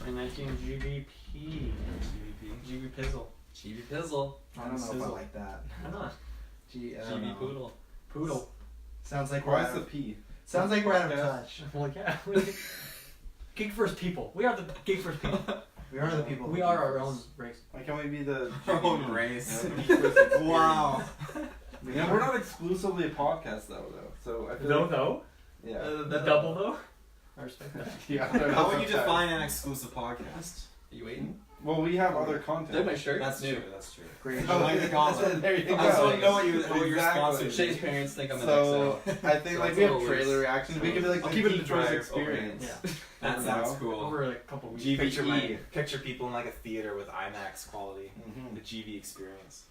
2019 GBP. GB Pizzle. GB Pizzle. I don't know if I like that. Why not? GB Poodle. Poodle. Sounds like Why is the P? Sounds like we're out of touch. Well, yeah. Geek First people. We are the Geek First people. We are the people. We are our own race. Why can't we be the Our own race. Wow. Yeah, we're not exclusively a podcast though. So I feel Though? Yeah. The double though? I respect that. Yeah. How would you define an exclusive podcast? Are you waiting? Well, we have other Look at content. my shirt. That's new. true. That's true. Great. I like the gauntlet. There you go. I just want to know what your Exactly. sponsor Shay's parents think I'm an So XL. I think So like it's we a have little trailer loose. reactions. We could be like I'll the keep it in Geek the First drive experience. Yeah. That sounds cool. Over like a couple weeks. GVE. Picture people in like a theater with IMAX quality. Mhm. The GV experience.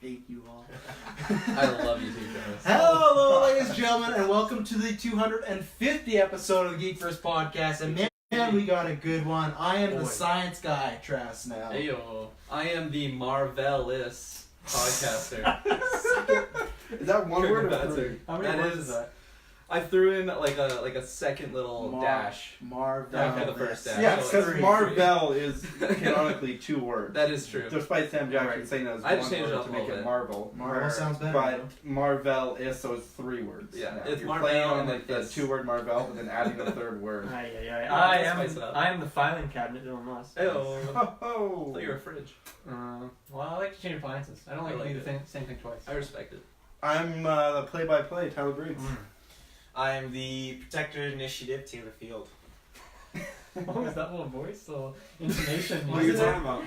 Hate you all. I love you too, Travis. Hello, ladies and gentlemen, and welcome to the 250th episode of the Geek First Podcast. And man, we got a good one. I am the Boy. science guy, Travis. Now. Heyo. I am the Marvelous podcaster. Is that one word or That's three? it. How many That words is- is that? I threw in like a second little dash. Marvel. After the first dash. Yeah, So because it's Marvel is canonically two words. That is true. Despite Sam Jackson Right. saying that was I one just changed it word up to a make little it bit. Marvel. Marvel sounds better. But Marvel is, so it's three words. Yeah, now. it's You're Marvel playing on and like the it's- two-word Marvel and then adding a third word. I spice it up. am the filing cabinet Dylan Moss. Heyo. I Oh, thought you were a fridge. Well, I like to change appliances. I don't like I to like do the it. same thing twice. I respect it. I'm the play-by-play Tyler Briggs. I'm the Protector Initiative Taylor Field. What was that little voice? Little intonation? What are you talking about?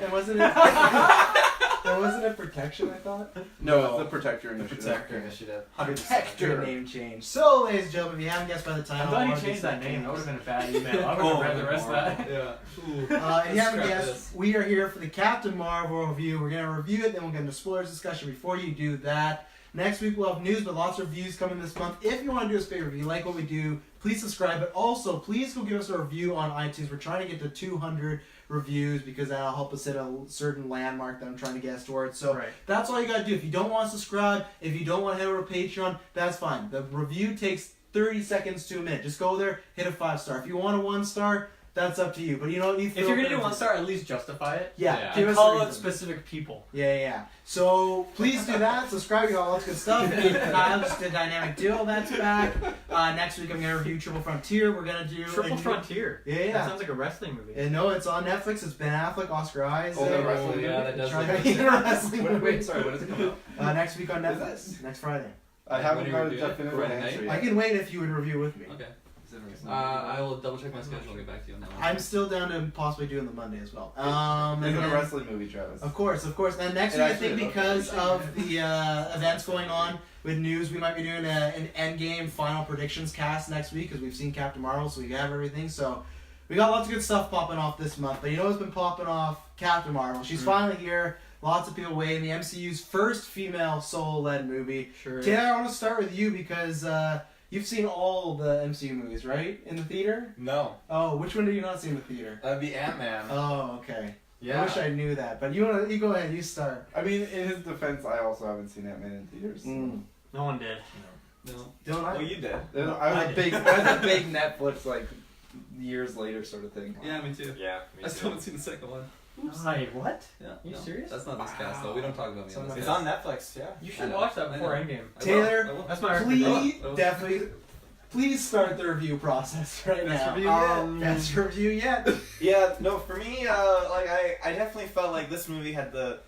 And wasn't it protection, I thought? No, it's the Protector Initiative. Protector Initiative. Good name change. So, ladies and gentlemen, if you haven't guessed by the I time, thought he changed that name. That would have been a bad email. I would have read the rest of that. Yeah. If you haven't Scrap guessed, this. we are here for the Captain Marvel review. We're going to review it, then we'll get into spoilers discussion. Before you do that, next week we'll have news, but lots of reviews coming this month. If you want to do us a favor, if you like what we do, please subscribe. But also, please go give us a review on iTunes. We're trying to get to 200 reviews because that'll help us hit a certain landmark that I'm trying to get us towards. So Right. that's all you got to do. If you don't want to subscribe, if you don't want to head over to Patreon, that's fine. The review takes 30 seconds to a minute. Just go there, hit a 5-star. If you want a 1-star, that's up to you. But you know, If you're gonna do 1-star, at least justify it. yeah, give And us call a out reason. specific people. Yeah. So please do that. Subscribe, you all. Lots of good stuff. Kyle just did Dynamic Duo. That's back. Next week I'm gonna review Triple Frontier. We're gonna do Triple Frontier. Yeah. That sounds like a wrestling movie. And no, it's on Netflix. It's Ben Affleck, Oscar Isaac. Oh, the wrestling yeah, movie? that does Trying look to make it a interesting. wrestling movie. Wait, sorry, when does it come out? Next week on Is Netflix. Next Friday. I haven't When do got you a do it? definitive Friday answer night? yet. I can wait if you would review with me. Okay. I will double check my schedule and get back to you on that one. I'm still down to possibly doing the Monday as well. Is And it a then- wrestling movie, Travis? Of course. And next It week, I actually think is, because okay. of the events going on with news, we might be doing an Endgame final predictions cast next week because we've seen Captain Marvel, so we have everything. So we got lots of good stuff popping off this month. But you know what's been popping off? Captain Marvel. She's finally here. Lots of people waiting. The MCU's first female solo-led movie. Sure. Taylor, I want to start with you because you've seen all the MCU movies, right? In the theater? No. Oh, which one did you not see in the theater? That'd be Ant-Man. Oh, okay. Yeah. I wish I knew that, but you go ahead. You start. I mean, in his defense, I also haven't seen Ant-Man in theaters. No one did. No. Don't I? Well, you did. I was a big Netflix like years later sort of thing. Yeah, me too. Yeah, me I still haven't seen the second one. Hi, what? Yeah. You serious? That's not this cast though. We don't talk about me on this It's cast. on Netflix, yeah. You I should know. watch that I before know. Endgame. I will. Taylor, I will. That's my recommendation. Please, definitely, please start the review process right Best now. review yet. Best review yet. Yeah, no, for me, I definitely felt like this movie had the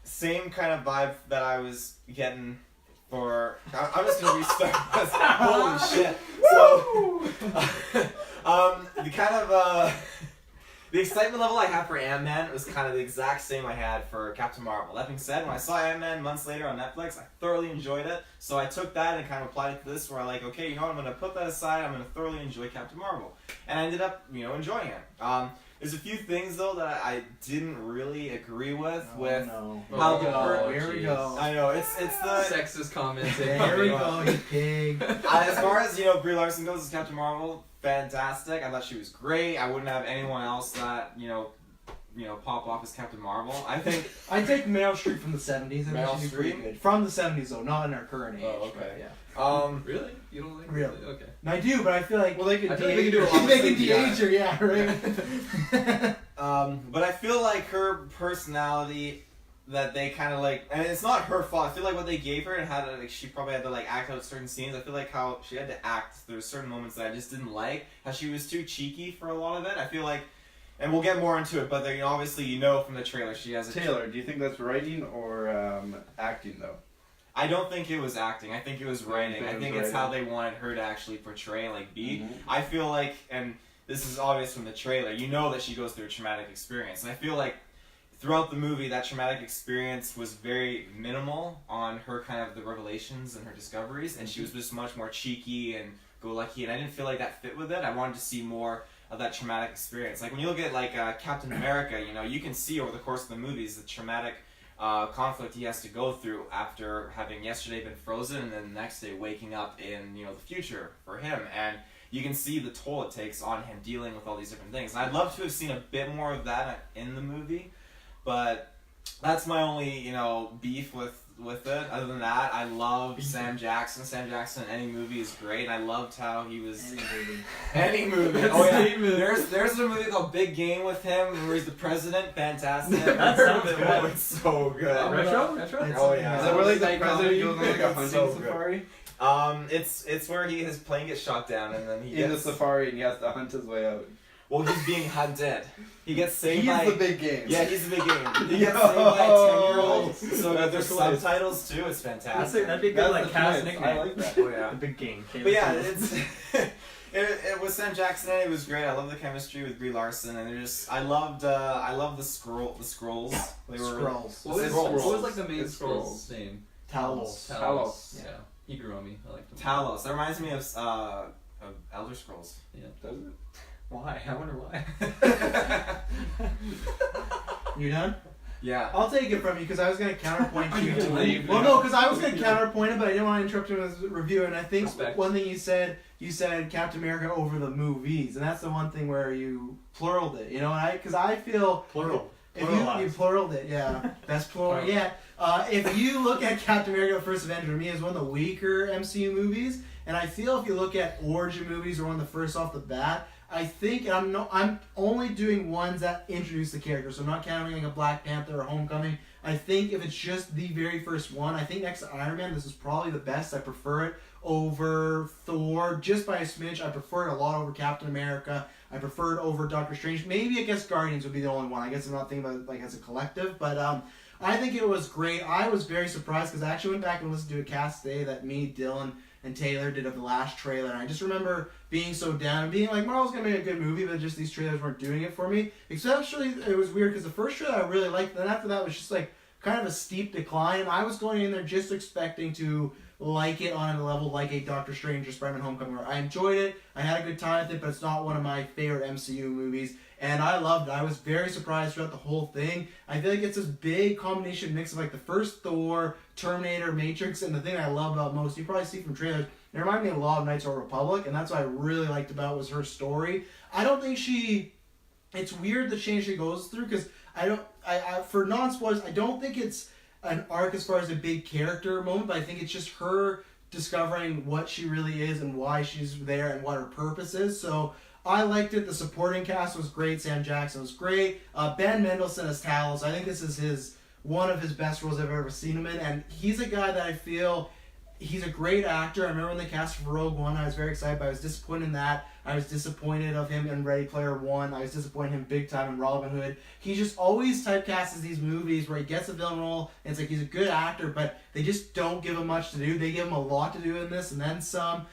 same kind of vibe that I was getting for... I'm just gonna restart this. Holy shit. So, the kind of, the excitement level I had for Ant-Man was kind of the exact same I had for Captain Marvel. That being said, when I saw Ant-Man months later on Netflix, I thoroughly enjoyed it. So I took that and kind of applied it to this, where I'm like, okay, you know what, I'm going to put that aside, I'm going to thoroughly enjoy Captain Marvel. And I ended up, enjoying it. There's a few things, though, that I didn't really agree with No. how the Oh, Here we jeez. go. I know, it's the... Sexist comments. Here we go, you pig. As far as, Brie Larson goes as Captain Marvel, fantastic. I thought she was great. I wouldn't have anyone else that, pop off as Captain Marvel. I think... I take Meryl Streep from the 70s. I Meryl think she's pretty Streep? good. From the 70s, though, not in her current age. Oh, okay. but yeah. Really? You don't like Really. Okay. And I do, but I feel like Well, they could I feel like they could do a lot they of can things, de-age her, yeah, right. But I feel like her personality that they kind of like, and it's not her fault. I feel like what they gave her and how to, like, she probably had to like act out certain scenes. I feel like how she had to act. There were certain moments that I just didn't like. How she was too cheeky for a lot of it. I feel like, and we'll get more into it. But then, obviously, from the trailer, she has a Taylor, do you think that's writing or acting though? I don't think it was acting. I think it was writing. I think it's writing. how they wanted her to actually portray and like be. Mhm. I feel like, and this is obvious from the trailer, that she goes through a traumatic experience. And I feel like throughout the movie, that traumatic experience was very minimal on her kind of the revelations and her discoveries. And she was just much more cheeky and go-lucky. And I didn't feel like that fit with it. I wanted to see more of that traumatic experience. Like when you look at like Captain America, you can see over the course of the movies the traumatic conflict he has to go through after having yesterday been frozen and then the next day waking up in the future for him, and you can see the toll it takes on him dealing with all these different things. And I'd love to have seen a bit more of that in the movie, but that's my only beef with it. Other than that, I love Sam Jackson. Sam Jackson in any movie is great. And I loved how he was any movie. Oh yeah, there's a movie called Big Game with him where he's the president. Fantastic. That sounds good. Oh, it's so good. Retro? Oh yeah. Is that where like the Like president comedy? goes on like a It's hunting so good. safari? It's where his plane gets shot down and then he In the gets safari and he has to hunt his way out. well, he's being hunted. He gets saved He's by the big game. yeah, he's the big game. He gets saved by a 10-year-old. So That's there's the twist. subtitles too. It's fantastic. That'd be a good That's like the cast twist. nickname. I like that. Oh yeah. The big game. But yeah, it's it was Sam Jackson. It was great. I love the chemistry with Brie Larson, and I loved the scrolls. They were Scrolls. What was, Scrolls. what was like the main It's scroll's Scrolls. name? Talos. Talos. Yeah. He grew on me. I liked him. Talos. That reminds me of Elder Scrolls. Does it? Why? I wonder why. You done? Yeah. I'll take it from you because I was going to counterpoint you. gonna leave Well, now? no, because I was going to counterpoint it, but I didn't want to interrupt him in his review. And I think Respect. one thing you said Captain America over the movies, and that's the one thing where you pluraled it. Because I feel Plural. if you pluraled it, yeah, best plural yet. If you look at Captain America: The First Avenger, to me is one of the weaker MCU movies, and I feel if you look at origin movies or one of the first off the bat, I think I'm only doing ones that introduce the character, so I'm not counting like a Black Panther or Homecoming. I think if it's just the very first one, I think next to Iron Man, this is probably the best. I prefer it over Thor just by a smidge. I prefer it a lot over Captain America. I prefer it over Doctor Strange. Maybe I guess Guardians would be the only one. I guess I'm not thinking about it like as a collective, but I think it was great. I was very surprised because I actually went back and listened to a cast today that me, Dylan, and Taylor did of the last trailer, and I just remember being so down and being like, Marvel's gonna make a good movie, but just these trailers weren't doing it for me. Especially, it was weird because the first trailer I really liked, then after that was just like kind of a steep decline. I was going in there just expecting to like it on a level like a Doctor Strange or Spider-Man Homecoming, where I enjoyed it, I had a good time with it, but it's not one of my favorite MCU movies. And I loved it. I was very surprised throughout the whole thing. I feel like it's this big combination mix of like the first Thor, Terminator, Matrix, and the thing I love about most, you probably see from trailers, it reminded me a lot of Knights of the Republic, and that's what I really liked about was her story. I don't think it's weird the change she goes through, because for non-spoilers, I don't think it's an arc as far as a big character moment, but I think it's just her discovering what she really is and why she's there and what her purpose is. So I liked it. The supporting cast was great. Sam Jackson was great. Ben Mendelsohn as Talos. I think this is one of his best roles I've ever seen him in, and he's a guy that I feel he's a great actor. I remember when they cast for Rogue One, I was very excited, but I was disappointed in that. I was disappointed of him in Ready Player One. I was disappointed in him big time in Robin Hood. He just always typecasts these movies where he gets a villain role, and it's like he's a good actor, but they just don't give him much to do. They give him a lot to do in this, and then some.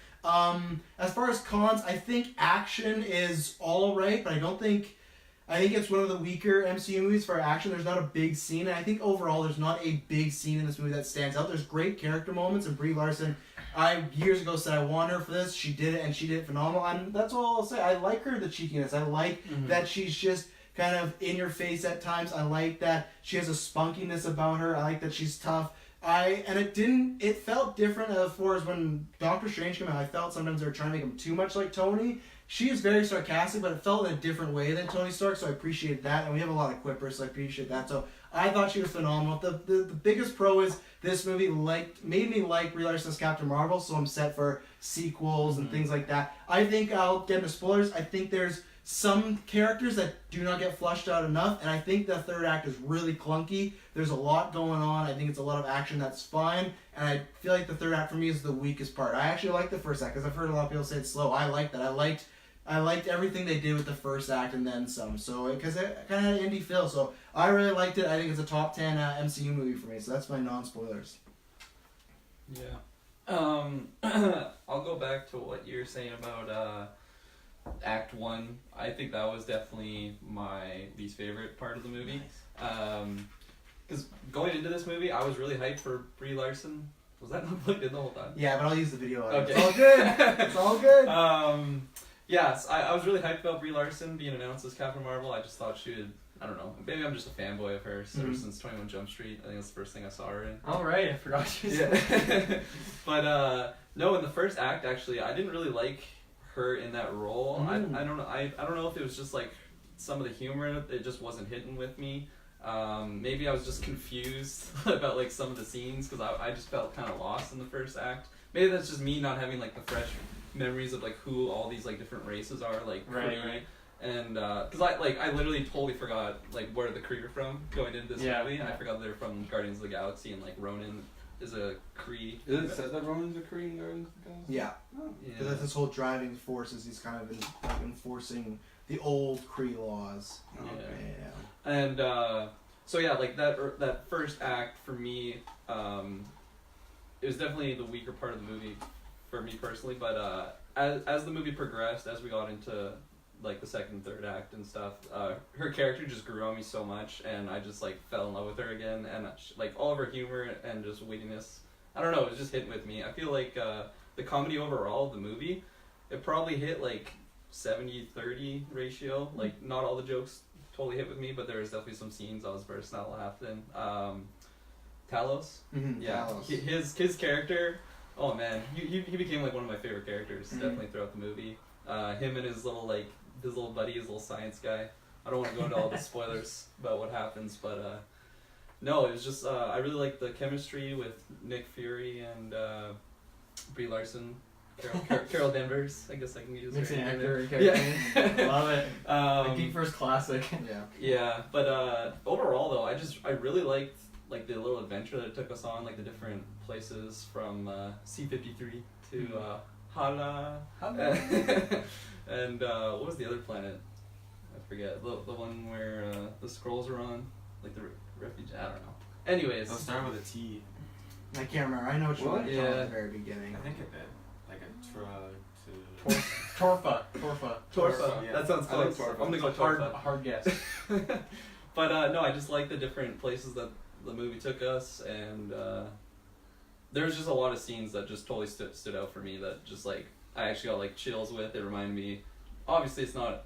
As far as cons, I think action is all right, but I think it's one of the weaker MCU movies for action. There's not a big scene, and I think overall there's not a big scene in this movie that stands out. There's great character moments, and Brie Larson, I years ago said I want her for this. She did it, and she did it phenomenal. And that's all I'll say. I like her, the cheekiness. I like that she's just kind of in your face at times. I like that she has a spunkiness about her. I like that she's tough. It felt different as far as when Doctor Strange came out. I felt sometimes they were trying to make him too much like Tony. She is very sarcastic, but it felt in a different way than Tony Stark, so I appreciate that. And we have a lot of quippers, so I appreciate that. So I thought she was phenomenal. The biggest pro is this movie made me like Brie Larson's Captain Marvel, so I'm set for sequels and things like that. I think I'll get into spoilers. I think there's some characters that do not get flushed out enough, and I think the third act is really clunky. There's a lot going on. I think it's a lot of action that's fine, and I feel like the third act for me is the weakest part. I actually like the first act because I've heard a lot of people say it's slow. I like that. I liked everything they did with the first act and then some. So because it kind of had an indie feel, so I really liked it. I think it's a top 10 MCU movie for me. So that's my non-spoilers. Yeah. I'll go back to what you were saying about Act 1. I think that was definitely my least favorite part of the movie. Because going into this movie, I was really hyped for Brie Larson. Was that not plugged in the whole time? Yeah, but I'll use the video. Okay. It's all good. It's all good. Yes, I was really hyped about Brie Larson being announced as Captain Marvel. I just thought she would, I don't know, maybe I'm just a fanboy of her ever since 21 Jump Street. I think that's the first thing I saw her in. All right, I forgot she was. Yeah. But no, in the first act, actually, I didn't really like her in that role. I don't know. I don't know if it was just like some of the humor in it. It just wasn't hitting with me. Maybe I was just confused about like some of the scenes because I just felt kind of lost in the first act. Maybe that's just me not having like the fresh memories of like who all these like different races are, like Right. And because I literally totally forgot like where the Kree are from going into this movie. I forgot they're from Guardians of the Galaxy, and like Ronan is a Kree. Is it said that Roman's a Kree in Guardians of the Galaxy? Yeah. Oh. So that's his whole driving force is he's kind of enforcing the old Kree laws. Yeah. And so yeah, like that first act for me, it was definitely the weaker part of the movie for me personally. But as the movie progressed, as we got into like the second and third act and stuff, her character just grew on me so much, and I just like fell in love with her again. And like all of her humor and just wittiness, I don't know, it was just hitting with me. I feel like the comedy overall of the movie, it probably hit like 70-30 ratio. Like not all the jokes totally hit with me, but there was definitely some scenes I was bursting out laughing. Talos, yeah, Talos. His character, oh man, he became like one of my favorite characters definitely throughout the movie. Him and his little buddy, his little science guy. I don't want to go into all the spoilers about what happens, but no, it was just I really liked the chemistry with Nick Fury and Brie Larson. Carol Danvers, I guess I can use Mixing her. actor and character. Yeah. Love it. Geek First classic. Yeah. Yeah, but overall though, I really liked like the little adventure that it took us on, like the different places from C-53 to Hala. And what was the other planet? I forget. The one where the Skrulls are on, like the refuge. I don't know. Anyways, It'll start with a T. I can't remember. I know what you want to Yeah. at the very beginning. I think it did. Like a Torfa. Torfa. Yeah. That sounds I like close. Torfa. I'm gonna go Torfa. Hard guess. But no, I just like the different places that the movie took us, and there was just a lot of scenes that just totally stood out for me that just like I actually got like chills with. It reminded me, obviously it's not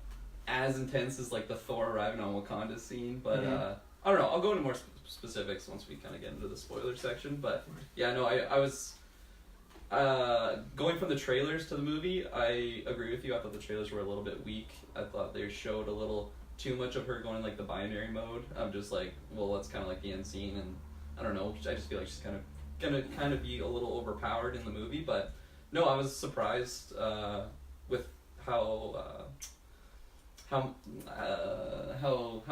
as intense as like the Thor arriving on Wakanda scene, but I don't know, I'll go into more specifics once we kind of get into the spoiler section. But yeah, no, I was going from the trailers to the movie, I agree with you. I thought the trailers were a little bit weak. I thought they showed a little too much of her going like the binary mode. I'm just like, well, that's kind of like the end scene, and I don't know, I just feel like she's gonna be a little overpowered in the movie. But no, I was surprised with how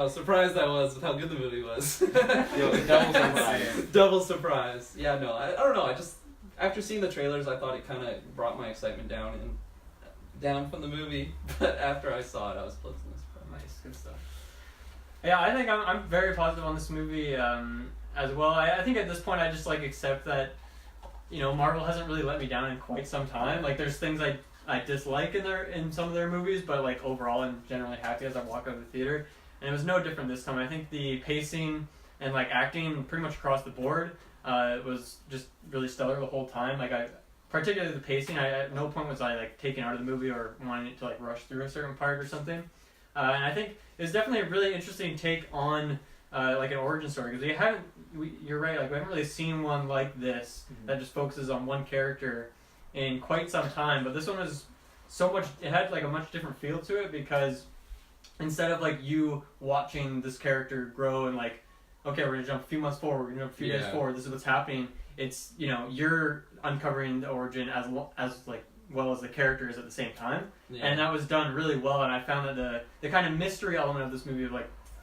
surprised I was with how good the movie was. double surprise. Double surprise. Yeah, no, I don't know. I just, after seeing the trailers, I thought it kind of brought my excitement down from the movie. But after I saw it, I was pleasantly surprised. Nice, good stuff. Yeah, I think I'm very positive on this movie as well. I think at this point I just like accept that, you know, Marvel hasn't really let me down in quite some time. Like there's things I dislike in some of their movies, but like overall I'm generally happy as I walk out of the theater. And it was no different this time. I think the pacing and like acting pretty much across the board was just really stellar the whole time. Like particularly the pacing, at no point was I like taken out of the movie or wanting it to like rush through a certain part or something. And I think it's definitely a really interesting take on like an origin story, because you're right, like we haven't really seen one like this that just focuses on one character in quite some time. But this one was so much, it had like a much different feel to it, because instead of like you watching this character grow and like okay, we're gonna jump a few months forward, we're gonna jump a few days forward. This is what's happening. It's you're uncovering the origin as well as the characters at the same time, and that was done really well. And I found that the kind of mystery element of this movie of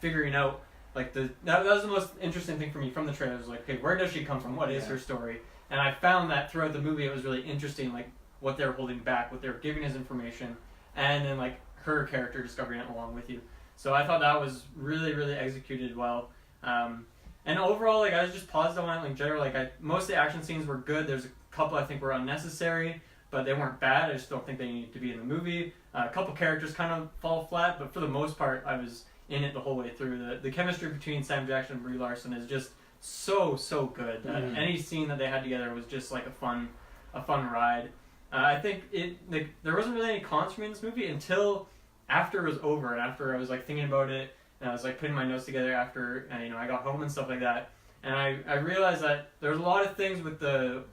figuring out that was the most interesting thing for me from the trailer. Was okay, where does she come from? What is her story? And I found that throughout the movie it was really interesting, what they were holding back, what they were giving as information, and then her character discovering it along with you. So I thought that was really, really executed well. And overall, I was just positive on it in general. Most of the action scenes were good. There's a couple I think were unnecessary, but they weren't bad. I just don't think they need to be in the movie. A couple characters kind of fall flat, but for the most part, I was in it the whole way through. The chemistry between Sam Jackson and Brie Larson is just so good. Any scene that they had together was just a fun ride. I think there wasn't really any cons for me in this movie until after it was over, and after I was thinking about it, and I was putting my notes together after I got home and stuff like that, and I realized that there's a lot of things with the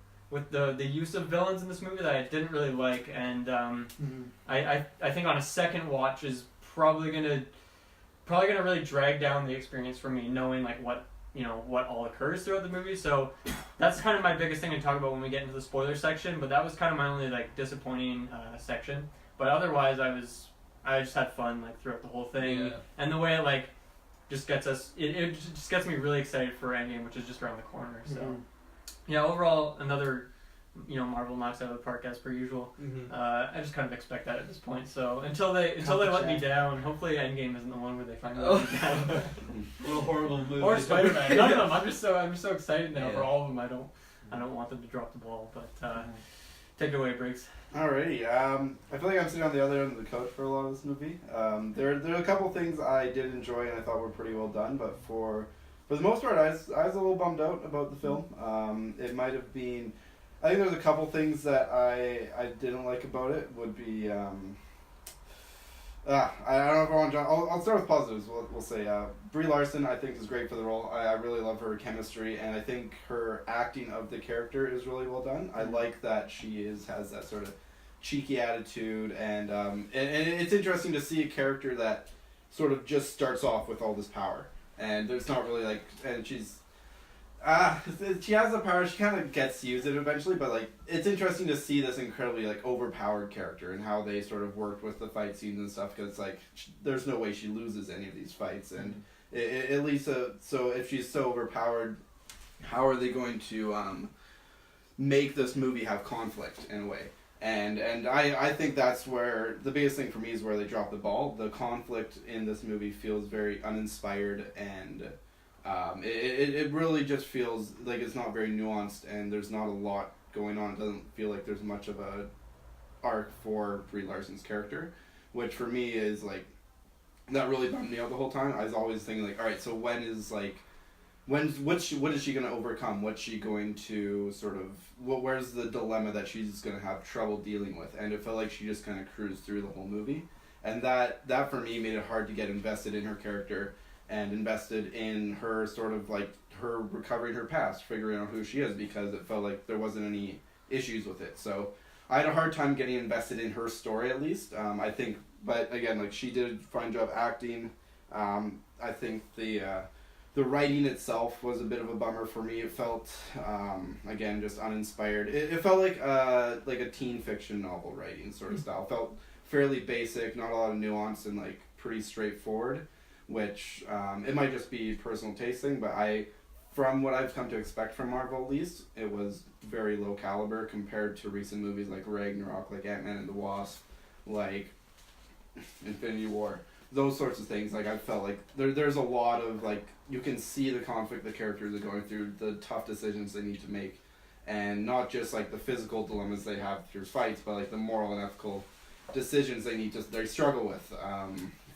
use of villains in this movie that I didn't really like, and I think on a second watch is probably gonna really drag down the experience for me, knowing what all occurs throughout the movie. So that's kind of my biggest thing to talk about when we get into the spoiler section. But that was kind of my only disappointing section. But otherwise, I just had fun throughout the whole thing, and the way it just gets us. It just gets me really excited for Endgame, which is just around the corner. So yeah, overall another Marvel knocks out of the park as per usual. I just kind of expect that at this point. So until they let me down, hopefully Endgame isn't the one where they finally let me down. What a horrible movie. Or Spider-Man. None of them. I'm just so excited now for all of them. I don't want them to drop the ball. But take it away, Briggs. Alrighty. I feel like I'm sitting on the other end of the couch for a lot of this movie. There are a couple things I did enjoy and I thought were pretty well done, but for the most part, I was a little bummed out about the film. It might have been. I think there's a couple things that I didn't like about it. Would be I don't know if I want to. I'll start with positives. We'll say Brie Larson I think is great for the role. I really love her chemistry, and I think her acting of the character is really well done. I like that she has that sort of cheeky attitude, and it's interesting to see a character that sort of just starts off with all this power, and there's not really and she's. She has the power. She kind of gets to use it eventually, but it's interesting to see this incredibly overpowered character and how they sort of worked with the fight scenes and stuff. Because there's no way she loses any of these fights, and at least so if she's so overpowered, how are they going to make this movie have conflict in a way? And I think that's where the biggest thing for me is where they drop the ball. The conflict in this movie feels very uninspired and. It really just feels like it's not very nuanced and there's not a lot going on. It doesn't feel like there's much of a arc for Brie Larson's character, which for me is that really bummed me out the whole time. I was always thinking alright, so what is she going to overcome? What's she going to where's the dilemma that she's going to have trouble dealing with? And it felt like she just kind of cruised through the whole movie, and that for me made it hard to get invested in her character and invested in her her recovering her past, figuring out who she is, because it felt like there wasn't any issues with it. So I had a hard time getting invested in her story, at least. I think, but again, she did a fine job acting. I think the writing itself was a bit of a bummer for me. It felt, again, just uninspired. It felt like a teen fiction novel writing sort of style. It felt fairly basic, not a lot of nuance, and pretty straightforward. Which it might just be personal tasting, but from what I've come to expect from Marvel, at least, it was very low caliber compared to recent movies like Ragnarok, like Ant-Man and the Wasp, like Infinity War, those sorts of things. I felt there's a lot of you can see the conflict the characters are going through, the tough decisions they need to make, and not just the physical dilemmas they have through fights, but the moral and ethical decisions they struggle with.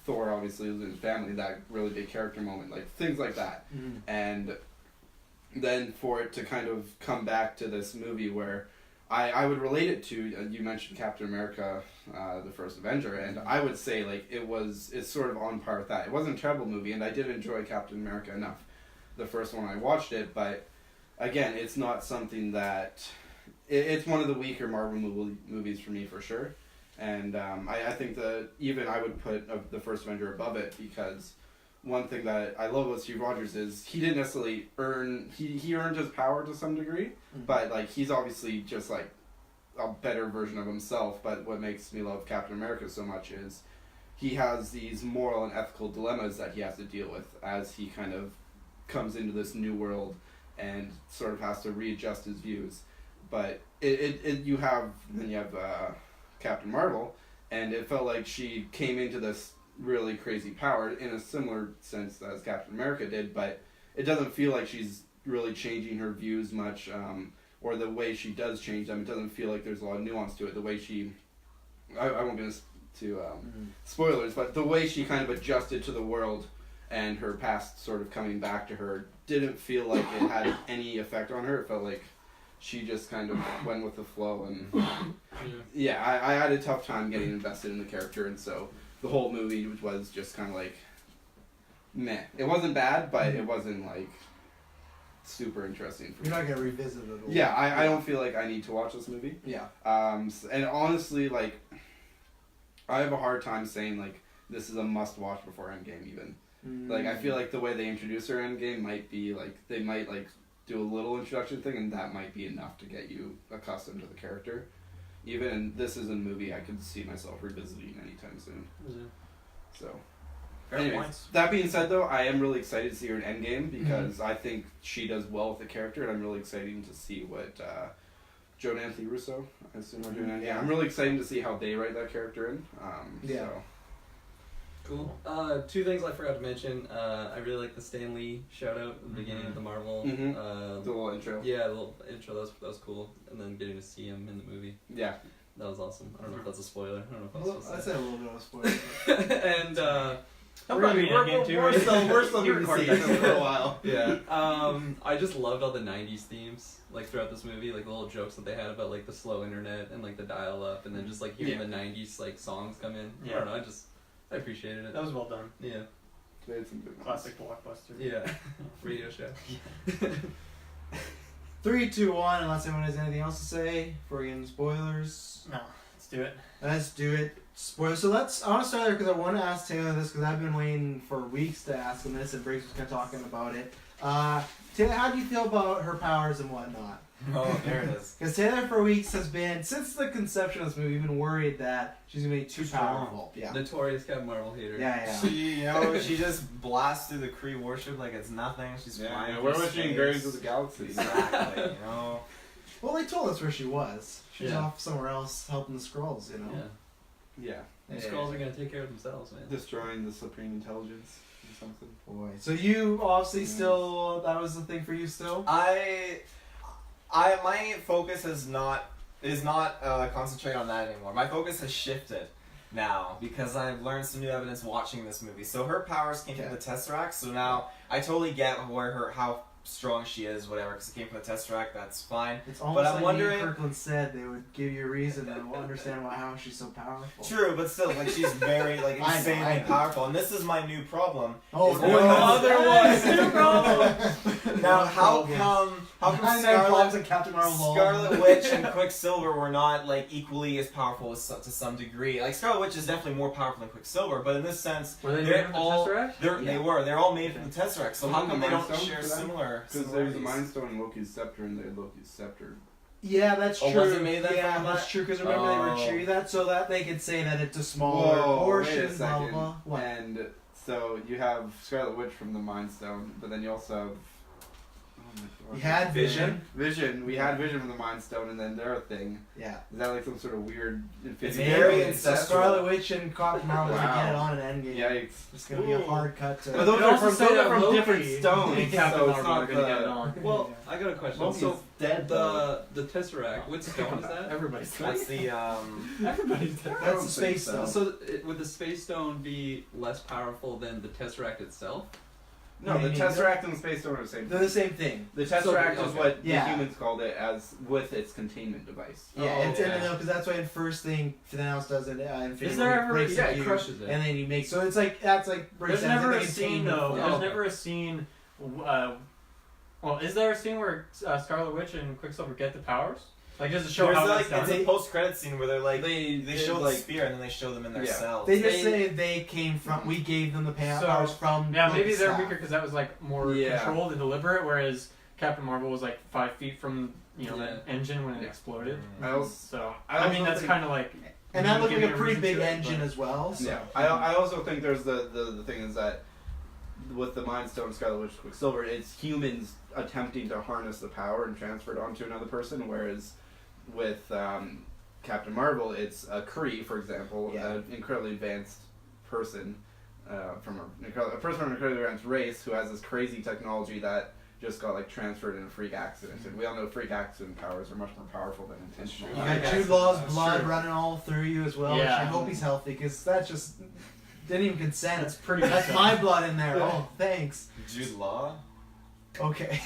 Thor obviously losing his family, that really big character moment, things like that. And then for it to kind of come back to this movie where I would relate it to, you mentioned Captain America, the first Avenger, and I would say it's sort of on par with that. It wasn't a terrible movie, and I did enjoy Captain America enough the first one I watched it, but again, it's not something that, it's one of the weaker Marvel movies for me for sure. And I think that even I would put the first Avenger above it because one thing that I love about Steve Rogers is he didn't necessarily earn he earned his power to some degree, but like he's obviously just like a better version of himself. But what makes me love Captain America so much is he has these moral and ethical dilemmas that he has to deal with as he kind of comes into this new world and sort of has to readjust his views. But you have Captain Marvel, and it felt like she came into this really crazy power in a similar sense as Captain America did, but it doesn't feel like she's really changing her views much, or the way she does change them. It doesn't feel like there's a lot of nuance to it. The way she, I won't get into spoilers, but the way she kind of adjusted to the world and her past sort of coming back to her didn't feel like it had any effect on her. It felt like she just kind of went with the flow, and I had a tough time getting invested in the character, and so the whole movie was just kind of like meh. It wasn't bad, but it wasn't like super interesting for me. You're not gonna revisit it at all. Yeah, I don't feel like I need to watch this movie. Yeah. And honestly, like, I have a hard time saying like this is a must watch before Endgame even. Like, I feel like the way they introduce her Endgame might be like they might like do a little introduction thing, and that might be enough to get you accustomed to the character. Even, and this is a movie I could see myself revisiting anytime soon. So, anyways, that being said, though, I am really excited to see her in Endgame because I think she does well with the character, and I'm really excited to see what Joe and Anthony Russo, I assume, are doing. Yeah, I'm really excited to see how they write that character in. So. Cool. Two things I forgot to mention. I really like the Stan Lee shout out at the beginning of the Marvel. The little intro. Yeah, the little intro. That was cool. And then getting to see him in the movie. Yeah. That was awesome. I don't know if that's a spoiler. I don't know if that's supposed I'd to say a little bit of a spoiler. And we're still going to see it for a while. Yeah. I just loved all the 90s themes like throughout this movie, like the little jokes that they had about like the slow internet and like the dial up, and then just like hearing the 90s like songs come in. I don't know, I appreciated it. That was well done. Yeah. They had some good ones. Classic blockbuster. Yeah. Radio show. 3, 2, 1. Unless anyone has anything else to say before we get into spoilers. No, let's do it. Let's do it. Spoilers. So I want to start there because I want to ask Taylor this because I've been waiting for weeks to ask him this, and Briggs was kind of talking about it. Taylor, how do you feel about her powers and whatnot? Oh, there it is. Because Taylor for weeks has been, since the conception of this movie, been worried that she's going to be too powerful. Yeah. Notorious Captain Marvel hater. Yeah. She just blasts through the Kree warship like it's nothing. She's flying. Yeah, where was she in Guardians of the Galaxy? Exactly, Well, they told us where she was. She's Yeah. off somewhere else helping the Skrulls, you know? Yeah. Yeah. The Skrulls are gonna take care of themselves, man. Destroying the Supreme Intelligence or something. Boy. So you obviously still, that was the thing for you still? My focus is not concentrating on that anymore. My focus has shifted now because I've learned some new evidence watching this movie. So her powers came from the Tesseract. So now I totally get how strong she is, whatever, because it came from the Tesseract. That's fine. It's almost But I'm like wondering- Kirkland said they would give you a reason to understand how she's so powerful. True, but still, like she's very I know. insanely powerful, and this is my new problem. Oh, is no. because- Now, how come Problems in Captain Marvel. Scarlet Witch and Quicksilver were not like equally as powerful to some degree? Like Scarlet Witch is definitely more powerful than Quicksilver, but in this sense, Were they they're made with the all Tesseract? they're all made from the Tesseract. So how come they don't Mind Stone share for them? similar? Because there's a Mind Stone in Loki's scepter, and they had Loki's scepter. Yeah, that's Oh, true. was it made that yeah, from that's that? true. Because remember they were Oh. cheering that so that they could say that it's a smaller portion. Wait a Blah second. blah. What? And so you have Scarlet Witch from the Mind Stone, but then you also have. You had Vision. Vision. We had Vision from the Mind Stone, and then their thing. Yeah. Is that like some sort of weird It's infinity? very So ancestral. Scarlet Witch and Captain Marvel Wow. to get it on an Endgame. Yikes. It's gonna be a hard cut to. But those They are also from, say those that are from Loki different stones, and Captain so it's Marvel not are gonna get it on. Well, I got a question. Loki's So dead, though. the Tesseract, what stone is that? Everybody's That's the Everybody's dead. That's the space so. stone. So would the Space Stone be less powerful than the Tesseract itself? No, the Maybe. Tesseract and the Space Stone are the same They're the same thing. The Tesseract is okay. what Yeah. the humans called it, as with its containment device. Yeah, Oh, it's yeah. because that's why the first thing Thanos does in Infinity Is there War, he ever- breaks Yeah, the it cube, crushes it. and then he makes. So it's like that's like. There's breaks never down a the scene containment though. form. There's okay. never a scene. Well, is there a scene where Scarlet Witch and Quicksilver get the powers? Like just to show There's how like it's done. it's a post-credit scene where they're like They show did, the like- spear and then they show them in their Yeah. cells. They just They- say they came from. We gave them the powers from. Yeah, maybe Loki's they're staff. weaker because that was like more Yeah. controlled and deliberate, whereas Captain Marvel was like 5 feet from Yeah. that engine when it Yeah. exploded. I also, So I I also mean that's think- kind of like And that looked like giving a pretty reason big to it, engine but- as well. So. yeah. I also think there's the thing is that with the Mind Stone, Scarlet Witch, Quicksilver, it's humans attempting to harness the power and transfer it onto another person, whereas with Captain Marvel, it's a Kree, for example, Yeah. an incredibly advanced person a person from an incredibly advanced race who has this crazy technology that just got like transferred in a freak accident. And we all know freak accident powers are much more powerful than intentional. You Yeah, got Jude Law's that's blood true. running all through you as well. Which Yeah. I hope he's healthy because that just didn't even consent. That's pretty. That's my blood in there. Oh, thanks. Jude Law. Okay,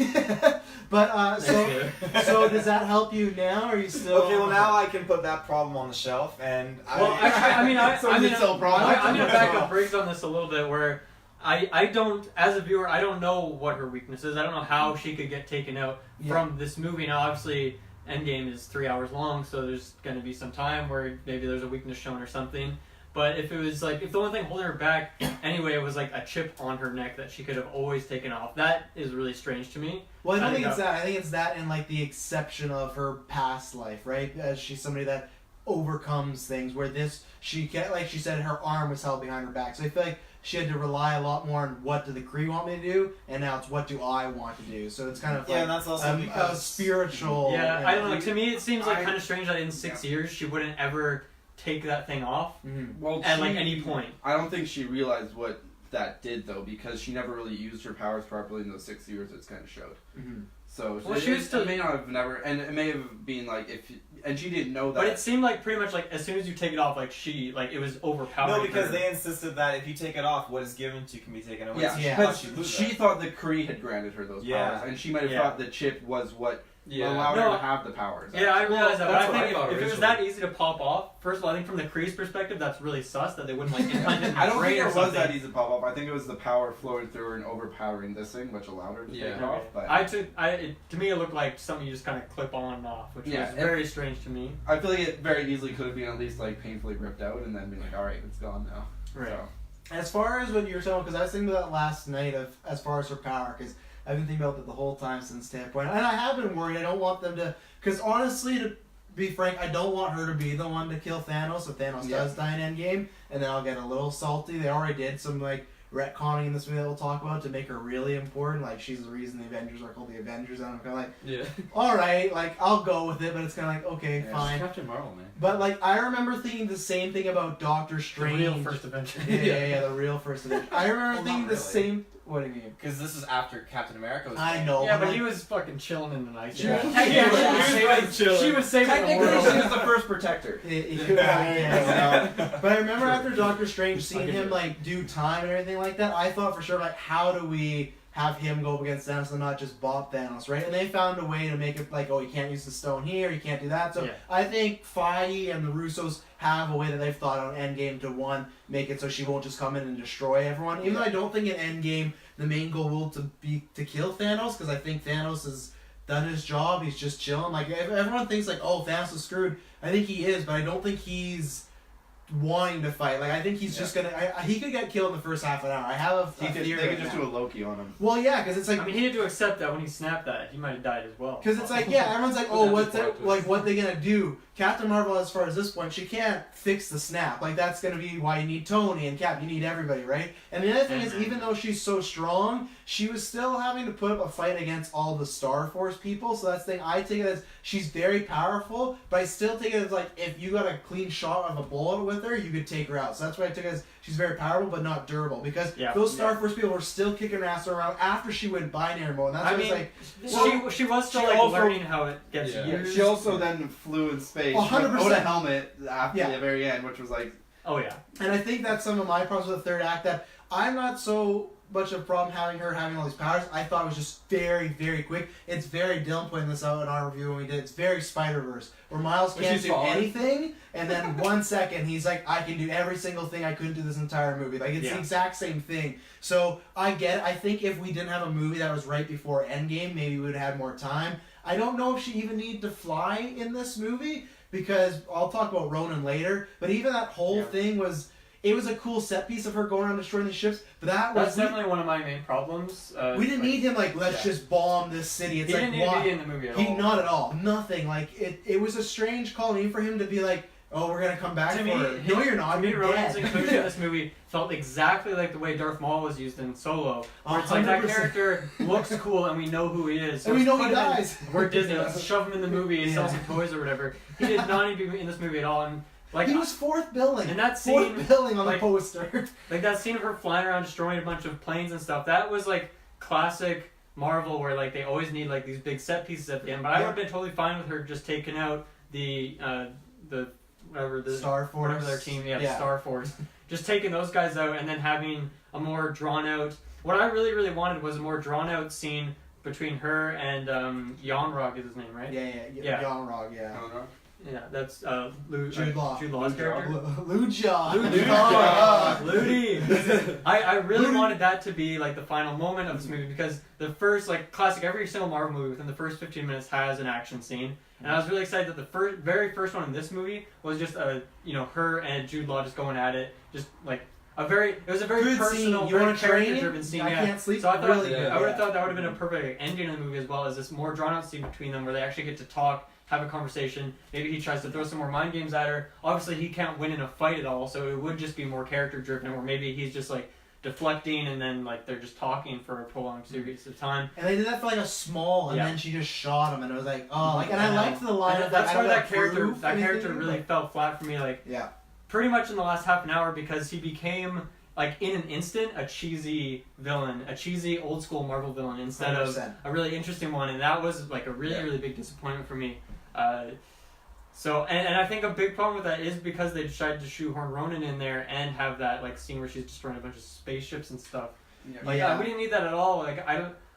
but so does that help you now? Or are you still Okay, well now I can put that problem on the shelf, and Well, actually, I mean, So I'm it's gonna, still product. I'm gonna back up Briggs on this a little bit, where I don't, as a viewer, I don't know what her weakness is. I don't know how she could get taken out Yeah. from this movie. Now, obviously, Endgame is 3 hours long, so there's going to be some time where maybe there's a weakness shown or something. But if it was like, if the only thing holding her back anyway was like a chip on her neck that she could have always taken off, that is really strange to me. Well, I don't I think think it's that. I think it's that and like the exception of her past life, right? As she's somebody that overcomes things. Where this, she can't, like she said, her arm was held behind her back. So I feel like she had to rely a lot more on what do the Kree want me to do, and now it's what do I want to do. So it's kind of yeah, like and that's also a because spiritual. Yeah, I don't know. To me, it seems like I- kind of strange that in 6 years she wouldn't ever take that thing off Mhm. Well, at like she- any point. I don't think she realized what that did though, because she never really used her powers properly in those 6 years. It's kind of showed. Mhm. So Well, she was still- it may not have never, and it may have been like and she didn't know that. But it seemed like pretty much like as soon as you take it off, like it was overpowering. no, because her. they insisted that if you take it off, what is given to you can be taken away. yeah, So Yeah. thought but she'd lose she that. thought the Kree had granted her those Yeah. powers, and she might have Yeah. thought the chip was what Yeah. allowed No, her to have the powers. Yeah, I realize that. But that's I what I think thought if it was originally. that easy to pop off, first of all, I think from the Kree's perspective, that's really sus that they wouldn't like implant it in the I don't brain think or it was something. that easy to pop off. I think it was the power flowing through her and overpowering this thing, which allowed her to take it Yeah. off. But To me, it looked like something you just kind of clip on and off, which Yeah, was very strange to me. I feel like it very easily could have been at least like painfully ripped out and then been like, all right, it's gone now. Right. So. As far as what you were talking, because I was thinking about that last night of as far as her power, because I've been thinking about that the whole time since standpoint, and I have been worried. I don't want them to, because honestly, to be frank, I don't want her to be the one to kill Thanos. If Thanos Yeah. does die in Endgame, and then I'll get a little salty. They already did some like retconning in this movie that we'll talk about to make her really important. Like she's the reason the Avengers are called the Avengers, and I'm kind of like, Yeah. all right, like I'll go with it, but it's kind of like okay, Yeah. fine. Captain Marvel, man. But like I remember thinking the same thing about Doctor The Strange. real first Avenger. Yeah, the real first Avenger. I remember Well, thinking not the really. same. What do you mean? Because this is after Captain America was I born. know. Yeah, but like, he was fucking chilling in the night. Yeah. She was saving the Technically, world. she was the first protector. he could have, yeah. So, But I remember after Doctor Strange seeing Fucking him like do time and everything like that, I thought for sure like how do we have him go up against Thanos and not just bop Thanos, right? And they found a way to make it like, oh, you can't use the stone here, you can't do that. So Yeah. I think Feige and the Russos have a way that they've thought on Endgame to make it so she won't just come in and destroy everyone. Even though I don't think in Endgame the main goal will be to kill Thanos, because I think Thanos has done his job. He's just chilling. Like if everyone thinks like, oh, Thanos is screwed. I think he is, but I don't think he's wanting to fight. Like I think he's just gonna. He could get killed in the first half an hour. I have a they theory. could right just now. do a Loki on him. Well, yeah, because it's like I mean, he had to accept that when he snapped that, he might have died as well. because it's like, yeah, everyone's like, But oh, that's what's the that, plot twist. like, what they gonna do? Captain Marvel, as far as this point, she can't fix the snap. Like, that's gonna be why you need Tony and Cap. You need everybody, right? And the other thing is, even though she's so strong, she was still having to put up a fight against all the Star Force people. So that's the thing. I take it as she's very powerful, but I still take it as like if you got a clean shot of a bullet with her, you could take her out. So that's why I took it as she's very powerful, but not durable. Because Yeah. those Star Force people were still kicking her ass around after she went binary mode. And that's I why mean, it's like. she was still she like also- learning how it gets Yeah. used. She also then flew in space 100%. without a helmet after Yeah. the very end, which was like, Oh yeah. And I think that's some of my problems with the third act, that I'm not so much of a problem having her having all these powers. I thought it was just very, very quick. It's very, Dylan pointed this out in our review when we did, it's very Spider-Verse, where Miles Where can't she's do falling. anything, and then 1 second he's like, I can do every single thing I couldn't do this entire movie. Like, it's Yeah. the exact same thing. So, I get it. I think if we didn't have a movie that was right before Endgame, maybe we would have had more time. I don't know if she even needed to fly in this movie, because I'll talk about Ronan later, but even that whole thing was, it was a cool set piece of her going around destroying the ships, but that's definitely one of my main problems. We didn't need him let's just bomb this city. It's he didn't need to be in the movie at all. Not at all. Nothing. It was a strange call, even for him to be like, oh, we're gonna come back to for me, her. No, you're not. To me, You're Ronan's dead. inclusion in this movie felt exactly like the way Darth Maul was used in Solo. Where it's like that 100%. character looks cool and we know who he is. So And we know put he him in- dies. We're Disney. Let's shove him in the movie and sell some toys or whatever. He did not need to be in this movie at all. And he was fourth billing. in that scene, fourth billing on the like- poster. like that scene of her flying around destroying a bunch of planes and stuff. That was like classic Marvel, where they always need these big set pieces at the end. But I would have been totally fine with her just taking out the Star Force. whatever their team, Star Force. Just taking those guys out and then having a more drawn out. What I really, really wanted was a more drawn out scene between her and Yonrog is his name, right? Yeah. Yonrog, yeah. Yeah, that's Jude Law. Jude Law's character. Luja. Ludi. I really wanted that to be the final moment of this movie, because the first classic, every single Marvel movie within the first 15 minutes has an action scene, and I was really excited that the very first one in this movie was just her and Jude Law just going at it, just it was a very Good personal, scene. You very want to train? character-driven scene. I can't sleep. So I thought really good. I would have thought that would have been a perfect ending of the movie, as well as this more drawn out scene between them where they actually get to talk, have a conversation. Maybe he tries to throw some more mind games at her. Obviously, he can't win in a fight at all, so it would just be more character driven, or maybe he's just deflecting, and then they're just talking for a prolonged series of time. And they did that for a small, and then she just shot him, and it was and I liked the line. That's why that character character really fell flat for me. Pretty much in the last half an hour, because he became in an instant a cheesy villain, a cheesy old school Marvel villain instead 100%. of a really interesting one, and that was a really big disappointment for me. So I think a big problem with that is because they decided to shoehorn Ronan in there and have that scene where she's destroying a bunch of spaceships and stuff. We didn't need that at all.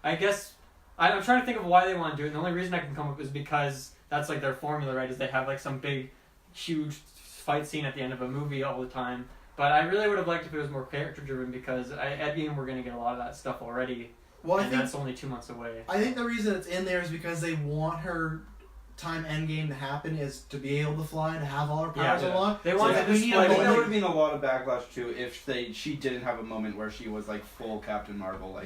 I guess I'm trying to think of why they want to do it. And the only reason I can come up is because that's their formula, right? Is they have some big, huge fight scene at the end of a movie all the time. But I really would have liked if it was more character driven, because at Endgame we're going to get a lot of that stuff already. Well, I think that's only 2 months away. I think the reason it's in there is because they want her time Endgame to happen is to be able to fly, to have all her powers unlocked. They want to I think there would display. have been a lot of backlash too if she didn't have a moment where she was full Captain Marvel,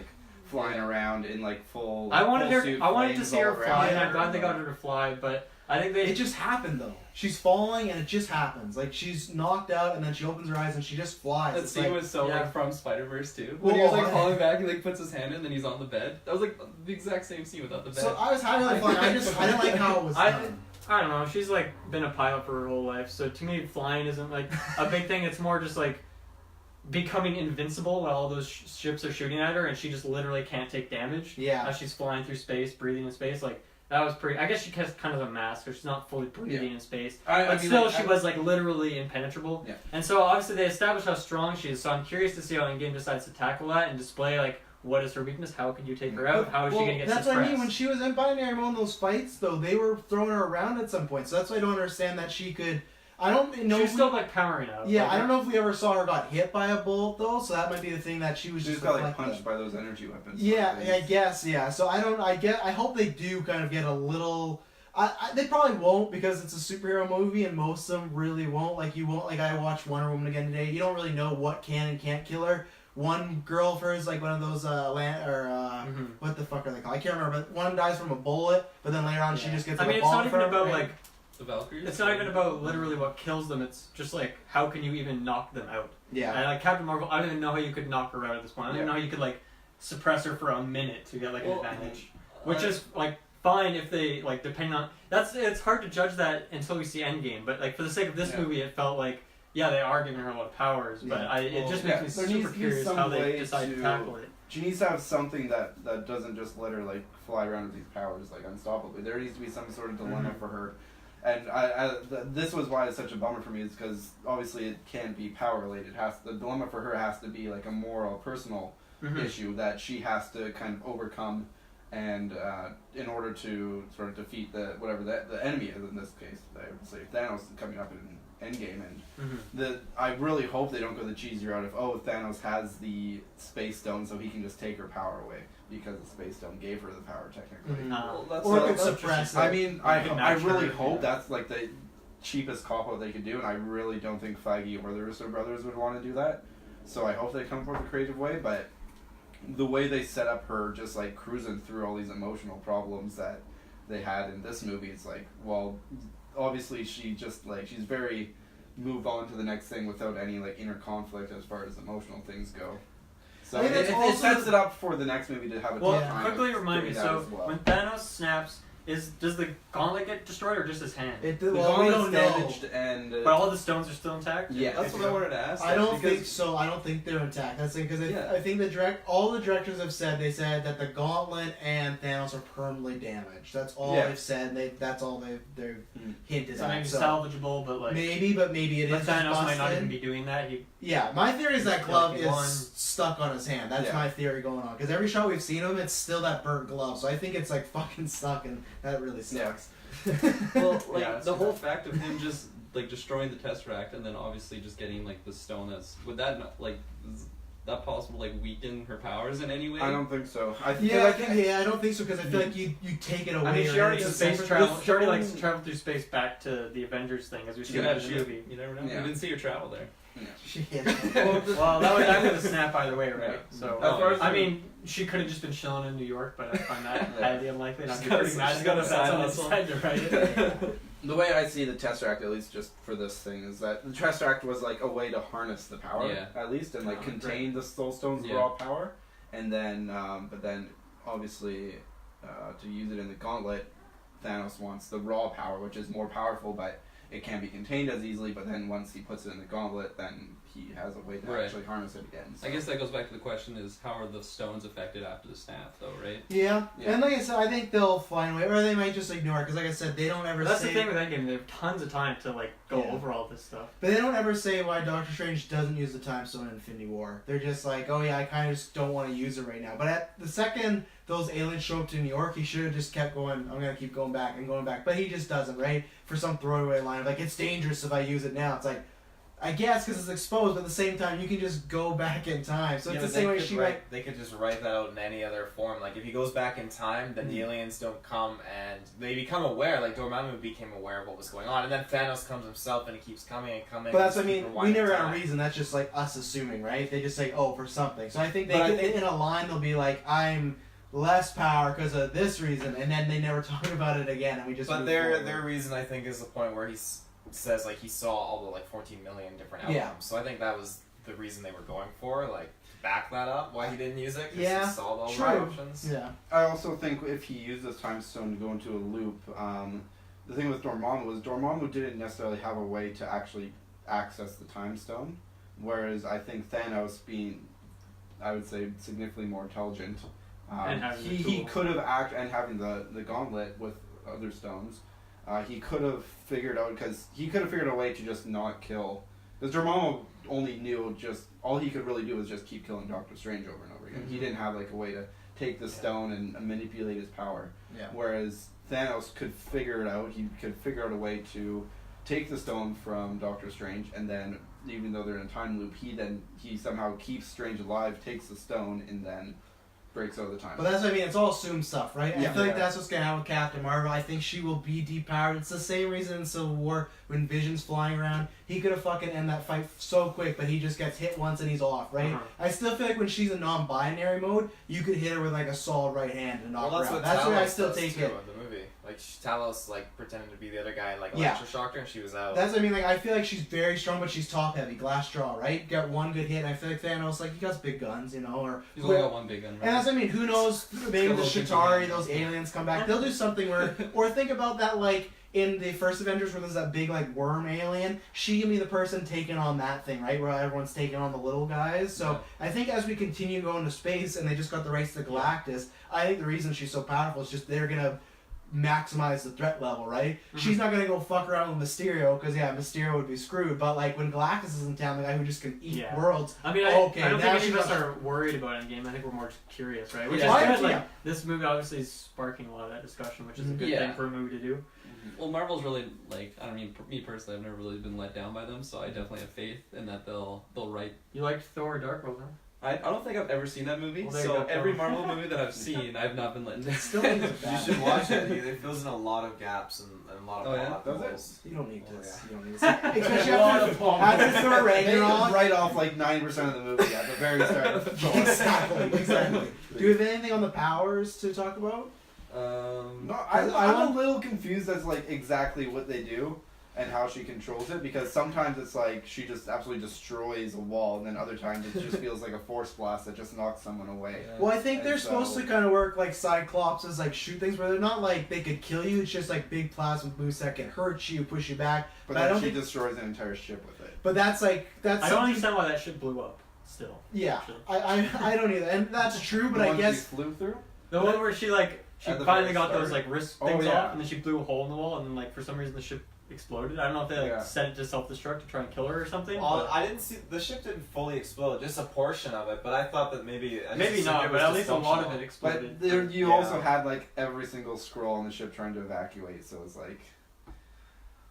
flying around in full. I wanted full her. suit, I wanted to flames see her all fly, around. and I'm glad they got her to fly. But I think It just happened though. She's falling and it just happens. She's knocked out and then she opens her eyes and she just flies. That It's scene was so from Spider-Verse too. When Well, he was falling back, he puts his hand in, then he's on the bed. That was the exact same scene without the bed. So I was happy flying. I didn't like how it was done. I don't know. She's been a pilot for her whole life, so to me, flying isn't a big thing. It's more just becoming invincible while all those ships are shooting at her, and she just literally can't take damage. Yeah. As she's flying through space, breathing in space, that was pretty. I guess she has kind of a mask, so she's not fully breathing in space. But still, she was literally impenetrable. Yeah. And so obviously they established how strong she is. So I'm curious to see how Endgame decides to tackle that and display what is her weakness? How could you take her out? How is she going to get that's suppressed? what I mean. When she was in Binary Mode in those fights, though, they were throwing her around at some point. So that's why I don't understand that she could. I don't know. She's still powering out. Yeah, I don't know if we ever saw her got hit by a bullet though. So that might be the thing that she was She just just got punched by those energy weapons. Yeah, I guess. Yeah. So I don't. I hope they do kind of get a little. They probably won't, because it's a superhero movie and most of them really won't. You won't. I watched Wonder Woman again today. You don't really know what can and can't kill her. One girl of hers, one of those what the fuck are they called? I can't remember. But one dies from a bullet, but then later on she just gets. I mean, a it's not bomb even from about right? the Valkyries. It's not even about literally what kills them. It's just how can you even knock them out? Yeah. And Captain Marvel, I don't even know how you could knock her out at this point. I don't even know how you could suppress her for a minute to get an advantage, which is fine if they depending on it's hard to judge that until we see Endgame. But for the sake of this movie, it felt they are giving her a lot of powers, but it just makes me super curious how they decide to tackle it. She needs to have something that doesn't just let her fly around with these powers unstoppably. There needs to be some sort of dilemma for her. And this was why it's such a bummer for me, is because obviously it can't be power related. The dilemma for her has to be a moral, personal issue that she has to kind of overcome, and in order to sort of defeat the enemy is in this case. I would say Thanos coming up in Endgame, and I really hope they don't go the cheesy route of Thanos has the space stone so he can just take her power away because the space stone gave her the power technically. Or could suppress it. I mean, I match really her, hope that's like the cheapest cop-out they could do, and I really don't think Feige or the Russo brothers would want to do that. So I hope they come up with a creative way, but the way they set up her just like cruising through all these emotional problems that they had in this movie, it's like, well, obviously she just like she's very moved on to the next thing without any like inner conflict as far as emotional things go. So I mean, it sets it up for the next movie to have a Well, tough time quickly of remind me. doing that So as well. when Thanos snaps, does the gauntlet get destroyed or just his hand? The The well, we don't gauntlet's know. damaged and But all the stones are still intact. yeah, That's what I wanted to ask. I don't because- think so. I don't think they're intact. That's because Yeah. I think all the directors have said they said that the gauntlet and Thanos are permanently damaged. That's all Yeah. they've said. That's all they've hinted So at. maybe So salvageable, but like maybe it but is Thanos just might not busted. even be doing that. Yeah, my theory is that glove Like is one- stuck on his hand. That's Yeah. my theory going on. Because every shot we've seen of him, it's still that burnt glove. So I think it's like fucking stuck, and that really sucks. Well, like Yeah, that's the whole fair. fact of him just like destroying the Tesseract and then obviously just getting like the stone would that not, like is that possible like weaken her powers in any way? I don't think so. I I don't think so because I feel like you take it away. I mean, she or already it's space just- traveled. She already like stone- traveled through space back to the Avengers thing, as we see Yeah, in the movie. you never know. Yeah. You didn't see her travel there. Shit. Well, that would have snapped either way, right? Yeah. So As far as I mean, she could have just been chilling in New York, but I find that Yeah. highly unlikely. And I'd She's be got a- pretty mad she's if got a that's side on the hustle. side to write it. The way I see the Tesseract, at least just for this thing, is that the Tesseract was like a way to harness the power, Yeah. at least, and like Oh, contain the Soul Stone's Yeah. raw power, and then, but then obviously to use it in the Gauntlet, Thanos wants the raw power, which is more powerful, but it can't be contained as easily. But then once he puts it in the Gauntlet, then he has a way to Right. actually harness it again. So. I guess that goes back to the question: is how are the stones affected after the snap, though, right? Yeah. Yeah. And like I said, I think they'll find a way, or they might just ignore it. Because like I said, they don't ever But that's say. the thing with Endgame. They have tons of time to like go Yeah. over all this stuff. But they don't ever say why Doctor Strange doesn't use the Time Stone in Infinity War. They're just like, oh yeah, I kind of just don't want to use it right now. But at the second those aliens show up to New York, he should have just kept going, I'm going to keep going back and going back. But he just doesn't, right? For some throwaway line of like, it's dangerous if I use it now. It's like, I guess because it's exposed, but at the same time, you can just go back in time. So Yeah, it's the but same way could she write, might... They could just write that out in any other form. Like if he goes back in time, then the aliens don't come and they become aware. Like Dormammu became aware of what was going on, and then Thanos comes himself and he keeps coming and coming. But that's, I and mean, keep we rewinding never got a time. reason. That's just like us assuming, right? They just say, oh, for something. So I think they But I could, think- in a line, they'll be like, I'm less power because of this reason, and then they never talk about it again, and we just But move their forward. reason, I think, is the point where he says like he saw all the like 14 million different outcomes. Yeah. So I think that was the reason they were going for, like to back that up. Why he didn't use it? 'Cause Yeah, he saw all the true. options. Yeah. I also think if he used this time stone to go into a loop, the thing with Dormammu was Dormammu didn't necessarily have a way to actually access the time stone, whereas I think Thanos, being, I would say, significantly more intelligent, And having the he tool. could have and having the gauntlet with other stones, he could have figured out a way to just not kill. Because Dormammu only knew all he could really do was just keep killing Doctor Strange over and over again. He didn't have like a way to take the stone and manipulate his power. Yeah. Whereas Thanos could figure it out. He could figure out a way to take the stone from Doctor Strange, and then even though they're in a time loop, he somehow keeps Strange alive, takes the stone, and then breaks out of the time. But that's what I mean. It's all assumed stuff, right? I Yeah. feel like Yeah. that's what's gonna happen with Captain Marvel. I think she will be depowered. It's the same reason in Civil War when Vision's flying around. He could have fucking ended that fight so quick, but he just gets hit once and he's off, right? Uh-huh. I still feel like when she's in non-binary mode, you could hit her with like a solid right hand and knock Well, that's her out. what That's Talos why I still does, take too, it. in the movie. Like Talos like pretended to be the other guy and like Yeah. electroshocked her and she was out. That's what I mean. Like I feel like she's very strong, but she's top heavy, glass jaw, right? Got one good hit. And I feel like Thanos, like he got big guns, you know, or He's only got one big gun. and that's what I mean. Who knows? Maybe the Still Chitauri, looking- those aliens come back. They'll do something where, or think about that like in the first Avengers where there's that big like worm alien. She can be the person taking on that thing, right? Where everyone's taking on the little guys. So I think as we continue going to space and they just got the rights to Galactus, I think the reason she's so powerful is just they're gonna maximize the threat level, right? Mm-hmm. She's not gonna go fuck around with Mysterio because Mysterio would be screwed. But like when Galactus is in town, the guy who just can eat Yeah. worlds. I mean, Okay, I don't now think any of she's us not- are worried about Endgame. I think we're more curious, right? Which Yeah. is good. Yeah. Like this movie obviously is sparking a lot of that discussion, which is a good Yeah. thing for a movie to do. Well, Marvel's really like I don't mean me personally. I've never really been let down by them, so I definitely have faith in that they'll write. You liked Thor: Dark World, huh? I don't think I've ever seen that movie, Well, there you so go. every Marvel movie that I've seen, I've not been let down. Still think it's You bad. should watch it. It fills in a lot of gaps and a lot of Oh, yeah? plot Does it? holes. You don't need to. Oh, yeah. You don't need to. Especially A lot after, of bombs. after Thor They Ragnarok. write off like 90% of the movie at the very start. Exactly. Do you have anything on the powers to talk about? No, I I'm want- a little confused as like exactly what they do and how she controls it, because sometimes it's like she just absolutely destroys a wall, and then other times it just feels like a force blast that just knocks someone away. Well, I think And they're supposed so- to kind of work like Cyclops as like shoot things, where they're not like they could kill you. It's just like big plasma boosts that can hurt you, push you back. But I then don't she think. destroys an entire ship with it. But that's like that's. I don't something- understand why that ship blew up. Still, Yeah, Actually. I don't either, and that's true. But The I one she guess flew through. the one where she At the finally very got start? those like wrist Oh, things yeah. off, and then she blew a hole in the wall, and then like for some reason the ship exploded. I don't know if they like Yeah. set it to self-destruct to try and kill her or something. Well, but I didn't see the ship didn't fully explode, just a portion of it. But I thought that maybe I just maybe assumed not, it but was at least a lot of dysfunctional. it exploded. But there, you Yeah. also had like every single scroll on the ship trying to evacuate, so it's like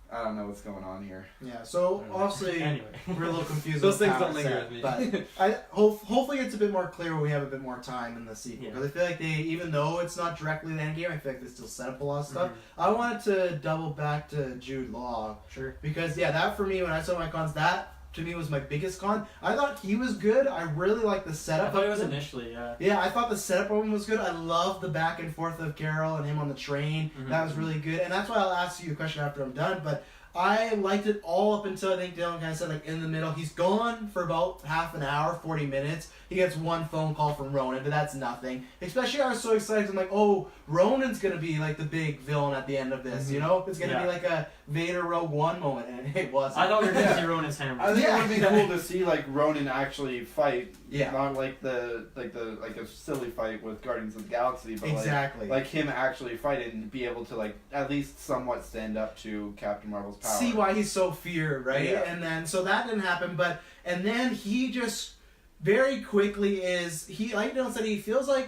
I don't know what's going on here. yeah. So obviously Anyway, we're a little confused. Those with things the don't power linger set, with me. But hopefully it's a bit more clear when we have a bit more time in the sequel, Yeah. because I feel like they, even though it's not directly the Endgame, I feel like they still set up a lot of stuff. Mhm. I wanted to double back to Jude Law, Sure. because yeah, that for me, when I saw my cons, that to me was my biggest con. I thought he was good. I really liked the I setup. thought it of was him. initially, yeah. Yeah, I thought the setup of him was good. I loved the back and forth of Carol and him on the train. Mhm. That was really good, and that's why I'll ask you a question after I'm done. But I liked it all up until I think Dylan kind of said, like, in the middle. He's gone for about half an hour, 40 minutes. He gets one phone call from Ronan, but that's nothing. Especially I was so excited. I'm like, oh, Ronan's going to be, like, the big villain at the end of this, you know? It's going to Yeah. be like a Vader Rogue One moment, and it wasn't. I thought we were going to Yeah. see Ronan's hammer. I think Yeah. it would be cool to see like Ronan actually fight, Yeah. not like a silly fight with Guardians of the Galaxy, but Exactly. like him actually fight and be able to like at least somewhat stand up to Captain Marvel's power. See why he's so feared, right? Yeah. And then so that didn't happen, and then he just very quickly like Dylan said, he feels like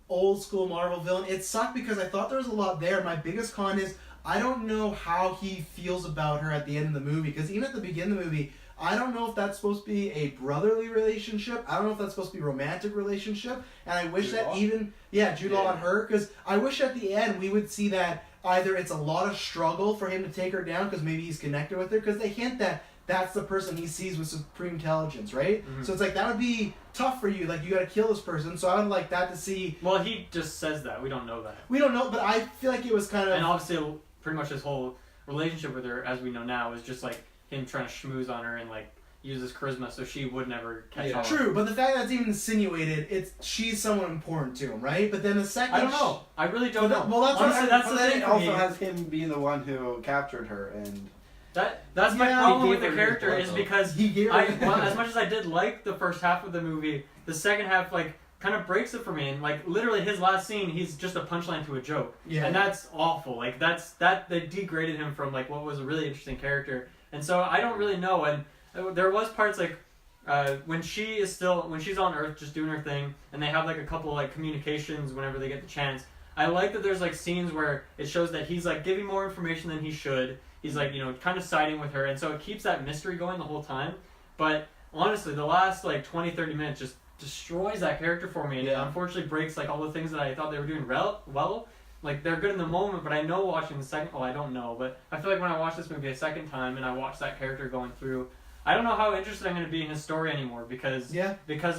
old school Marvel villain. It sucked because I thought there was a lot there. My biggest con is I don't know how he feels about her at the end of the movie, because even at the beginning of the movie, I don't know if that's supposed to be a brotherly relationship. I don't know if that's supposed to be a romantic relationship. And I wish Jude that Law? Jude Law Yeah. and her, because I wish at the end we would see that either it's a lot of struggle for him to take her down because maybe he's connected with her, because they hint that that's the person he sees with supreme intelligence, right? Mhm. So it's like that would be tough for you. Like, you gotta kill this person. So I would like that to see. Well, he just says that. We don't know that. We don't know, but I feel like it was kind of. And obviously, pretty much his whole relationship with her, as we know now, is just like him trying to schmooze on her and like use his charisma so she would never catch Yeah. on. True, but the fact that's even insinuated, she's someone important to him, right? But then the second I don't know. I really don't know. Well, that's what Honestly, that's but the then thing it for also me. has him being the one who captured her, and That's my Yeah, problem he with the gave her his character blood, is though. because he gave as much as I did like the first half of the movie, the second half like kind of breaks it for me. And like literally his last scene, he's just a punchline to a joke, yeah, and that's awful. Like they degraded him from like what was a really interesting character. And so I don't really know. And there was parts like when she's on Earth just doing her thing, and they have like a couple like communications whenever they get the chance. I like that there's like scenes where it shows that he's like giving more information than he should. He's like, kind of siding with her, and so it keeps that mystery going the whole time. But honestly, the last like 20-30 minutes just destroys that character for me, and it Yeah. unfortunately breaks like all the things that I thought they were doing well. Like they're good in the moment, but I know watching the second. Well, I don't know, but I feel like when I watch this movie a second time and I watch that character going through, I don't know how interested I'm going to be in his story anymore because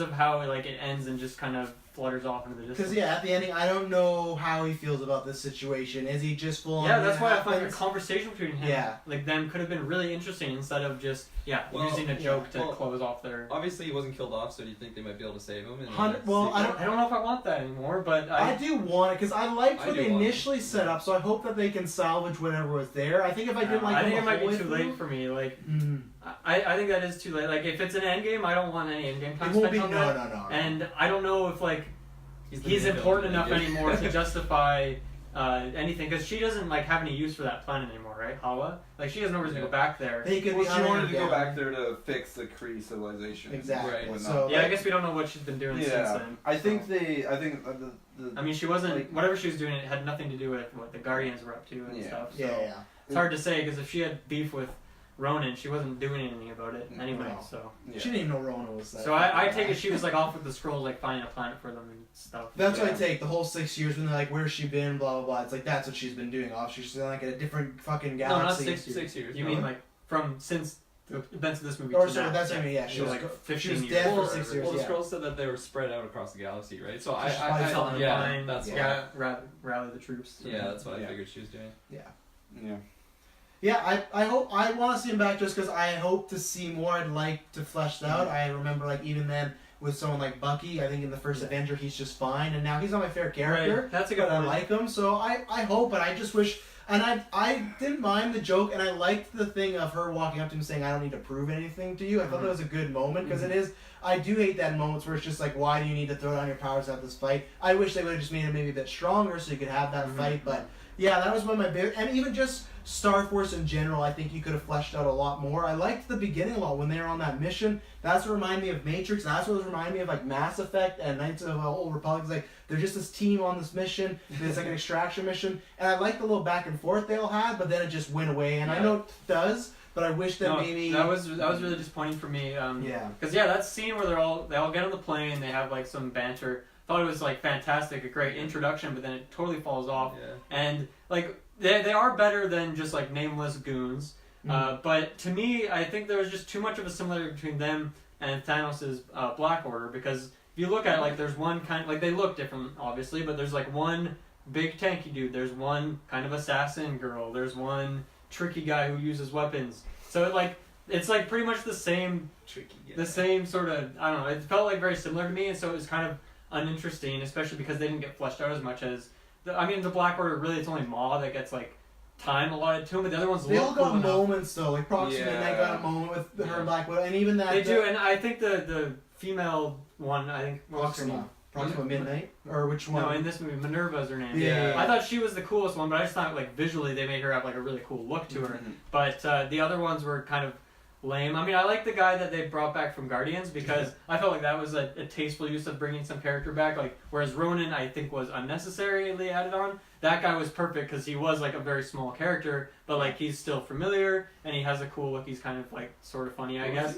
of how like it ends and just kind of flutters off into the distance. Because at the ending, I don't know how he feels about this situation. Is he just full on? Yeah, that's why I find the happens? conversation between him, like them, could have been really interesting instead of just Well, using a joke to well, close off their. Obviously, he wasn't killed off, so do you think they might be able to save him? And Well, I I don't know if I want that anymore, but I do want it because I liked I what do they want it. initially set up, so I hope that they can salvage whatever was there. I think if I didn't like I them think it the might whole be way too through- late for me. Like, Mm. I think that is too late. Like, if it's an Endgame, I don't want any Endgame time It won't spent be on no. that. And I don't know if like the he's main important villain enough in Endgame. anymore to justify anything, because she doesn't like have any use for that planet anymore, right? Hala, like she has no reason to go back there. They could Well, be she hunting wanted to her go down. back there to fix the Kree civilization. Exactly. Right. Whatnot. So Yeah, I guess we don't know what she's been doing since Yeah, then. I think so. the I mean, she wasn't like- whatever she was doing. It had nothing to do with what the Guardians were up to and Yeah. stuff. So yeah. it's hard to say because if she had beef with Ronan, she wasn't doing anything about it anyway. No. So yeah. She didn't even know Rona was that. so I take it she was like off with the scrolls, like finding a planet for them and stuff. That's what I Yeah. take. The whole 6 years when they're like, where's she been, blah, blah, blah. It's like, that's what she's been doing. Oh, she's like in a different fucking No, not galaxy. 6 years. 6 years. You no. mean like from since the events of this movie? Or to sorry, now. that's what I mean, yeah. She was like She 15 was years. dead for old. 6 years, Well, the yeah. scrolls said that they were spread out across the galaxy, right? So She's probably telling them yeah, fine. that's Yeah. Rally the troops. yeah, that's what I Yeah. figured she was doing. Yeah. Yeah, I hope, I want to see him back just because I hope to see more. I'd like to flesh it out. I remember, like, even then with someone like Bucky, I think in the first Yeah. Avenger he's just fine, and now he's not my favorite character. Right. That's a good But I one. like him, so I hope, but I just wish, and I didn't mind the joke, and I liked the thing of her walking up to him saying, I don't need to prove anything to you. I thought that was a good moment, because it is, I do hate that moments where it's just like, why do you need to throw down your powers at this fight? I wish they would have just made him maybe a bit stronger so you could have that fight, but yeah, that was one of my big, and even just Star Force in general, I think you could have fleshed out a lot more. I liked the beginning a lot when they were on that mission. That's what reminded me of Matrix. That's what reminded me of like Mass Effect and Knights of the Old Republic. It's like they're just this team on this mission. It's like an extraction mission, and I liked the little back and forth they all had. But then it just went away, and I know it does, but I wish that No, maybe that was really disappointing for me. yeah. Because that scene where they all get on the plane, they have like some banter. Thought it was like fantastic, a great introduction, but then it totally falls off. Yeah. And like they are better than just like nameless goons. But to me, I think there was just too much of a similarity between them and Thanos' Black Order, because if you look at it, like there's one kind, like they look different obviously, but there's like one big tanky dude, there's one kind of assassin girl, there's one tricky guy who uses weapons. So it's like pretty much the same Tricky. Yeah. the same sort of, I don't know, it felt like very similar to me, and so it was kind of uninteresting, especially because they didn't get fleshed out as much as the Black Order. Really, it's only Maw that gets like time allotted to him, but the other ones They look all cool got enough. moments though, like Proxima Yeah. Midnight got a moment with her Yeah. and Black Widow, and even that They do, and I think the female one, I think, what's her name? Proxima Midnight, or which one? No, in this movie, Minerva is her name. Yeah. I thought she was the coolest one, but I just thought like visually they made her have like a really cool look to her. But the other ones were kind of lame. I mean, I like the guy that they brought back from Guardians because I felt like that was a tasteful use of bringing some character back. Like, whereas Ronan, I think, was unnecessarily added on. That guy was perfect because he was like a very small character, but like he's still familiar and he has a cool look. He's kind of like sort of funny, I guess.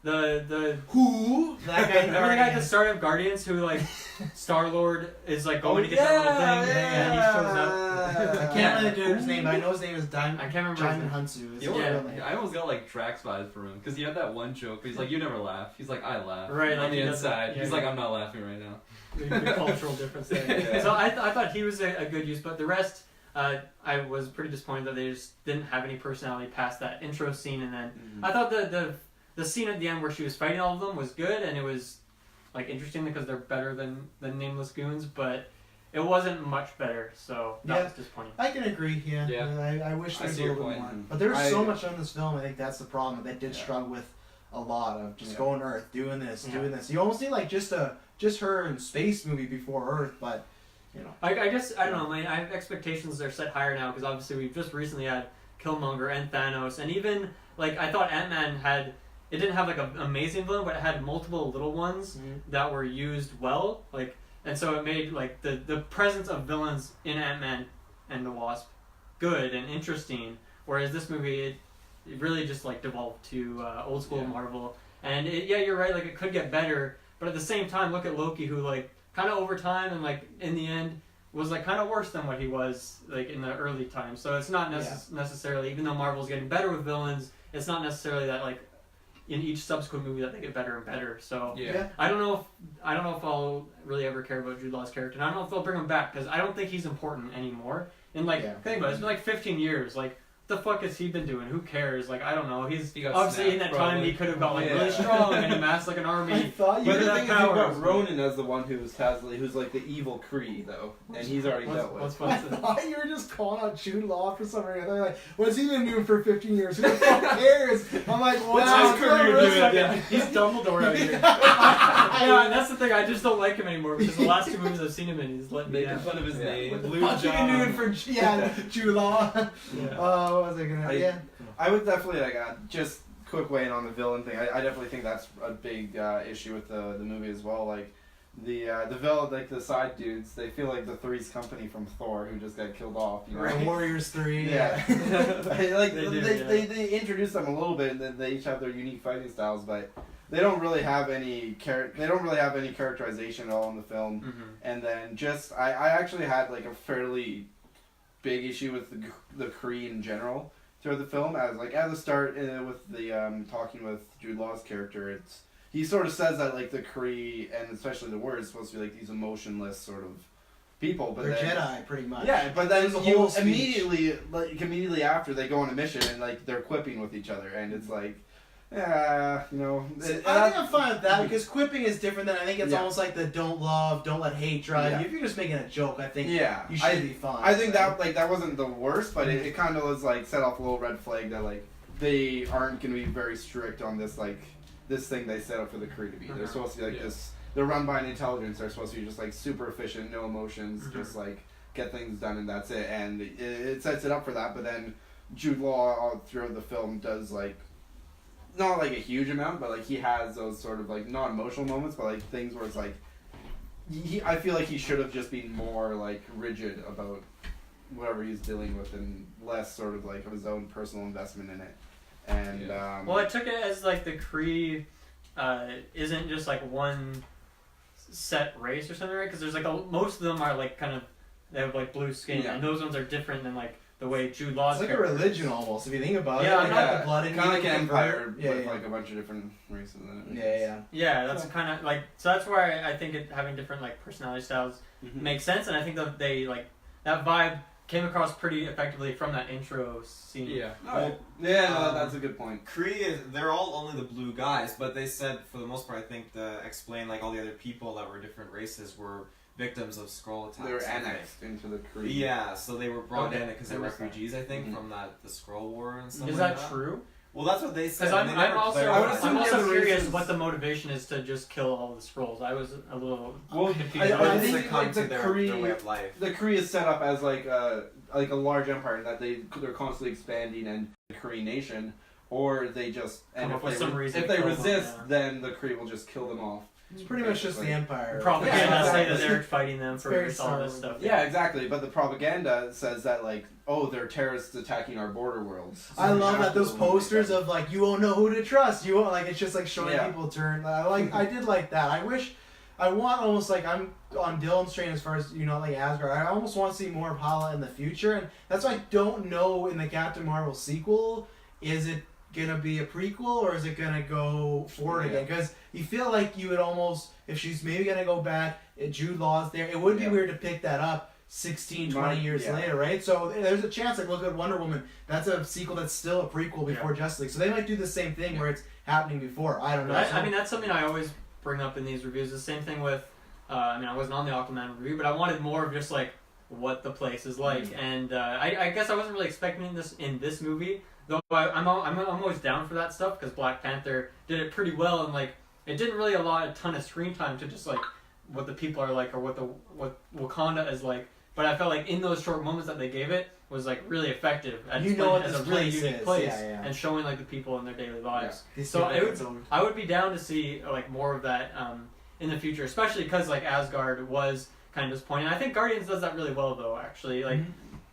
The Who? That guy. remember the guy at the start of Guardians who like Star-Lord is like going to get that little thing and he shows up. I can't remember the dude's name, but I know his name is I can't remember his Diamond name. Hunsu. Is You his know, real name. I almost got like Drax vibes from him because he had that one joke. Where he's like, "You never laugh." He's like, "I laugh." Right, on like the he does inside, that, yeah, he's yeah. like, "I'm not laughing right now." The cultural difference there. Yeah. So I thought he was a good use, but the rest, I was pretty disappointed that they just didn't have any personality past that intro scene, and then I thought the scene at the end where she was fighting all of them was good, and it was like interesting because they're better than Nameless Goons, but it wasn't much better, so that Yeah. was disappointing. I can agree. Yeah. Yeah. I wish I there was see a your little bit point. more. But there was so I- much on this film. I think that's the problem. They did Yeah. struggle with a lot of just Yeah. going to Earth, doing this, Yeah. doing this. You almost need like just her in space movie before Earth, but you know. I guess I don't know. I have expectations are set higher now because obviously we've just recently had Killmonger and Thanos, and even like I thought Ant-Man had. It didn't have like an amazing villain, but it had multiple little ones that were used well. Like, and so it made like the presence of villains in Ant-Man and the Wasp good and interesting. Whereas this movie, it really just like devolved to old school Yeah. Marvel. And you're right. Like it could get better, but at the same time, look at Loki, who like kind of over time and like in the end was like kind of worse than what he was like in the early times. So it's not necessarily, even though Marvel's getting better with villains, it's not necessarily that like in each subsequent movie that they get better and better. So Yeah. I don't know if I'll really ever care about Jude Law's character. And I don't know if they'll bring him back because I don't think he's important anymore. And like think about it, it's been like 15 years. Like what the fuck has he been doing? Who cares? Like I don't know. He got obviously in that snapped, time probably. he could have got like really strong and amassed like an I army. thought you But But the that thing is, you've powers, got Ronan as the one who's like the evil Kree though, and he's already dealt with. What's I fun? thought you were just calling out Jude Law for some reason. They're like, what's he been doing for 15 years? Who the fuck cares? I'm like, wow. What's his it's career not doing? really- Yeah. He's Dumbledore out here. Yeah, that's the thing. I just don't like him anymore because the last two movies I've seen him in, he's letting me Making down. fun of his Yeah. name. What the Blue fuck you John. doing for Jude Law? Yeah. What was I gonna? Yeah. I would definitely just quick weigh in on the villain thing. I definitely think that's a big issue with the movie as well. Like the villain, like the side dudes, they feel like the Three's Company from Thor who just got killed off. You know? The Warriors 3. Yeah. Like They do, they introduce them a little bit, and then they each have their unique fighting styles, but they don't really have any characterization at all in the film. Mm-hmm. And then just I actually had like a fairly big issue with the Kree in general throughout the film. As a start with the talking with Jude Law's character, he sort of says that like the Kree and especially the Warriors supposed to be like these emotionless sort of people, but They're then, Jedi, pretty much. yeah, but then There's a whole speech. immediately after they go on a mission and like they're quipping with each other, and it's like, yeah, you know. I think I'm fine with that because quipping is different than I think it's Yeah. almost like the don't let hate drive. Yeah. If you're just making a joke, I think Yeah, you should be fine. I think that wasn't the worst, but it kind of was like set off a little red flag that like they aren't going to be very strict on this this thing they set up for the Kree to be. They're supposed to be like this. They're run by an intelligence. They're supposed to be just like super efficient, no emotions, just like get things done and that's it. And it sets it up for that. But then Jude Law all throughout the film does like not like a huge amount, but like he has those sort of like not emotional moments, but like things where it's like I feel like he should have just been more like rigid about whatever he's dealing with and less sort of like of his own personal investment in it. And Well, I took it as like the Kree isn't just like one set race or something, right? Because there's like most of them are like kind of they have like blue skin, Yeah. and those ones are different than like the way Jude Law's. It's like a religion almost, if you think about Yeah, it. Like yeah. the blood in kind of like you an convert. empire Yeah, with yeah. like a bunch of different races in it. Yeah, yeah. Yeah, that's kind of like so. That's where I think having different like personality styles Mhm. makes sense, and I think that they like that vibe came across pretty effectively from that intro scene. Yeah. Oh, yeah, no, that's a good point. Kree they're all only the blue guys, but they said for the most part, I think to explain like all the other people that were different races were victims of Skrull attacks. They were I think. annexed into the Kree. Yeah, so they were brought Okay. in because they're That makes sense. refugees, I think, Mhm. from the Skrull War and stuff Is like that true? Well, that's what they said. Because and they never I'm clarified. would assume I'm the also other curious races- what the motivation is to just kill all the scrolls. I was a little Well, confused. I Or think, they come like, to the their Kree- way of life. The Kree is set up as like a large empire that they're constantly expanding and the Kree nation, or they just Come and up with some reason if to they kill them, resist, yeah. then the Kree will just kill them off. It's pretty much just the Empire. propaganda Yeah, say exactly. that they're fighting them It's for very all Star this Wars. stuff. Yeah, exactly. But the propaganda says that like, oh, they're terrorists attacking our border worlds. I So we love have that to those eliminate posters them. of like you won't know who to trust. You won't like it's just like showing Yeah. people turn. I did like that. I want almost like I'm on Dylan's train as far as like Asgard. I almost want to see more of Hala in the future, and that's why I don't know in the Captain Marvel sequel. Is it gonna be a prequel or is it gonna go forward again? Because you feel like you would almost if she's maybe gonna go back. Jude Law's there. It would be weird to pick that up 16, 20 years later, right? So there's a chance, like look at Wonder Woman. That's a sequel that's still a prequel before Justice League. So they might do the same thing where it's happening before. I don't know. I mean, that's something I always bring up in these reviews. The same thing with, I wasn't on the Aquaman review, but I wanted more of just like what the place is like. And I guess I wasn't really expecting this in this movie, though I'm always down for that stuff because Black Panther did it pretty well, and like it didn't really allow a ton of screen time to just like what the people are like or what Wakanda is like. But I felt like in those short moments that they gave it was like really effective at displaying what it as this a really place unique is. place Yeah. and showing like the people in their daily lives. They So seem like it its own- I would be down to see like more of that in the future, especially because like Asgard was kind of disappointing. I think Guardians does that really well though. Actually, like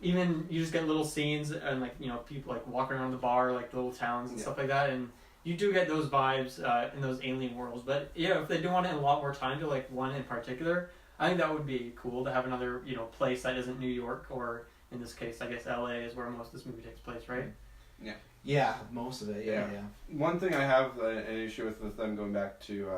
even you just get little scenes and like people like walking around the bar, like the little towns and stuff like that, and you do get those vibes in those alien worlds. But if they do want to a lot more time to like one in particular, I think that would be cool to have another place that isn't New York, or in this case, I guess LA is where most of this movie takes place, right? Yeah, most of it. Yeah. One thing I have an issue with them going back to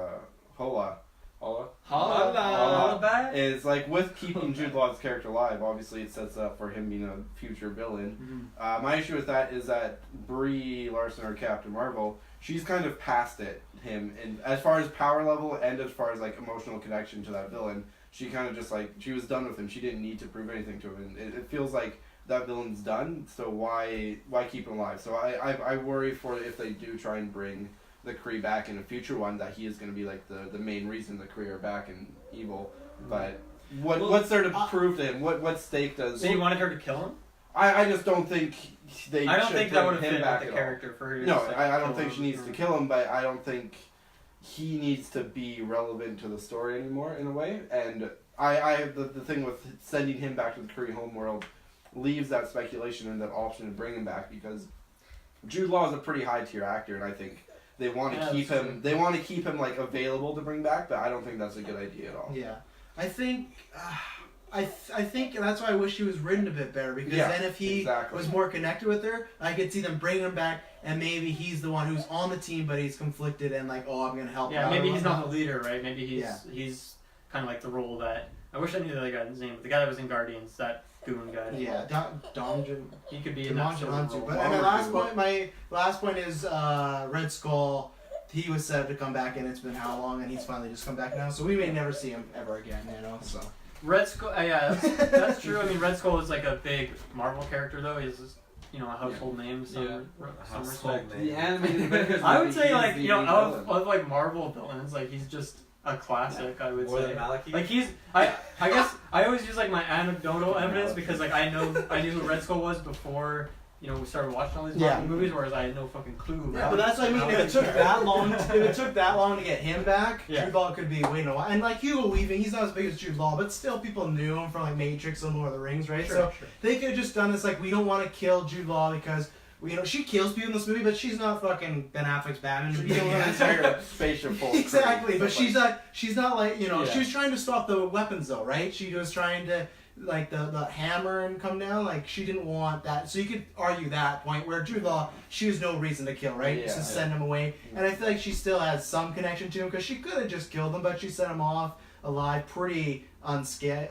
Hala Holla back. is like with keeping Jude Law's character alive. Obviously, it sets up for him being a future villain. My issue with that is that Brie Larson or Captain Marvel, she's kind of past him, and as far as power level and as far as like emotional connection to that villain, she kind of just like she was done with him. She didn't need to prove anything to him, and it feels like that villain's done. So why keep him alive? So I worry for if they do try and bring the Kree back in a future one, that he is going to be like the main reason the Kree are back in evil. But what's there to prove to him? What stake does? So you wanted her to kill him? I just don't think they. I don't should think that would have bring him fit back with the at all. character for her. To No, just, like, I don't kill think him she needs or- to kill him, but I don't think he needs to be relevant to the story anymore in a way. And the thing with sending him back to the Kree homeworld leaves that speculation and that option to bring him back, because Jude Law is a pretty high tier actor, and I think they want to keep him. They want to keep him like available to bring back, but I don't think that's a good idea at all. Yeah, I think. I think that's why I wish he was written a bit better, because then if he was more connected with her, I could see them bringing him back, and maybe he's the one who's on the team, but he's conflicted and like, oh, I'm gonna help. Yeah, out maybe or he's whatnot. not the leader, right? Maybe he's kind of like the role that I wish I knew the other guy's name, but the guy that was in Guardians, that goon guy. Yeah, he could be in that sort of role. But and my last point is Red Skull. He was set up to come back, and it's been how long, and he's finally just come back now. So we may never see him ever again, you know. So. Red Skull, yeah, that's true. I mean, Red Skull is like a big Marvel character, though. He's a household name, some respect. The animated Avengers I would movie, say he's like the of villain. like Marvel villains, like he's just a classic. I would More say. than Malekith? Like I guess I always use like my anecdotal evidence because like I knew who Red Skull was before we started watching all these Marvel movies, whereas I had no fucking clue. Yeah, but that's what I mean. If it took that long, to get him back, Jude Law could be waiting a while. And like Hugo Weaving, he's not as big as Jude Law, but still people knew him from like Matrix and Lord of the Rings, right? So they could have just done this like, we don't want to kill Jude Law because she kills people in this movie, but she's not fucking Ben Affleck's Batman. Should be an entire spaceship full. Exactly, but she's not like she Yeah. was trying to stop the weapons though, right? She was trying to like the hammer and come down, like she didn't want that. So you could argue that point where Jude Law, she has no reason to kill, right? Yeah, to send him away, and I feel like she still has some connection to him because she could have just killed him, but she sent him off alive, pretty unscathed.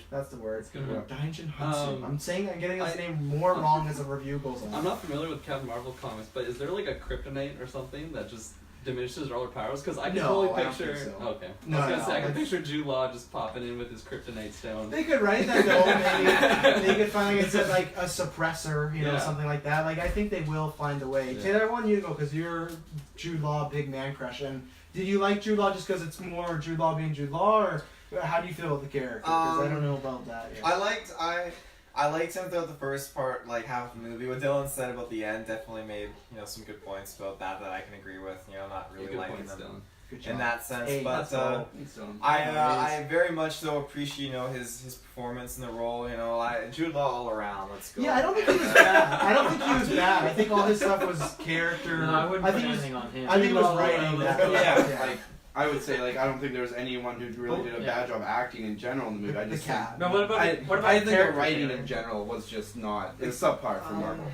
That's the word. Daijin Hudson. I'm getting his name more wrong as the review goes on. I'm not familiar with Captain Marvel comics, but is there like a kryptonite or something that just diminishes all her powers? Because I can totally I don't picture. think so. Okay. No, I was gonna say I can like- picture Jude Law just popping in with his kryptonite stone. They could write that though. Maybe they could find like a suppressor, something like that. Like I think they will find a way. Yeah. Taylor, I want you to go because you're Jude Law big man crush. And did you like Jude Law just because it's more Jude Law being Jude Law, or how do you feel with the character? Because I don't know about that yet. I liked him throughout the first part, like half the movie. What Dylan said about the end definitely made some good points about that I can agree with. Not really Good liking points, them Dylan. Good job. in that sense. Hey, but I very much so appreciate his performance in the role. Jude Law all around. Let's go. Yeah, I don't think he was bad. I think all his stuff was character. No, I wouldn't I put think it was, anything on him. I think it was writing that. Yeah. Like I would say, like I don't think there was anyone who really did a bad job acting in general in the movie. I The just cat. No, what about I the think the character writing Taylor? in general was just not. It's subpar for Marvel.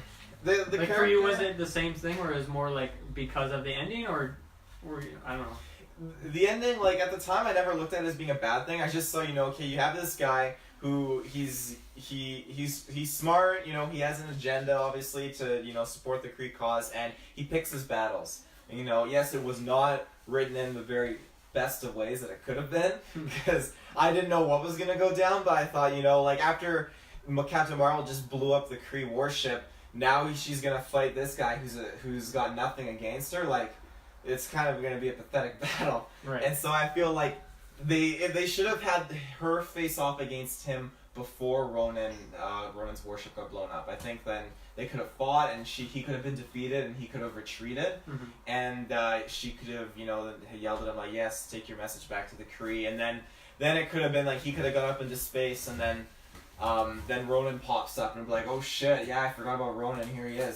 The Like for you, was it the same thing, or is more like because of the ending, or I don't know. The ending, like at the time, I never looked at it as being a bad thing. I just saw, okay, you have this guy who he's smart. He has an agenda, obviously, to support the Kree cause, and he picks his battles. And, yes, it was not written in the very best of ways that it could have been, because I didn't know what was gonna go down. But I thought, like after Captain Marvel just blew up the Kree warship, now she's gonna fight this guy who's got nothing against her. Like, it's kind of gonna be a pathetic battle. Right. And so I feel like they should have had her face off against him before Ronan's warship got blown up. I think then they could have fought, and he could have been defeated, and he could have retreated, and she could have yelled at him like, "Yes, take your message back to the Kree," and then it could have been like he could have gone up into space, and then Ronan pops up and be like, "Oh shit, yeah, I forgot about Ronan. Here he is."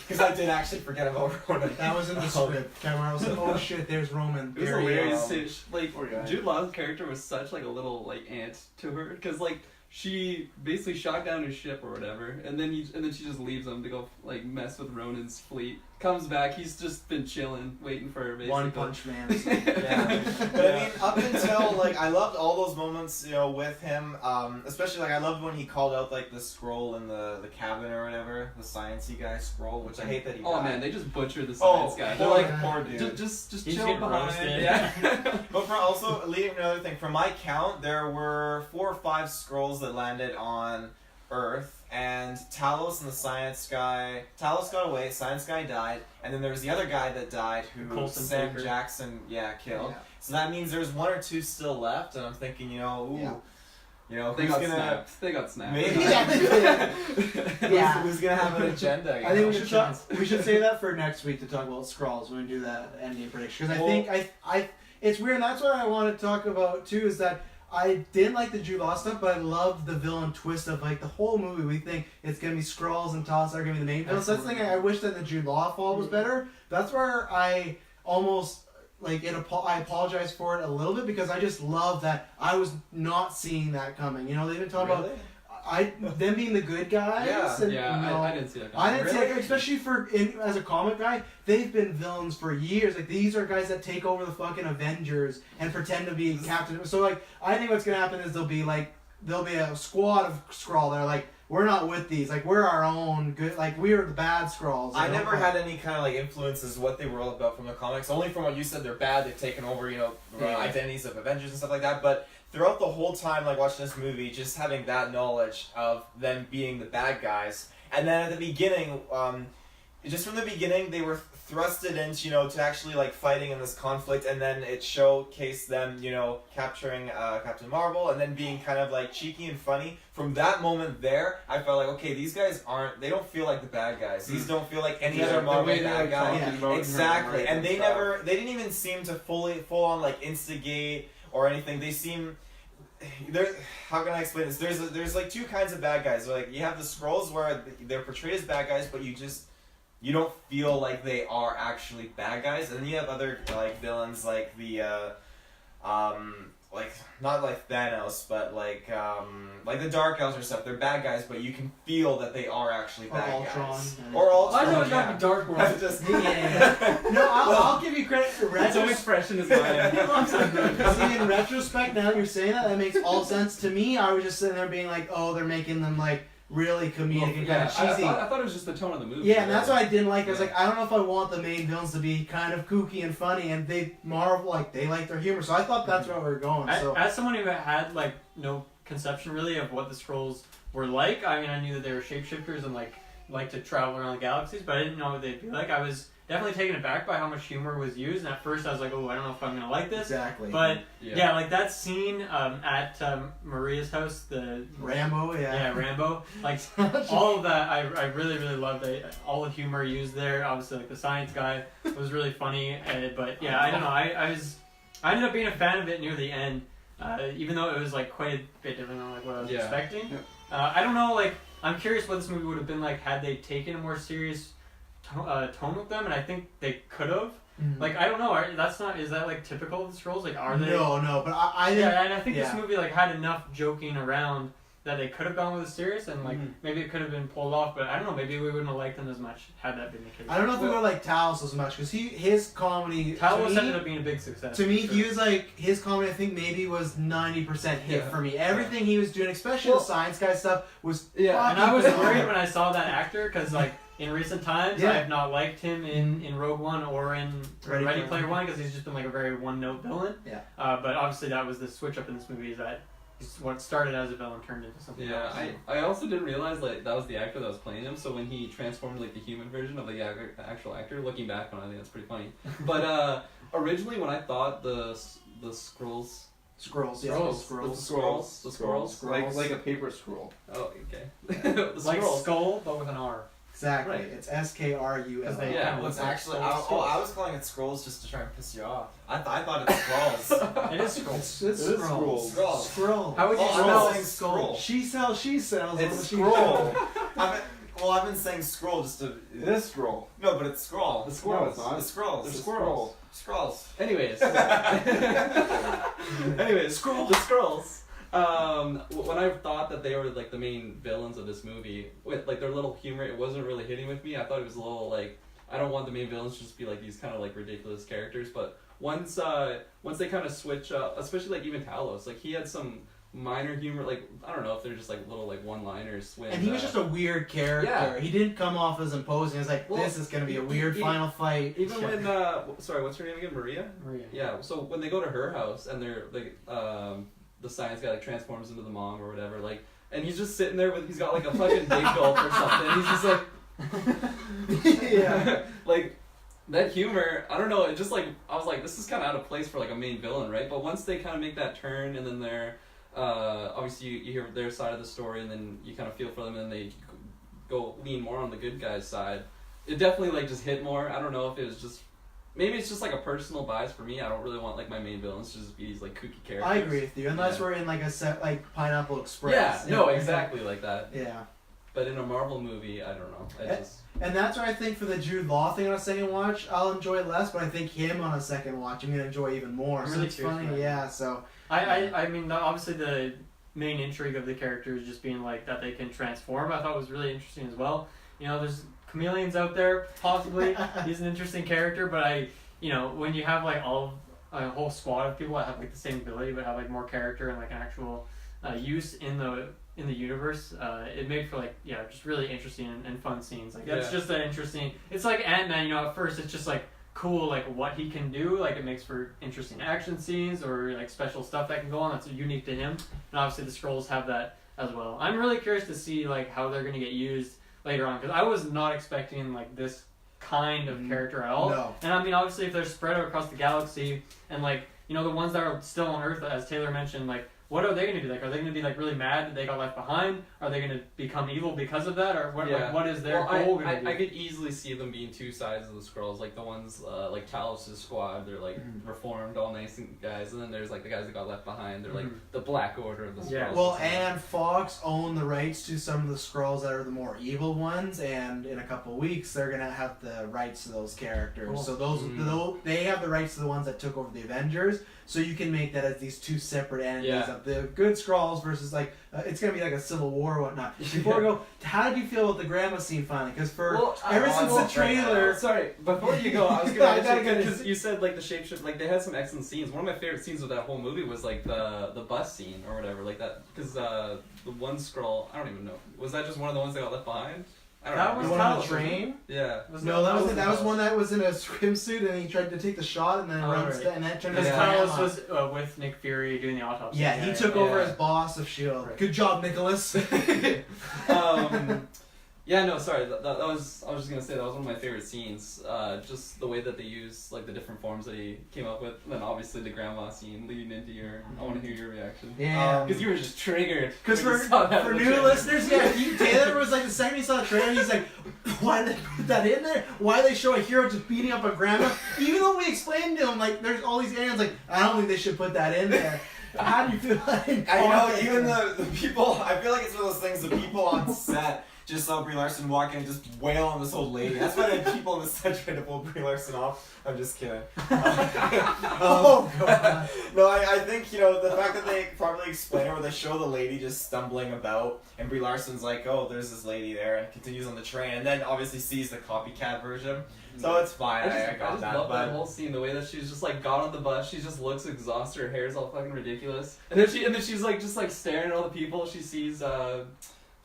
Because I did actually forget about Ronan. That was in the script. Cameron said, "Oh shit, there's Roman." It was There he hilarious. is. Poor guy. Jude Law's character was such like a little like aunt to her, because like she basically shot down his ship or whatever, and then she just leaves him to go like mess with Ronan's fleet. Comes back, he's just been chilling, waiting for her. Basically. One Punch Man. Yeah. But I mean, up until like I loved all those moments, with him. Especially like I loved when he called out like the scroll in the cabin or whatever, the sciencey guy scroll, which I hate that he. Oh died. man, they just butchered the science guy. They're like, poor dude. just He's chill getting behind. roasted. Yeah. But for also leading to another thing, from my count, there were 4 or 5 scrolls that landed on Earth, and Talos and the science guy. Talos got away. Science guy died, and then there was the other guy that died who Coulson Sam Baker. Jackson killed. Yeah. So that means there's one or two still left, and I'm thinking, Yeah. They who's got gonna snapped. They got snapped. maybe Yeah. who's gonna have an agenda? You I think know? we should save that for next week to talk about Skrulls when we do that ending prediction. Because Well- I think I it's weird. And that's what I want to talk about too. Is that I didn't like the Jude Law stuff, but I loved the villain twist of like the whole movie. We think it's gonna be Skrulls and Talos are gonna be the main villains. So that's the thing. I wish that the Jude Law fall was better. That's where I almost. Like I apologize for it a little bit because I just love that I was not seeing that coming. You know, they've been talking Really? about them being the good guys. Yeah. And, Yeah, you know, I didn't see that. I didn't see Really? it, especially as a comic guy. They've been villains for years. Like these are guys that take over the fucking Avengers and pretend to be Captain. So like, I think what's gonna happen is there'll be a squad of Skrull that are like, we're not with these. Like we're our own good. Like we are the bad Skrulls. I You know? never had any kind of like influences what they were all about from the comics. Only from what you said, they're bad. They've taken over, identities of Avengers and stuff like that. But throughout the whole time, like watching this movie, just having that knowledge of them being the bad guys, and then at the beginning, just from the beginning, they were thrusted into to actually like fighting in this conflict, and then it showcased them capturing Captain Marvel, and then being kind of like cheeky and funny. From that moment there, I felt like, okay, these guys they don't feel like the bad guys. These don't feel like any other Marvel bad guy. Exactly, and they didn't even seem to full on like instigate or anything. They seem. How can I explain this? There's like two kinds of bad guys. Like you have the Skrulls where they're portrayed as bad guys, but you don't feel like they are actually bad guys, and then you have other like villains like the like not like Thanos, but like the Dark Elves or stuff. They're bad guys, but you can feel that they are actually Or bad Ultron. guys. Yeah. Or I Ultron. know it's not the Dark World. Just No, I'll give you credit for That's no expression is mine. See, in retrospect, now that you're saying that makes all sense to me. I was just sitting there being like, oh, they're making them like really comedic and kind of cheesy. I thought it was just the tone of the movie. Yeah, and that's what I didn't like. I was like, I don't know if I want the main villains to be kind of kooky and funny, and Marvel they like their humor. So I thought that's where we were going. So As someone who had like no conception really of what the Skrulls were like, I mean, I knew that they were shapeshifters and like to travel around galaxies, but I didn't know what they'd be like. I was definitely taken aback by how much humor was used, and at first I was like, oh, I don't know if I'm gonna like this. exactly. But yeah, like that scene at Maria's house, the Rambo, yeah Rambo, like all of that, I really really loved it. All the humor used there. Obviously, like the science guy was really funny, but yeah, I don't know. I ended up being a fan of it near the end, even though it was like quite a bit different than like what I was expecting. I don't know. Like I'm curious what this movie would have been like had they taken a more serious tone with them, and I think they could have. Like I don't know. Is that like typical of the Skrulls? Like are they? No. But I think Yeah, and I think this movie like had enough joking around that they could have gone with it serious, and like maybe it could have been pulled off. But I don't know. Maybe we wouldn't have liked them as much had that been the case. I don't know if we would like Talos as much because his comedy. Talos ended up being a big success. To me, for he sure. was like his comedy. I think maybe was 90% hit for me. Everything he was doing, especially the science guy stuff, was and I was fucking worried good. when I saw that actor because like in recent times I have not liked him in Rogue One or in Ready Player One because he's just been like a very one-note villain. Yeah. But obviously that was the switch up in this movie is that what started as a villain turned into something else. I also didn't realize like that was the actor that was playing him. So when he transformed like the human version of the actual actor, looking back on it, I think that's pretty funny. But originally when I thought the Skrulls. Scrolls. Like a paper scroll. Oh, okay. The Like Skrulls. skull, but with an R. Exactly. Right. It's SKRUL. They- Yeah, Well, it's like actually, Skrulls. I was calling it Scrolls just to try and piss you off. I thought it's Skrulls. It is skull. It's It is Skrulls. Skrulls. Scroll. How would you Oh, spell I'm saying skull? scroll. She sells. It's She scroll. I've been saying scroll just to. It is scroll. No, but it's scroll. The squirrel. It's The not. scrolls. They're squirrels. Scrolls. Anyways. Anyways, the Skrulls. When I thought that they were like the main villains of this movie, with like their little humor, it wasn't really hitting with me. I thought it was a little like I don't want the main villains to just be like these kind of like ridiculous characters. But once they kind of switch up, especially like even Talos, like he had some minor humor. Like I don't know if they're just like little like one-liners. When, And he was just a weird character. Yeah. He didn't come off as imposing. It's like, Well, this is going to be a weird he- final fight. even when sorry, what's her name again? Maria. Maria. Yeah. So when they go to her house and they're like the science guy like transforms into the mom or whatever, like and he's just sitting there with he's got like a fucking big gulp or something. And he's just like. Yeah. Like that humor, I don't know, it just like I was like, this is kinda out of place for like a main villain, right? But once they kinda make that turn and then they're obviously you hear their side of the story and then you kinda feel for them and then they go lean more on the good guy's side. It definitely like just hit more. I don't know if it was just maybe it's just like a personal bias for me. I don't really want like my main villains to just be these like kooky characters. I agree with you, unless Yeah. we're in like a set like Pineapple Express. Yeah, no, exactly like that. Yeah. But in a Marvel movie, I don't know. And that's why I think for the Jude Law thing on a second watch, I'll enjoy it less, but I think him on a second watch, I'm gonna enjoy even more. I'm So really it's curious funny, about yeah. So I mean, obviously the main intrigue of the character is just being like that they can transform. I thought was really interesting as well. You know, there's chameleons out there, possibly. He's an interesting character, but when you have like a whole squad of people that have like the same ability but have like more character and like an actual use in the universe, it made for like just really interesting and fun scenes. Like that's just an interesting. It's like Ant-Man. At first it's just like cool, like what he can do. Like it makes for interesting action scenes or like special stuff that can go on that's unique to him. And obviously the Skrulls have that as well. I'm really curious to see like how they're gonna get used later on, because I was not expecting like this kind of character at all. No. And I mean, obviously, if they're spread out across the galaxy, and like the ones that are still on Earth, as Taylor mentioned, like what are they going to be like? Are they going to be like really mad that they got left behind? Are they going to become evil because of that, or what? Yeah. Like, what is their Well, goal going to be? I could easily see them being two sides of the Skrulls, like the ones like Talos' squad, they're like reformed, all nice guys, and then there's like the guys that got left behind, they're like the Black Order of the Skrulls. Yeah. well, and Fox own the rights to some of the Skrulls that are the more evil ones, and in a couple of weeks they're gonna have the rights to those characters. Cool. So those they have the rights to the ones that took over the Avengers. So you can make that as these two separate entities of the good Skrulls versus like it's gonna be like a civil war or whatnot. Before we go, how did you feel about the grandma scene finally? Because ever since the trailer, sorry, before you go, I was gonna I gotta mention, get because you said like the shapeshift, like they had some excellent scenes. One of my favorite scenes of that whole movie was like the bus scene or whatever, like that, because the one Skrull, I don't even know, was that just one of the ones that got left behind? I don't That know. the was one on Talos, the train. Yeah. No, that was one that was in a swimsuit and he tried to take the shot and then runs right. and that turned Because into Talos grandma. was with Nick Fury doing the autopsy. Yeah, he took over yeah. as boss of S.H.I.E.L.D. Right. Good job, Nicholas. Yeah, no, sorry. That was. I was just gonna say that was one of my favorite scenes. Just the way that they use like the different forms that he came up with, and then obviously the grandma scene leading into your. I want to hear your reaction. Yeah. Because you were just triggered. Because when you saw that for in the new trailer. listeners, Taylor was like the second he saw the trailer, he's like, why did they put that in there? Why did they show a hero just beating up a grandma? Even though we explained to him, like, there's all these aliens, like, I don't think they should put that in there. How do you feel like I know, even the people, I feel like it's one of those things, the people on set just saw Brie Larson walk in and just wail on this old lady. That's why the people on the set tried to pull Brie Larson off. I'm just kidding. Oh, God. No, I think, the fact that they properly explain it, where they show the lady just stumbling about, and Brie Larson's like, oh, there's this lady there, and continues on the train, and then obviously sees the copycat version. So it's fine, I got that. love But that whole scene, the way that she's just like got on the bus, she just looks exhausted, her hair's all fucking ridiculous, and then she's like just like staring at all the people. She sees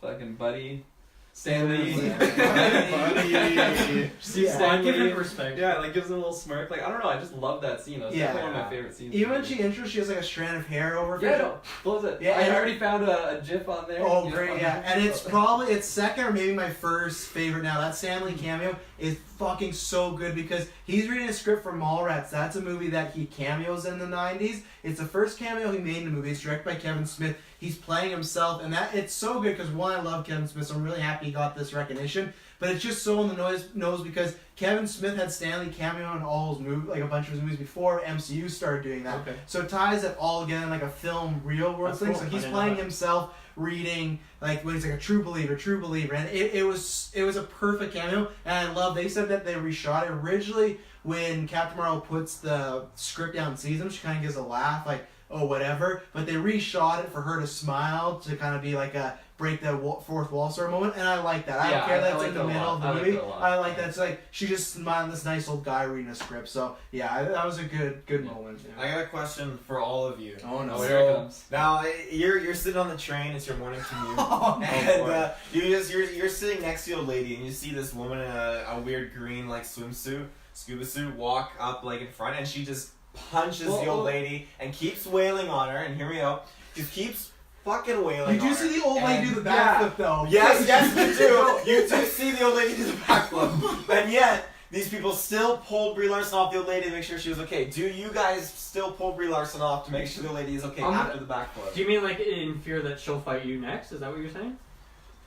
fucking Buddy, Stanley, Buddy. she sees I give Stanley. him respect. Yeah, like gives him a little smirk. Like I don't know, I just love that scene. That was definitely one of my favorite scenes. Even when she enters, she has like a strand of hair over her Yeah, face. no, blows it. Yeah, I and- already found a GIF on there. Oh, GIF great, on yeah. there. And it's probably, it's second or maybe my first favorite now. That Stanley cameo is fucking so good because he's reading a script for Mallrats. That's a movie that he cameos in the 90s. It's the first cameo he made in the movie. It's directed by Kevin Smith. He's playing himself, and that it's so good because, one, I love Kevin Smith, so I'm really happy he got this recognition. But it's just so on the nose because Kevin Smith had Stanley cameo in all his movies, like a bunch of his movies before MCU started doing that. Okay. So it ties it all together in like a film, real world That's thing. cool. So I he's didn't know playing that. himself, reading like when he's like a true believer, and it was a perfect cameo. And I love. They said that they reshot it originally when Captain Marvel puts the script down and sees him. She kind of gives a laugh, like oh whatever. But they reshot it for her to smile to kind of be like a break the fourth wall sort of moment, and I like that. I don't care I that's like in the that a middle lot. of the I like movie. that a lot. I like that. It's like she just smiling, this nice old guy reading a script. So yeah, that was a good moment. Yeah. I got a question for all of you. Oh no! Oh, here it comes. Now you're sitting on the train. It's your morning commute, Oh, and you're sitting next to a lady, and you see this woman in a weird green like swimsuit, scuba suit, walk up like in front, and she just punches the old lady and keeps wailing on her. And hear me out. Just keeps fucking wailing. You do on see her. the old lady And- do the backflip though. Yes, you do. You do see the old lady do the backflip. And yet, these people still pulled Brie Larson off the old lady to make sure she was okay. Do you guys still pull Brie Larson off to make sure the lady is okay after the backflip? Do you mean like in fear that she'll fight you next? Is that what you're saying?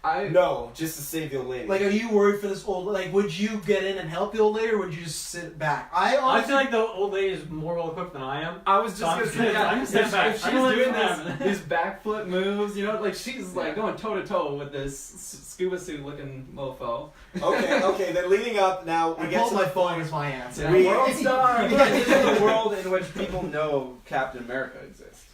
No, just to save the old lady. Like, are you worried for this old? Like, would you get in and help the old lady, or would you just sit back? I I honestly feel like the old lady is more well equipped than I am. I was just So I'm gonna just say, gonna- I'm gonna stand back. if she's I'm gonna let doing this happen. these backflip moves, you know, like she's like going toe to toe with this scuba suit looking mofo. Okay, then leading up now, we I get pulled to my the phone point. as my answer. We- World star. This is a world in which people know Captain America exists.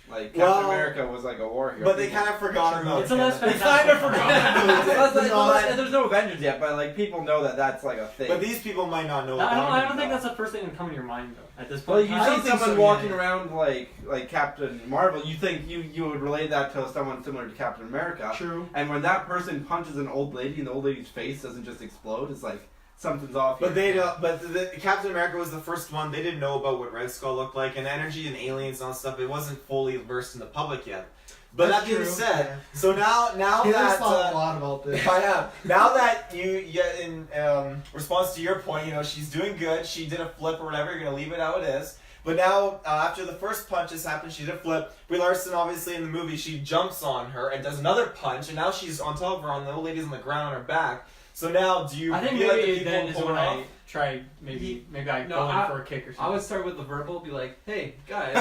Like Captain Well, America was like a war hero. But they kind of forgot about It's a less him. It's kind of forgotten. There's no Avengers yet, but like people know that that's like a thing. But these people might not know. I don't think that's the first thing that come to your mind though. At this Well, point, you in time. don't see think someone so, walking yeah. around like Captain Marvel, you think you would relate that to someone similar to Captain America. True. And when that person punches an old lady and the old lady's face doesn't just explode, it's like something's off. But here. they don't. But the Captain America was the first one. They didn't know about what Red Skull looked like and energy and aliens and all that stuff. It wasn't fully versed in the public yet. But That's that being true, said, yeah. so now Taylor's that thought a lot about this. I am. Now that you in response to your point, you know she's doing good. She did a flip or whatever. You're gonna leave it how it is. But now after the first punch has happened, she did a flip. Brie Larson, obviously in the movie, she jumps on her and does another punch, and now she's on top of her. The old lady's on the ground on her back. So now, do you I think feel like the maybe people then is pull when her I off? try maybe I No, go in I- for a kick or I something. would start with the verbal, be like, "Hey guys,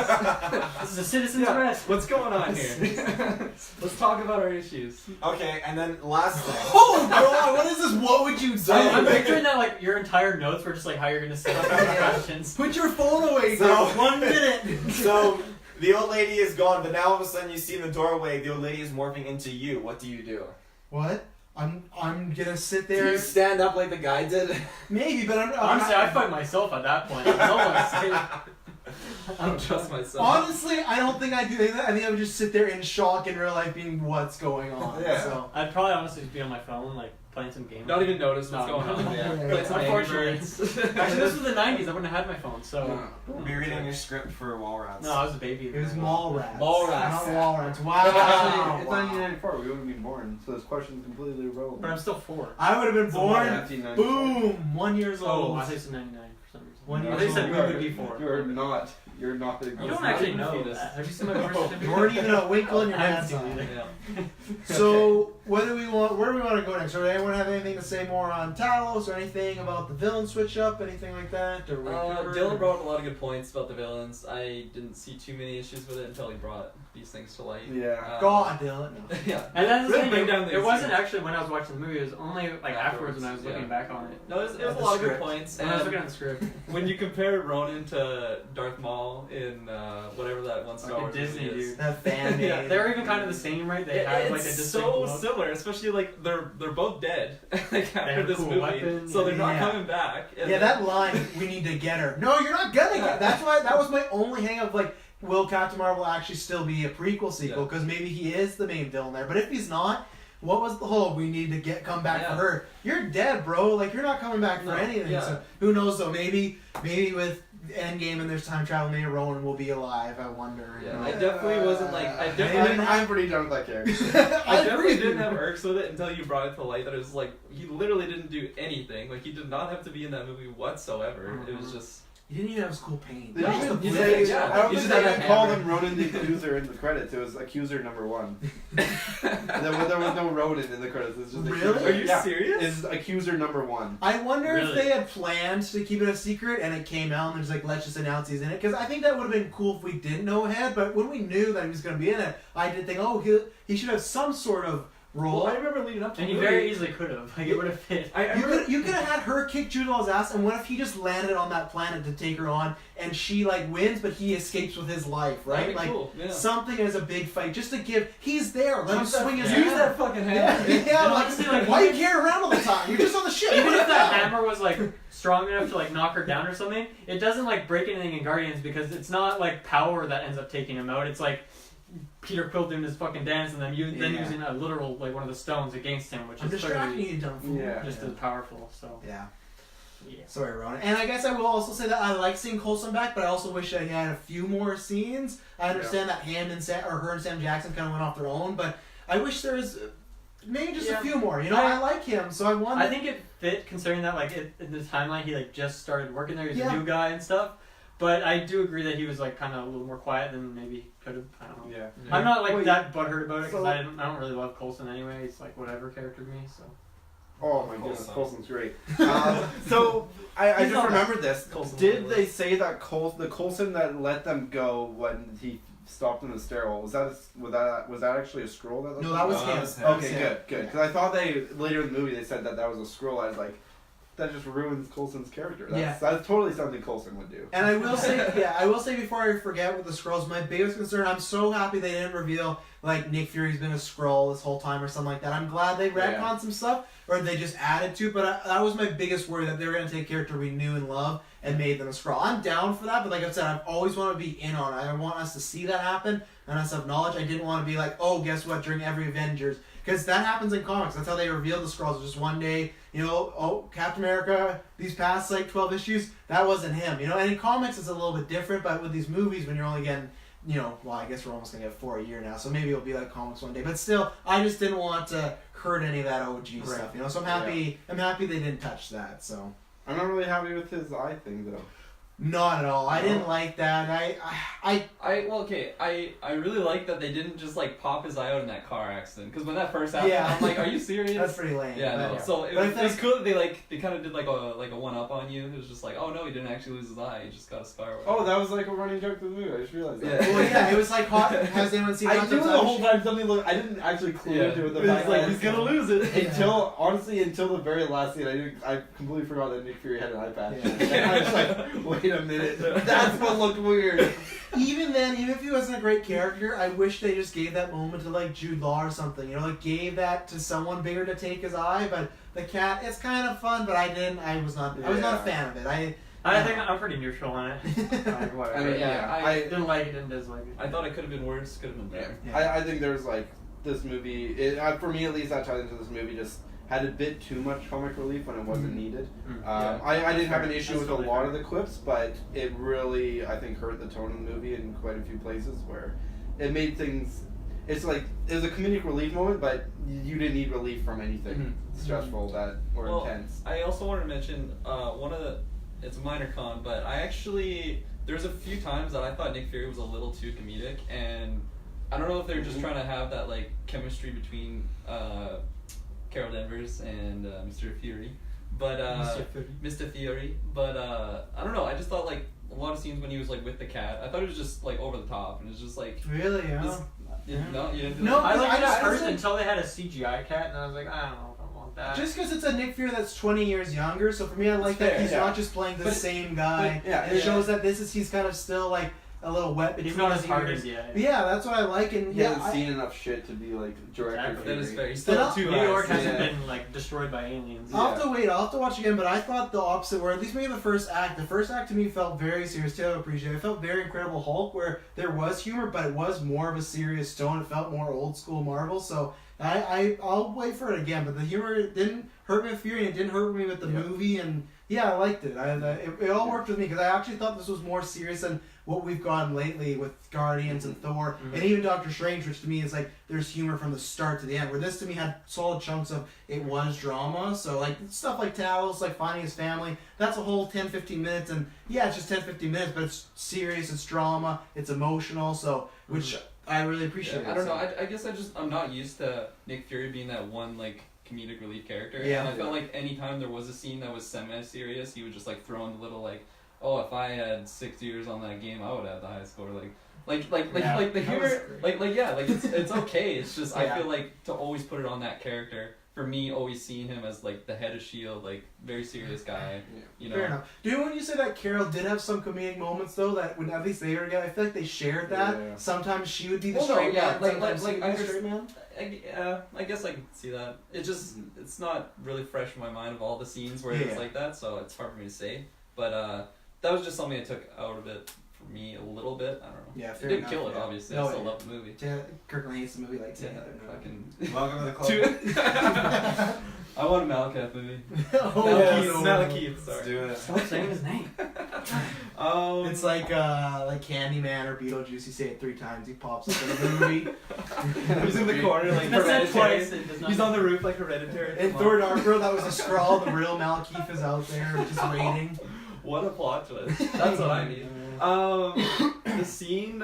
This is a citizen's yeah, arrest. what's going on here? Let's talk about our issues." Okay, and then last thing. Oh God! What is this? What would you do? I'm picturing that like your entire notes were just like how you're gonna say questions. Put your phone away. So- dude. 1 minute. So the old lady is gone, but now all of a sudden you see in the doorway the old lady is morphing into you. What do you do? What? I'm gonna sit Do there. you stand up like the guy did? Maybe, but I'm Honestly, I'd fight myself at that point. No one's safe. I don't trust myself. Honestly, I don't think I'd do that. I think I would just sit there in shock in real life, being what's going on. Yeah. So. I'd probably honestly just be on my phone, like playing some games. Don't even notice what's No. going on. Yeah. Play some Angry Unfortunately. Birds. Actually, this was the '90s. I wouldn't have had my phone, so Be reading your script for Wallrats. no, I was a baby. It was Mallrats. Mallrats. Not Wallrats. Actually, Wow. it's 1994. We wouldn't be born, so this question's completely irrelevant. But I'm still 4. I would have been born. 1994. Boom. 1 year Oh, old. I think it's 99 for some reason. One I year think said old. we would be 4. You're not. You're not. You don't actually know fetus. that. Have you seen my birth certificate? You weren't even a winkle in your I haven't ass seen on. it. Yeah. So, where do we want to go next? Or does anyone have anything to say more on Talos or anything about the villain switch up, anything like that? Or we covered? Dylan brought up a lot of good points about the villains. I didn't see too many issues with it until he brought these things to light. Yeah. God, Dylan. No. Yeah. And that's the Really thing. bring down the It wasn't scene. actually when I was watching the movie. It was only like afterwards when I was looking yeah. back on it. No, it was The a lot of good script. points. When I was And looking at the script. when you compare Ronan to Darth Maul in whatever that one Star Like a Wars Disney movie is. dude. That fan Yeah, made. They were even kind of the same, right? They had like a It's distinct so look. similar, especially like they're both dead like after have this cool movie, weapons, so they're not yeah. coming back. And Yeah, then- that line, we need to get her. No, you're not gonna get. That's why. That was my only hang up. Like, will Captain Marvel actually still be a prequel sequel? Yeah. Because maybe he is the main villain there. But if he's not, what was the whole? We need to come back Yeah. for her. You're dead, bro. Like, you're not coming back for No, anything. yeah. So who knows? Though maybe with Endgame and there's time travel, maybe Rowan will be alive. I wonder. Yeah, I definitely wasn't like I definitely Maybe didn't I'm pretty done with that character. I definitely agree. didn't have irks with it until you brought it to light that it was like he literally didn't do anything. Like he did not have to be in that movie whatsoever. It was just He didn't even have his cool paint. They No, Just didn't the you even blade. say, yeah. I don't You think just they had even a called hammer. him Ronan the Accuser in the credits. It was Accuser number 1. there was no Ronan in the credits. It's just Really? Accuser. Are you Yeah. serious? It's Accuser number 1. I wonder if Really? they had planned to keep it a secret and it came out and there's like, let's just announce he's in it. Because I think that would have been cool if we didn't know ahead. But when we knew that he was going to be in it, I did think, oh, he should have some sort of role. Well, I remember leading up to And the he movie. very easily could have. Like, it would have fit. I remember You could have had her kick Jude Law's ass, and what if he just landed on that planet to take her on, and she like wins, but he escapes with his life, right? That'd be Like cool, yeah. something as a big fight, just to give. He's there. Let him Use that- swing his Use hammer. that fucking Yeah, hammer. yeah. And Like, honestly, like, why you even- carry around all the time? You're just on the ship. Even Let if it that go. hammer was like strong enough to like knock her down or something, it doesn't like break anything in Guardians because it's not like power that ends up taking him out. It's like Peter Quill doing his fucking dance and then Yeah. using a literal like one of the stones against him, which I'm is distracting clearly you, dumb fool. Yeah. just as powerful. So Yeah. Yeah. Sorry, Ronan. And I guess I will also say that I like seeing Coulson back, but I also wish that he had a few more scenes. I understand that him and her and Sam Jackson kind of went off their own, but I wish there was maybe just a few more. You know, I like him, so I want. I think it fit considering that like in the timeline he like just started working there. He's a new guy and stuff. But I do agree that he was like kind of a little more quiet than maybe he could have. I don't know. Yeah. I'm not like that butthurt about it because I don't really love Coulson anyway. He's like whatever character to me. So. Oh my goodness, Coulson's great. So I just remembered this. Coulson's Did on the they say that the Coulson that let them go when he stopped in the stairwell was that actually a scroll that? No, that was him. Okay, good. Because I thought later in the movie they said that was a scroll. I was like, that just ruins Coulson's character. That's totally something Coulson would do. And I will say before I forget with the Skrulls, my biggest concern, I'm so happy they didn't reveal like Nick Fury's been a Skrull this whole time or something like that. I'm glad they retconned some stuff, or they just added to, but that was my biggest worry, that they were going to take a character we knew and loved and made them a Skrull. I'm down for that, but like I said, I've always wanted to be in on it. I want us to see that happen and us have knowledge. I didn't want to be like, oh, guess what, during every Avengers. Because that happens in comics. That's how they reveal the Skrulls. Just one day, you know, oh, Captain America, these past like 12 issues, that wasn't him. You know, and in comics it's a little bit different, but with these movies, when you're only getting, you know, well, I guess we're almost going to get 4 a year now, so maybe it'll be like comics one day. But still, I just didn't want to hurt any of that OG stuff, you know. So I'm happy they didn't touch that, so. I'm not really happy with his eye thing, though. Not at all. I didn't like that. I really like that they didn't just like pop his eye out in that car accident, because when that first happened, I'm like, are you serious? That's pretty lame. Yeah, no. So it was cool that they kind of did like a one up on you. It was just like, oh no, he didn't actually lose his eye. He just got a scar. Oh, that was like a running joke to the movie. I just realized that. Well, yeah, it was like hot. Has anyone seen? I knew the whole time something looked. I didn't actually clue into it. The fact like he's gonna lose it until the very last scene. I completely forgot that Nick Fury had an eye patch. And I was like, wait a minute. That's what looked weird. Even then, even if he wasn't a great character, I wish they just gave that moment to like Jude Law or something. You know, like gave that to someone bigger to take his eye. But the cat, it's kind of fun, but I was not a fan of it. I think I'm pretty neutral on it. Whatever. I mean, I didn't like it, didn't dislike it. I thought it could have been worse. Could have been better. Yeah. I think there's like this movie. For me at least, that ties into this movie just had a bit too much comic relief when it wasn't needed. I didn't have an issue with a lot of the clips, but it really, I think, hurt the tone of the movie in quite a few places where it made things. It's like it was a comedic relief moment, but you didn't need relief from anything stressful or intense. I also wanted to mention it's a minor con, but there's a few times that I thought Nick Fury was a little too comedic, and I don't know if they're just trying to have that like chemistry between Carol Danvers and Mr. Fury, but Mr. Fury, but I don't know. I just thought like a lot of scenes when he was like with the cat, I thought it was just like over the top, and it's just like really, no, you didn't. No, I liked it at I first like, until they had a CGI cat, and I was like, I don't know if I want that. Just because it's a Nick Fury that's 20 years younger, so for me, I like that he's not just playing the same guy. It shows that he's kind of still like a little wet between he's not as his hard ears. as yet. Yeah, that's what I like, and He hasn't seen enough shit to be like director. That is fair. He's But still too New York high. hasn't been like destroyed by aliens. I'll have to watch again, but I thought the opposite, where at least maybe the first act to me felt very serious. Taylor appreciated it. It felt very Incredible Hulk, where there was humor, but it was more of a serious tone. It felt more old school Marvel, so I'll wait for it again. But the humor didn't hurt me with Fury, and it didn't hurt me with the movie, and yeah, I liked it. It all worked with me, because I actually thought this was more serious than what we've gotten lately with Guardians and Thor, and even Doctor Strange, which to me is like there's humor from the start to the end, where this to me had solid chunks of it was drama. So like stuff like Talos, like finding his family, that's a whole 10-15 minutes, and yeah, it's just 10-15 minutes, but it's serious, it's drama, it's emotional, so which I really appreciate. I don't know. I guess I'm not used to Nick Fury being that one like comedic relief character. Yeah. And I felt like anytime there was a scene that was semi-serious, he would just like throw in the little like, oh, if I had 6 years on that game, I would have the highest score. Like the humor, it's okay. It's just I feel like to always put it on that character. For me, always seeing him as like the head of S.H.I.E.L.D., like very serious guy. You know. Fair enough. Do you know when you say that Carol did have some comedic moments though, that when at least they were together, I feel like they shared that. Yeah. Sometimes she would be the straight man. Sometimes he would be the straight man. I guess I can see that. It just it's not really fresh in my mind of all the scenes where it's like that, so it's hard for me to say. But that was just something I took out of it me a little bit. I don't know. Yeah, It fair didn't enough, kill it, yeah. obviously. No, I still yeah. love the movie. Kirkland hates the movie like Yeah, together. fucking. Welcome to the club. Dude. I want a Malakath movie. Oh, yes. no. Malakath, Let's sorry. do it. Stop saying his name. It's like Candyman or Beetlejuice. You say it 3 times, he pops up in the movie. He's in the corner, like That's said Hereditary. twice. It does not He's on the roof, like Hereditary. In Thor Dark World, that was a scrawl. The real Malekith is out there just waiting. What a plot twist. That's what I need. The scene,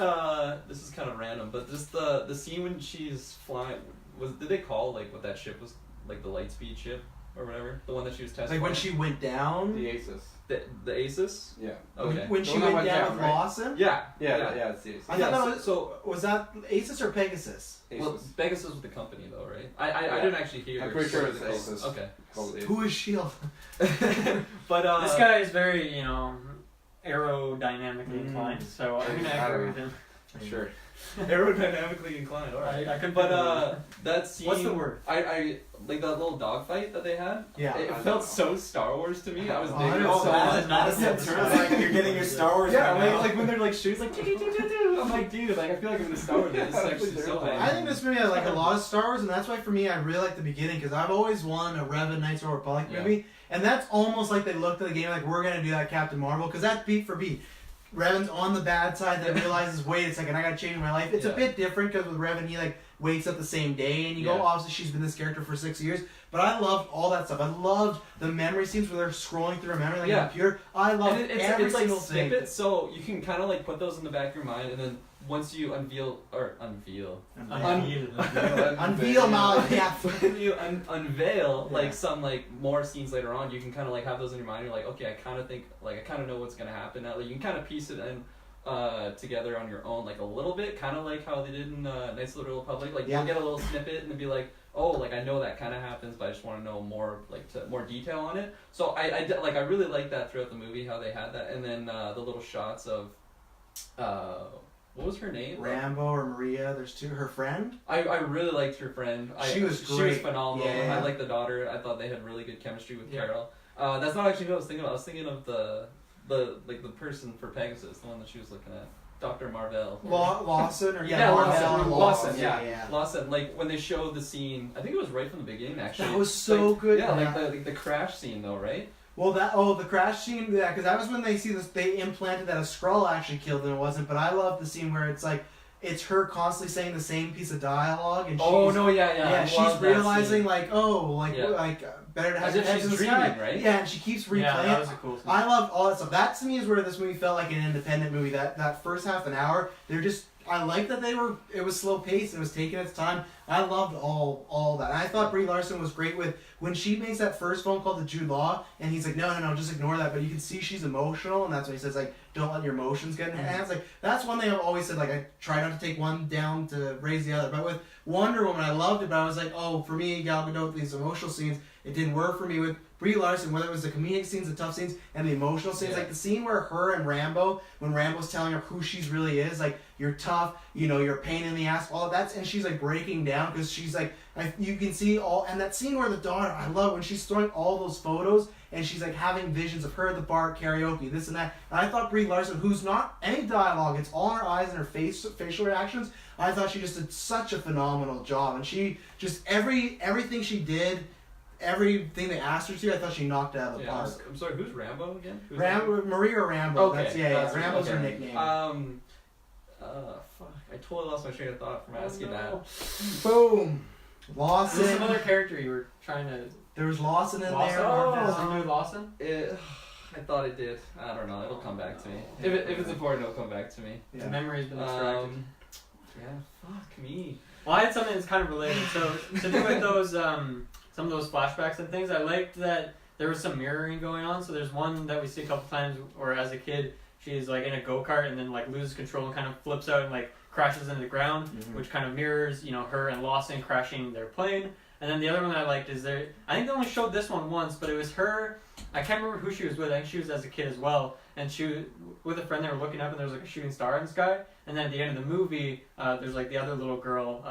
this is kind of random, but just the scene when she's flying, did they call, like, what that ship was, like, the Lightspeed ship, or whatever? The one that she was testing? Like when she went down. The Aces. The Aces? Yeah. Okay. When she The one went that down went with down, right? Lawson. Yeah. Yeah, it's the Aces. I Yeah, thought that so was that Asus or Pegasus? well, Aces. Pegasus was the company, though, right? I Yeah. didn't actually hear. I'm pretty sure what it's they called. Aces. Okay. Called Aces. Who is Shield? But This guy is very, aerodynamically inclined, so I'm gonna I don't agree know. with him. Sure. aerodynamically inclined. All right. I couldn't. But pick a that scene. what's the word? I like that little dogfight that they had. Yeah. It I felt know. so Star Wars to me. I was Oh, digging it oh, so much. Madison turns like you're getting your Star Wars. Yeah, right now. like when they're like shoots like I'm like, dude, like I feel like I'm in a Star Wars. This is actually so I hype. think this movie has like a lot of Star Wars, and that's why for me I really like the beginning because I've always wanted a Revan Knights of the Republic Yeah. movie, and that's almost like they looked at the game like we're gonna do that Captain Marvel because that's beat for beat. Revan's on the bad side that realizes, wait a second, I gotta change my life. It's a Yeah. bit different because with Revan he like wakes up the same day, and you go, Yeah. obviously she's been this character for 6 years. But I loved all that stuff. I loved the memory scenes where they're scrolling through a memory like Yeah. a computer. I loved And every it's like single thing. snippets, so you can kind of like put those in the back of your mind, and then once you unveil, Unveil Unveil. Malekith. when you unveil Yeah. like some like more scenes later on, you can kind of like have those in your mind. You're like, okay, I kind of think like I kind of know what's gonna happen now. Like you can kind of piece it in together on your own, like a little bit, kind of like how they did in Knights of the Republic. Like Yeah. you'll get a little snippet and it'll be like, oh, like I know that kind of happens, but I just want to know more, like more detail on it. So I really like that throughout the movie, how they had that, and then the little shots of what was her name? Rambo or Maria, there's two. Her friend? I really liked her friend. She was She was great. phenomenal. Yeah. I liked the daughter. I thought they had really good chemistry with Yeah. Carol. That's not actually what I was thinking about. I was thinking of the person for Pegasus, the one that she was looking at, Dr. Marvell. Lawson? Or, Yeah, Lawson. Lawson, Yeah. yeah. Lawson, like when they showed the scene, I think it was right from the beginning actually. That was so Like, good. Yeah, like the crash scene though, right? Well, the crash scene, yeah, because that was when they see this. They implanted that a Skrull actually killed them. It wasn't, but I love the scene where it's like it's her constantly saying the same piece of dialogue, and yeah. she's realizing like Yeah. better to have As if heads she's in the dreaming, sky. right? Yeah, and she keeps replaying. Yeah, that it. was a cool scene. I loved all that stuff. That to me is where this movie felt like an independent movie. That first half an hour, I liked that it was slow paced and it was taking its time. I loved all that. And I thought Brie Larson was great with when she makes that first phone call to Jude Law and he's like, no, just ignore that. But you can see she's emotional, and that's what he says, like, don't let your emotions get in your hands. Like, that's one thing I've always said, like, I try not to take one down to raise the other. But with Wonder Woman, I loved it, but I was like, oh, for me, Gal Gadot, these emotional scenes, it didn't work for me. With Brie Larson, whether it was the comedic scenes, the tough scenes, and the emotional scenes, Yeah. like the scene where her and Rambo, when Rambo's telling her who she's really is, like, you're tough, you're a pain in the ass, all of that, and she's like breaking down because she's like, you can see all, and that scene where the daughter, I love when she's throwing all those photos and she's like having visions of her at the bar, karaoke, this and that. And I thought Brie Larson, who's not any dialogue, it's all in her eyes and her facial reactions. I thought she just did such a phenomenal job, and she just everything she did. Everything they asked her to, I thought she knocked it out of the Yeah, park. I'm sorry, who's Rambo again? Who's Maria Rambo. Okay, That's, that's Rambo's her okay. nickname. Fuck, I totally lost my train of thought from asking that. Boom. There's Lawson. some other character you were trying to. There was Lawson in Lawson? there. Does it do Lawson? I thought it did. I don't know. It'll come back to me. If it's important, it'll come back to me. Yeah. The memory's been distracted. Yeah. Fuck me. Well, I had something that's kind of related. So to do with those, some of those flashbacks and things, I liked that there was some mirroring going on. So there's one that we see a couple times where, as a kid, she's like in a go-kart and then like loses control and kind of flips out and like crashes into the ground, which kind of mirrors, her and Lawson crashing their plane. And then the other one that I liked is I think they only showed this one once, but it was her. I can't remember who she was with. I think she was as a kid as well. And she was with a friend. They were looking up, and there was like a shooting star in the sky. And then at the end of the movie, there's like the other little girl,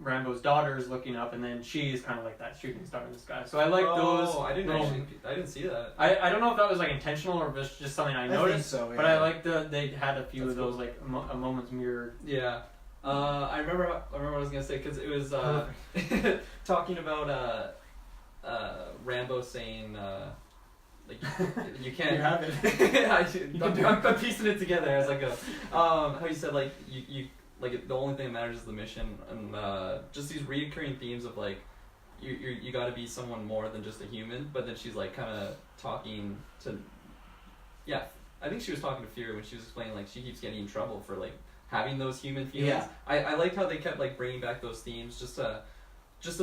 Rambo's daughter, is looking up, and then she's kind of like that shooting star in the sky. So I like those. Oh, I didn't little- see that. I don't know if that was like intentional or if it's just something I noticed. think so, yeah. But I like they had a few That's of those like a moment's mirror. Yeah. I remember what I was gonna say because it was talking about Rambo saying like you can't. You have it. I'm piecing it together as I go. How you said like you like the only thing that matters is the mission and just these recurring themes of like you got to be someone more than just a human. But then she's like kind of talking to I think she was talking to Fury when she was explaining like she keeps getting in trouble for like having those human feelings. Yeah. I liked how they kept like bringing back those themes just to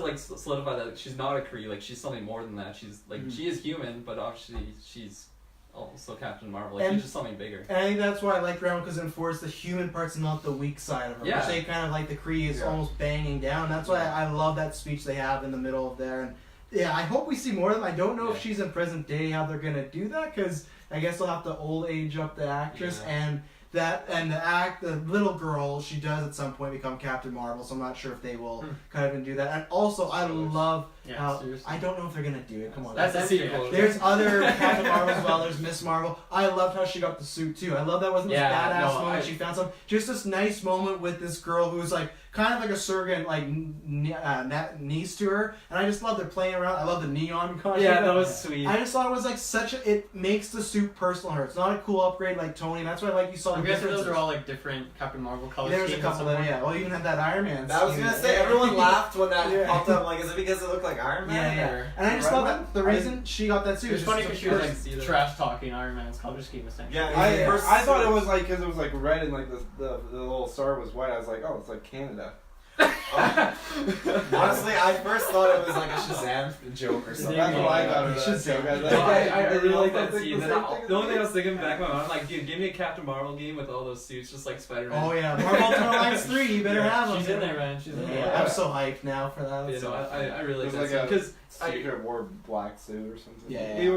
like solidify that she's not a Kree, like she's something more than that. She's like she is human, but obviously she's also Captain Marvel. Like she's just something bigger. And I think that's why I like Rambo because it enforced the human parts and not the weak side of her. Yeah. Which they kind of like the Kree is almost banging down. That's why I love that speech they have in the middle of there. And yeah, I hope we see more of them. I don't know if she's in present day how they're gonna do that because I guess they'll have to old age up the actress and. The little girl, she does at some point become Captain Marvel, so I'm not sure if they will kind of do that. And also, I love how seriously. I don't know if they're gonna do it. Come on, That's empty. there's other Captain Marvel as well. There's Miss Marvel. I loved how she got the suit too. I love that wasn't this badass moment she found some. Just this nice moment with this girl who's like kind of like a surrogate like niece to her, and I just love they're playing around. I love the neon costume. Yeah, that was sweet. I just thought it was like it makes the suit personal to her. It's not a cool upgrade like Tony, and that's why like you saw I'm the guessing those differences. are all like different Captain Marvel colors. There was a couple of them, yeah. Well, you even had that Iron Man. I was scheme. gonna say, everyone laughed when that Yeah. popped up. Like, is it because it looked like Iron Man? Yeah. Or? And I just Red thought one? that the reason she got that suit It was funny just because she was first- like trash talking Iron Man's color scheme essentially. Yeah, I thought it was like because it was like red and like the little star was white. I was like, oh, it's like Canada. Honestly, I first thought it was like a Shazam joke or something. That's what I thought of It that. should say joke. that. I was No, like, I really like that think scene. the The same thing. only thing I was thinking back in my mind, like, dude, give me a Captain Marvel game with all those suits, just like Spider-Man. Oh yeah, Marvel Ultimate Alliance 3. You better have them. She's in there, man. She's in there. Yeah, I'm so hyped now for that. You know, I really It like was that like because Secret War black suit or something. Yeah. we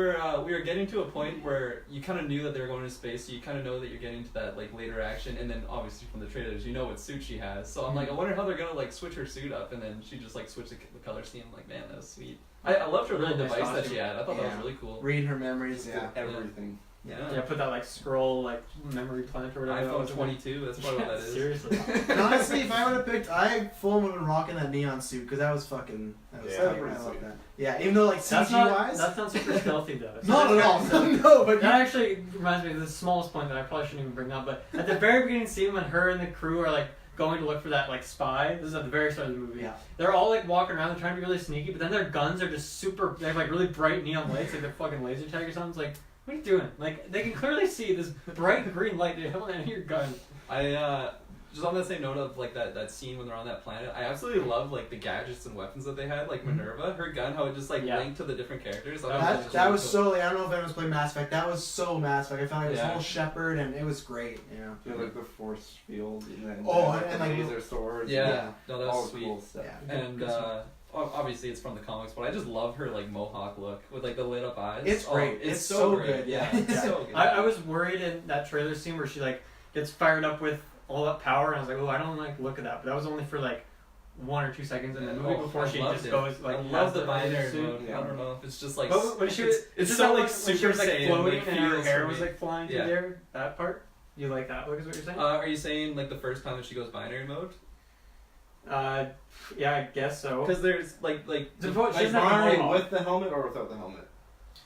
were getting to a point where you kind of knew that they were going to space, so you kind of know that you're getting to that like later action, and then obviously from the trailers you know what suit she has. So I'm like, I wonder how they're gonna like switch her suit up, and then she just like switched the color scheme. I'm like, man, that was sweet. I loved her little Really nice device that costume. she had. I thought that Yeah. was really cool. Reading her memories. Just did everything. Yeah, put that like scroll like memory plant or whatever. that iPhone was. 22. That's probably what that is. Seriously. And honestly, if I would have picked, I full would have been rocking that neon suit because that was fucking. That was Yeah, sick. pretty I love sweet. that. Yeah, even though like That's CG not wise, super stealthy though. So not at all. No, but That actually reminds me of the smallest point that I probably shouldn't even bring up. But at the very beginning scene when her and the crew are like going to look for that like spy, this is at the very start of the movie. Yeah. They're all like walking around, they're trying to be really sneaky, but then their guns are just super. They have like really bright neon lights, like they're fucking laser tag or something. It's like, what are you doing? Like they can clearly see this bright green light held in your gun. I just on that same note of like that scene when they're on that planet, I absolutely love like the gadgets and weapons that they had, like Minerva, her gun, how it just like linked to the different characters. I thought that really was cool. so. Like, I don't know if anyone's played Mass Effect. That was so Mass Effect. I felt like it was Yeah. whole Shepherd, and it was great. Yeah. Yeah, like the force field and then and the like laser swords. Yeah, no, that all was the sweet. cool stuff. Yeah. And obviously it's from the comics, but I just love her like mohawk look with like the lit up eyes. It's great. It's It's so so great. good, Yeah, yeah. it's so good. I was worried in that trailer scene where she like gets fired up with all that power, and I was like, oh, I don't like the look of that. But that was only for like 1 or 2 seconds in the movie before I she loved just it. goes like. I has love the binary suit. mode. Yeah. I don't know if it's just like But when she was, it's just so that like one when she Super was like Saiyan, floating like, and her feels hair for was me. like flying through Yeah. there. That part, you like that look? Is what you're saying? Are you saying like the first time that she goes binary mode? Yeah, I guess so. Because there's like The the- vo- she Like doesn't have the binary mohawk. with the helmet or without the helmet?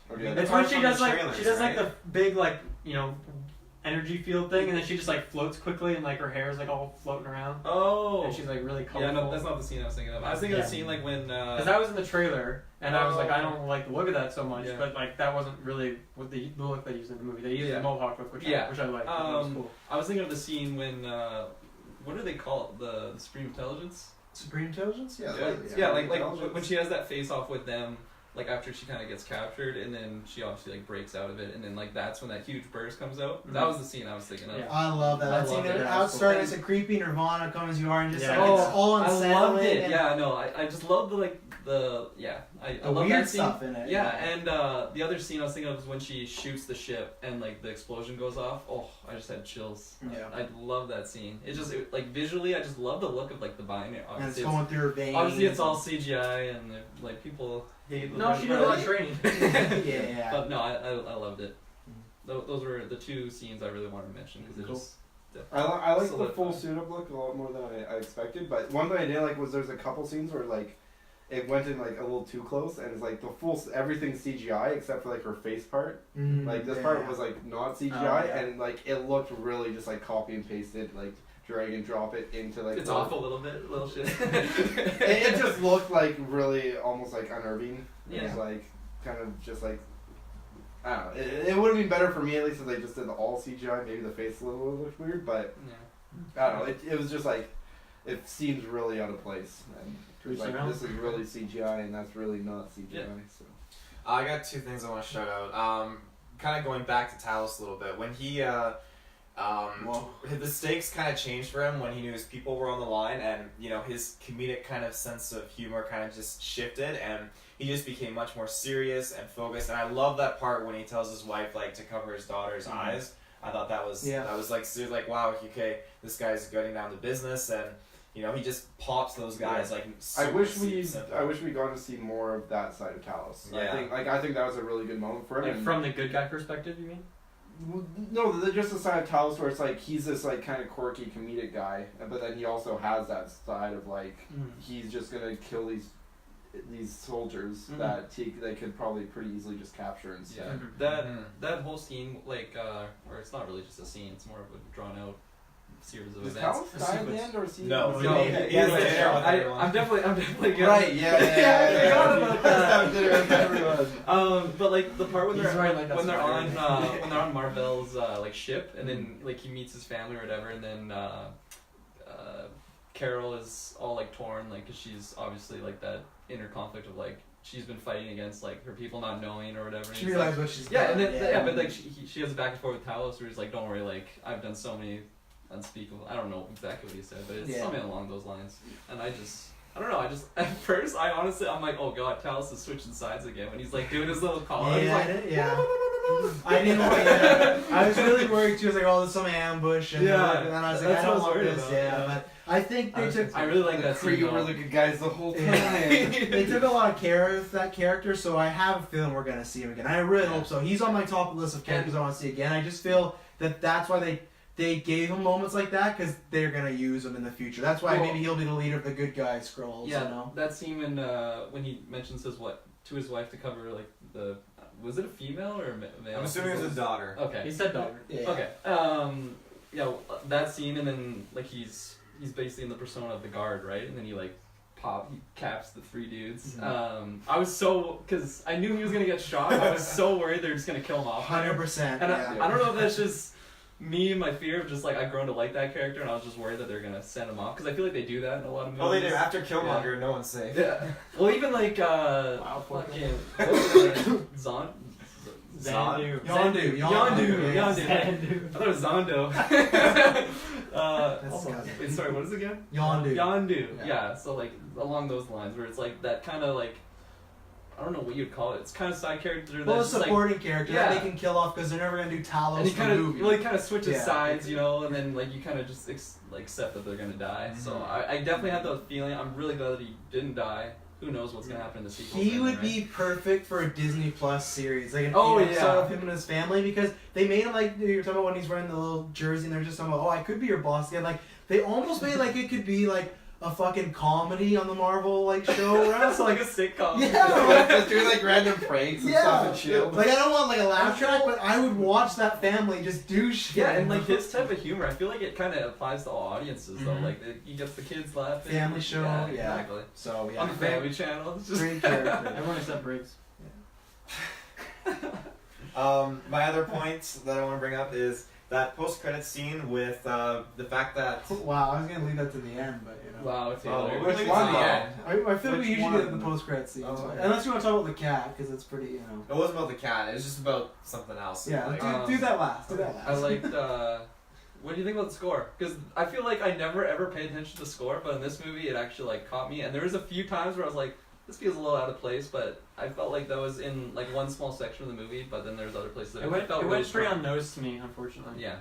Or do you have It's Apart when she from does the like trailers, she does like right? the big like energy field thing, and then she just like floats quickly, and like her hair is like all floating around, oh and she's like really colorful. yeah, no, that's not the scene I was thinking of. I was thinking of the Yeah. scene like when Because that was in the trailer, and I was like, Oh. I don't like the look of that so much, Yeah. but like that wasn't really what the look they used in the movie. They used Yeah. the mohawk look, which Yeah. I liked. That was cool. I was thinking of the scene when what do they call it? The Supreme Intelligence? Supreme Intelligence. Yeah. Like when she has that face off with them, like after she kind of gets captured, and then she obviously like breaks out of it, and then like that's when that huge burst comes out. That was the scene I was thinking of. Yeah. I love that. I That scene loved it. how it That was started cool. as a creepy Nirvana, come as you are, and just Yeah. like it's Oh, all I unsettling. loved it. and- Yeah, no, I just love the like I The love weird that scene. stuff in it. Yeah, and the other scene I was thinking of is when she shoots the ship and like the explosion goes off. Oh, I just had chills. Yeah. I love that scene. Like visually, I just love the look of like the binary. And it's Obviously, going through her veins. obviously it's all CGI and like people hate. No, she did a lot of training. Yeah. But no, I loved it. Those were the two scenes I really wanted to mention because it Cool. just. I like the Solidified. full suit up look a lot more than I expected. But one thing I didn't like was there's a couple scenes where like it went in like a little too close, and it's like the full everything's CGI except for like her face part. Mm, Like this yeah, part yeah. was like not CGI, Oh, yeah. and like it looked really just like copy and pasted, like drag and drop it into like. It's the- off a little bit, little shit. It just looked like really almost like unnerving. It was Yeah. like kind of just like. I don't know. It would have been better for me at least if they just did the all CGI. Maybe the face a little looked weird, but Yeah. I don't know. It was just like it seems really out of place. And it was like this is really CGI and that's really not CGI. Yeah. So. I got two things I want to shout out. Kind of going back to Talos a little bit. When he, the stakes kind of changed for him when he knew his people were on the line, and you know his comedic kind of sense of humor kind of just shifted, and he just became much more serious and focused. And I love that part when he tells his wife like to cover his daughter's eyes. I thought that was like seriously, like wow, okay, this guy's gutting down the business, and you know he just pops those guys like. I wish simple. we got to see more of that side of Talos. Yeah. I think that was a really good moment for him. Like and- from the good guy perspective, you mean? No, just the side of Talos where it's like he's this like kind of quirky comedic guy, but then he also has that side of like he's just gonna kill these soldiers that they could probably pretty easily just capture instead. Yeah, that whole scene, like, or it's not really just a scene; it's more of a drawn out series of Does events. Talos die at the end or is he? No. No, He he has was dinner there. with everyone. I'm definitely getting Right, yeah. I forgot about that. Have dinner with everyone. But like the part when He's they're right, like, that's when they're right. on when they're on Marvel's like ship, and then like he meets his family or whatever, and then Carol is all like torn, like 'cause she's obviously like that inner conflict of like she's been fighting against like her people not knowing or whatever. and She he's realized like, what she's yeah, done. and then but like she has a back and forth with Talos where he's like, don't worry, like I've done so many unspeakable. I don't know exactly what he said, but it's something along those lines. And I don't know. At first, I'm like, oh god, Talos is switching sides again when he's like doing his little call. He's like, I didn't want to. I was really worried too. I was like, oh, there's some ambush, and then I was like, that's I what I don't was want worried this. about, Yeah, but I think they took. I really like The that three scene. were the good guys the whole time. They took a lot of care of that character, so I have a feeling we're gonna see him again. I really hope so. He's on my top list of characters I want to see again. I just feel that that's why they gave him moments like that because they're gonna use him in the future. That's why maybe he'll be the leader of the good guy scrolls. Yeah, you know? that scene when he mentions to his wife to cover like the was it a female or a male? I'm assuming it was a daughter. Okay. He said dog. Yeah. Okay. That scene, and then like he's basically in the persona of the guard, right? And then he caps the three dudes. I was because I knew he was gonna get shot. I was so worried they're just gonna kill him off. 100%. And Yeah. I don't know if that's just me and my fear of just like I've grown to like that character, and I was just worried that they're gonna send him off because I feel like they do that in a lot of movies. Oh, they do. After Killmonger, no one's safe. Yeah. Well, even like fucking what was his name? Zandu. Yondu. Yondu. Zandu. I thought it was Zondo. That's cousin. Wait, sorry, what is it again? Yondu. Yondu. Yeah. Yeah. So like along those lines, where it's like that kind of like I don't know what you'd call it. It's kind of side character. Well, a that's just, supporting character yeah. that they can kill off because they're never gonna do Talos and he the kind of movie. switches Yeah. sides, you know, and then like you kind of just accept that they're gonna die. So I definitely had that feeling. I'm really glad that he didn't die. Who knows what's gonna happen in the sequel? He would be perfect for a Disney Plus series, like an Oh, episode yeah. of him and his family, because they made him like you were talking about when he's wearing the little jersey, and they're just talking about, oh, I could be your boss again. Like they almost made like it could be like a fucking comedy on the Marvel like show, right? So like like a sitcom. yeah, Just doing like random pranks and stuff and shit. like I don't want like a laugh track, but I would watch that family just do shit. Yeah, and like his type of humor, I feel like it kind of applies to all audiences though. Mhm. Like he gets the kids laughing. Family show, yeah. exactly. So yeah, On the Family Channel. It's just great character. Everyone except Briggs. My other point that I want to bring up is that post-credit scene with the fact that Wow, I was gonna leave that to the end, but you know. wow, Taylor. Oh, Which which one? one? I feel like Which we usually do one? the post-credit scenes, Oh, okay. unless you want to talk about the cat, because it's pretty, you know. It wasn't about the cat. It was just about something else. Yeah, Like, do that last. Do that last. I liked. What do you think about the score? Because I feel like I never ever paid attention to the score, but in this movie it actually like caught me. And there was a few times where I was like, this feels a little out of place, but I felt like that was in like one small section of the movie, but then there's other places that It went felt pretty really strong. unnoticed to me, unfortunately. Yeah.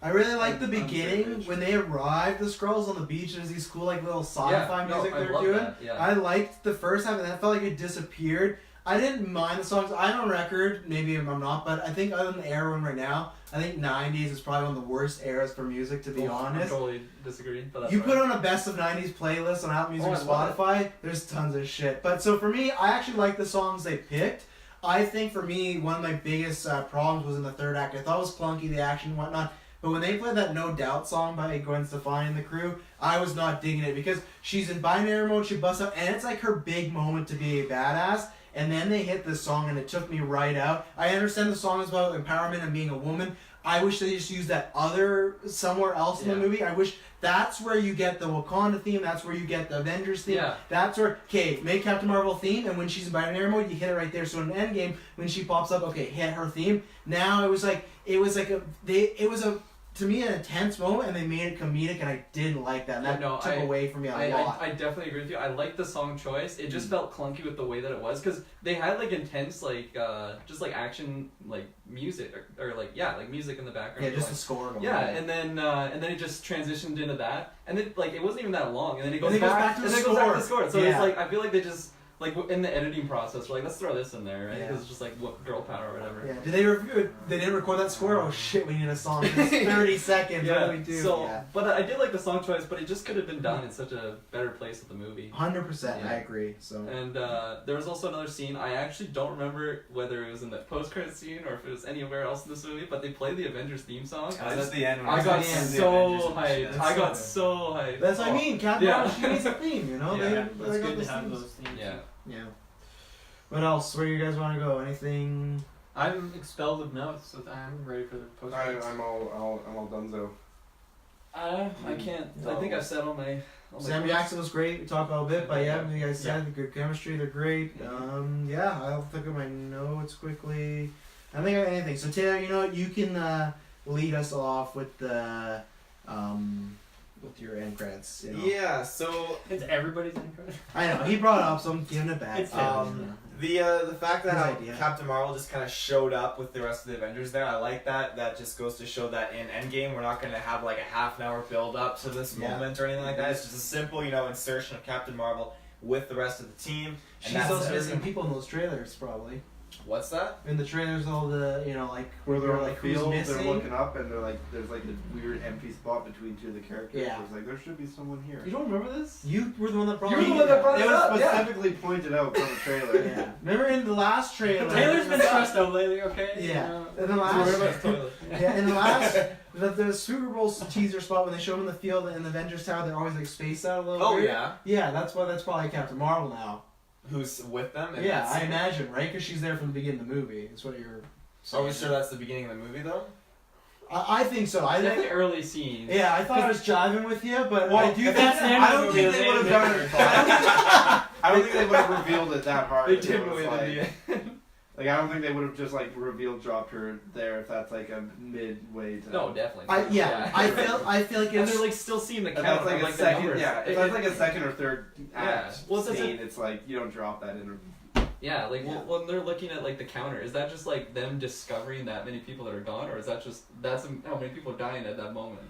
I really like the I'm beginning very rich. when they arrive, the Skrulls on the beach, and there's these cool like little sci-fi music I they're love doing. that, yeah. I liked the first half, and that felt like it disappeared. I didn't mind the songs. I'm on record, maybe I'm not, but I think other than the era one right now, I think 90s is probably one of the worst eras for music, to be I honest. totally disagree, but that's You fine. put on a best of 90s playlist on Apple Music or I love Spotify, there's tons of shit. But so for me, I actually like the songs they picked. I think for me, one of my biggest problems was in the third act. I thought it was clunky, the action and whatnot. But when they played that No Doubt song by Gwen Stefani and the crew, I was not digging it because she's in binary mode, she busts out, and it's like her big moment to be a badass. And then they hit this song and it took me right out. I understand the song is about empowerment and being a woman. I wish they just used that other somewhere else in the Yeah. movie. I wish that's where you get the Wakanda theme. That's where you get the Avengers theme. Yeah. That's where, okay, make Captain Marvel theme, and when she's in binary mode, you hit it right there. So in Endgame, when she pops up, okay, hit her theme. Now it was a to me an intense moment, and they made it comedic, and I didn't like that. And that No, took away from me a lot. I definitely agree with you. I like the song choice. It just felt clunky with the way that it was because they had like intense just like action like music or like music in the background. Yeah, just like, the score. Going yeah, on. and then it just transitioned into that, and then like it wasn't even that long, and then it goes And then it goes back back to and the then it goes back to the score. score. So Yeah. it's like I feel like they just like in the editing process, we're like let's throw this in there, right? Yeah. Because it's just like what girl power or whatever. Yeah. Did they review it? They didn't record that score? Oh shit, we need a song. It's 30 seconds. What do we do? So, Yeah. but I did like the song choice, but it just could have been done in such a better place of the movie. 100%. Yeah. I agree. So. And there was also another scene. I actually don't remember whether it was in the post-credit scene or if it was anywhere else in this movie, but they played the Avengers theme song. It was at the end. When I was got at the end, the so Avengers and hyped. shit. I got That's so hyped. That's what I mean. Captain Yeah. Marvel, she needs a theme, you know? Yeah, they That's got good those to have themes. those themes. Yeah. Yeah. What else? Where you guys want to go? Anything? I'm expelled of notes, so I'm ready for the post. I'm all donezo. I can't. I think I've said all my. Sam quotes. Jackson was great. We talked about it, but yeah, you guys said the good chemistry. They're great. Yeah, I'll look at my notes quickly. I don't think I have anything. So Taylor, you know what? You can lead us off with the with your end credits. You know? Yeah, so It's everybody's input. I know he brought it up, so I'm giving it back. It's the fact that His how idea. Captain Marvel just kind of showed up with the rest of the Avengers there, I like that. That just goes to show that in Endgame we're not going to have like a half an hour build up to this Yeah. moment or anything like that. It's just a simple, insertion of Captain Marvel with the rest of the team. And She's that's also missing everything. people in those trailers, probably. What's that? In the trailers, all the like Where they're on like the who's field, they're missing. looking up, and they're like, there's like a weird empty spot between two of the characters. Yeah. It's like there should be someone here. You don't remember this? You were the one that brought You were it the one that brought It it was up. Yeah. specifically pointed out from the trailer. Yeah. Remember in the last trailer? Taylor's been stressed out lately, okay? Yeah. You know? In the last. Totally. Yeah, in the last, the Super Bowl teaser spot when they show him in the field in the Avengers Tower, they're always like spaced out a little. Oh weird. yeah. Yeah, that's probably Captain Marvel now. Who's with them? in Yeah, that I scene? imagine, right? Because she's there from the beginning of the movie. That's what you're. Are we sure that's the beginning of the movie though? I think so. I I think think. the early scenes. Yeah, I thought I was jiving with you, but Well, I do if think that's the end I of don't the think movie, they would have then done they- it. I don't think they would have revealed it that hard. They if it did was win like, in the end. Like I don't think they would have just like dropped her there if that's like a midway to. No, definitely. I feel like And it's. they're like still seeing the If count that's of like like a the second, numbers. yeah. If that's like a second or third act Well, it's scene, it's like you don't drop that in. Yeah, like Yeah. when they're looking at like the counter, is that just like them discovering that many people that are gone, or is that just how many people are dying at that moment?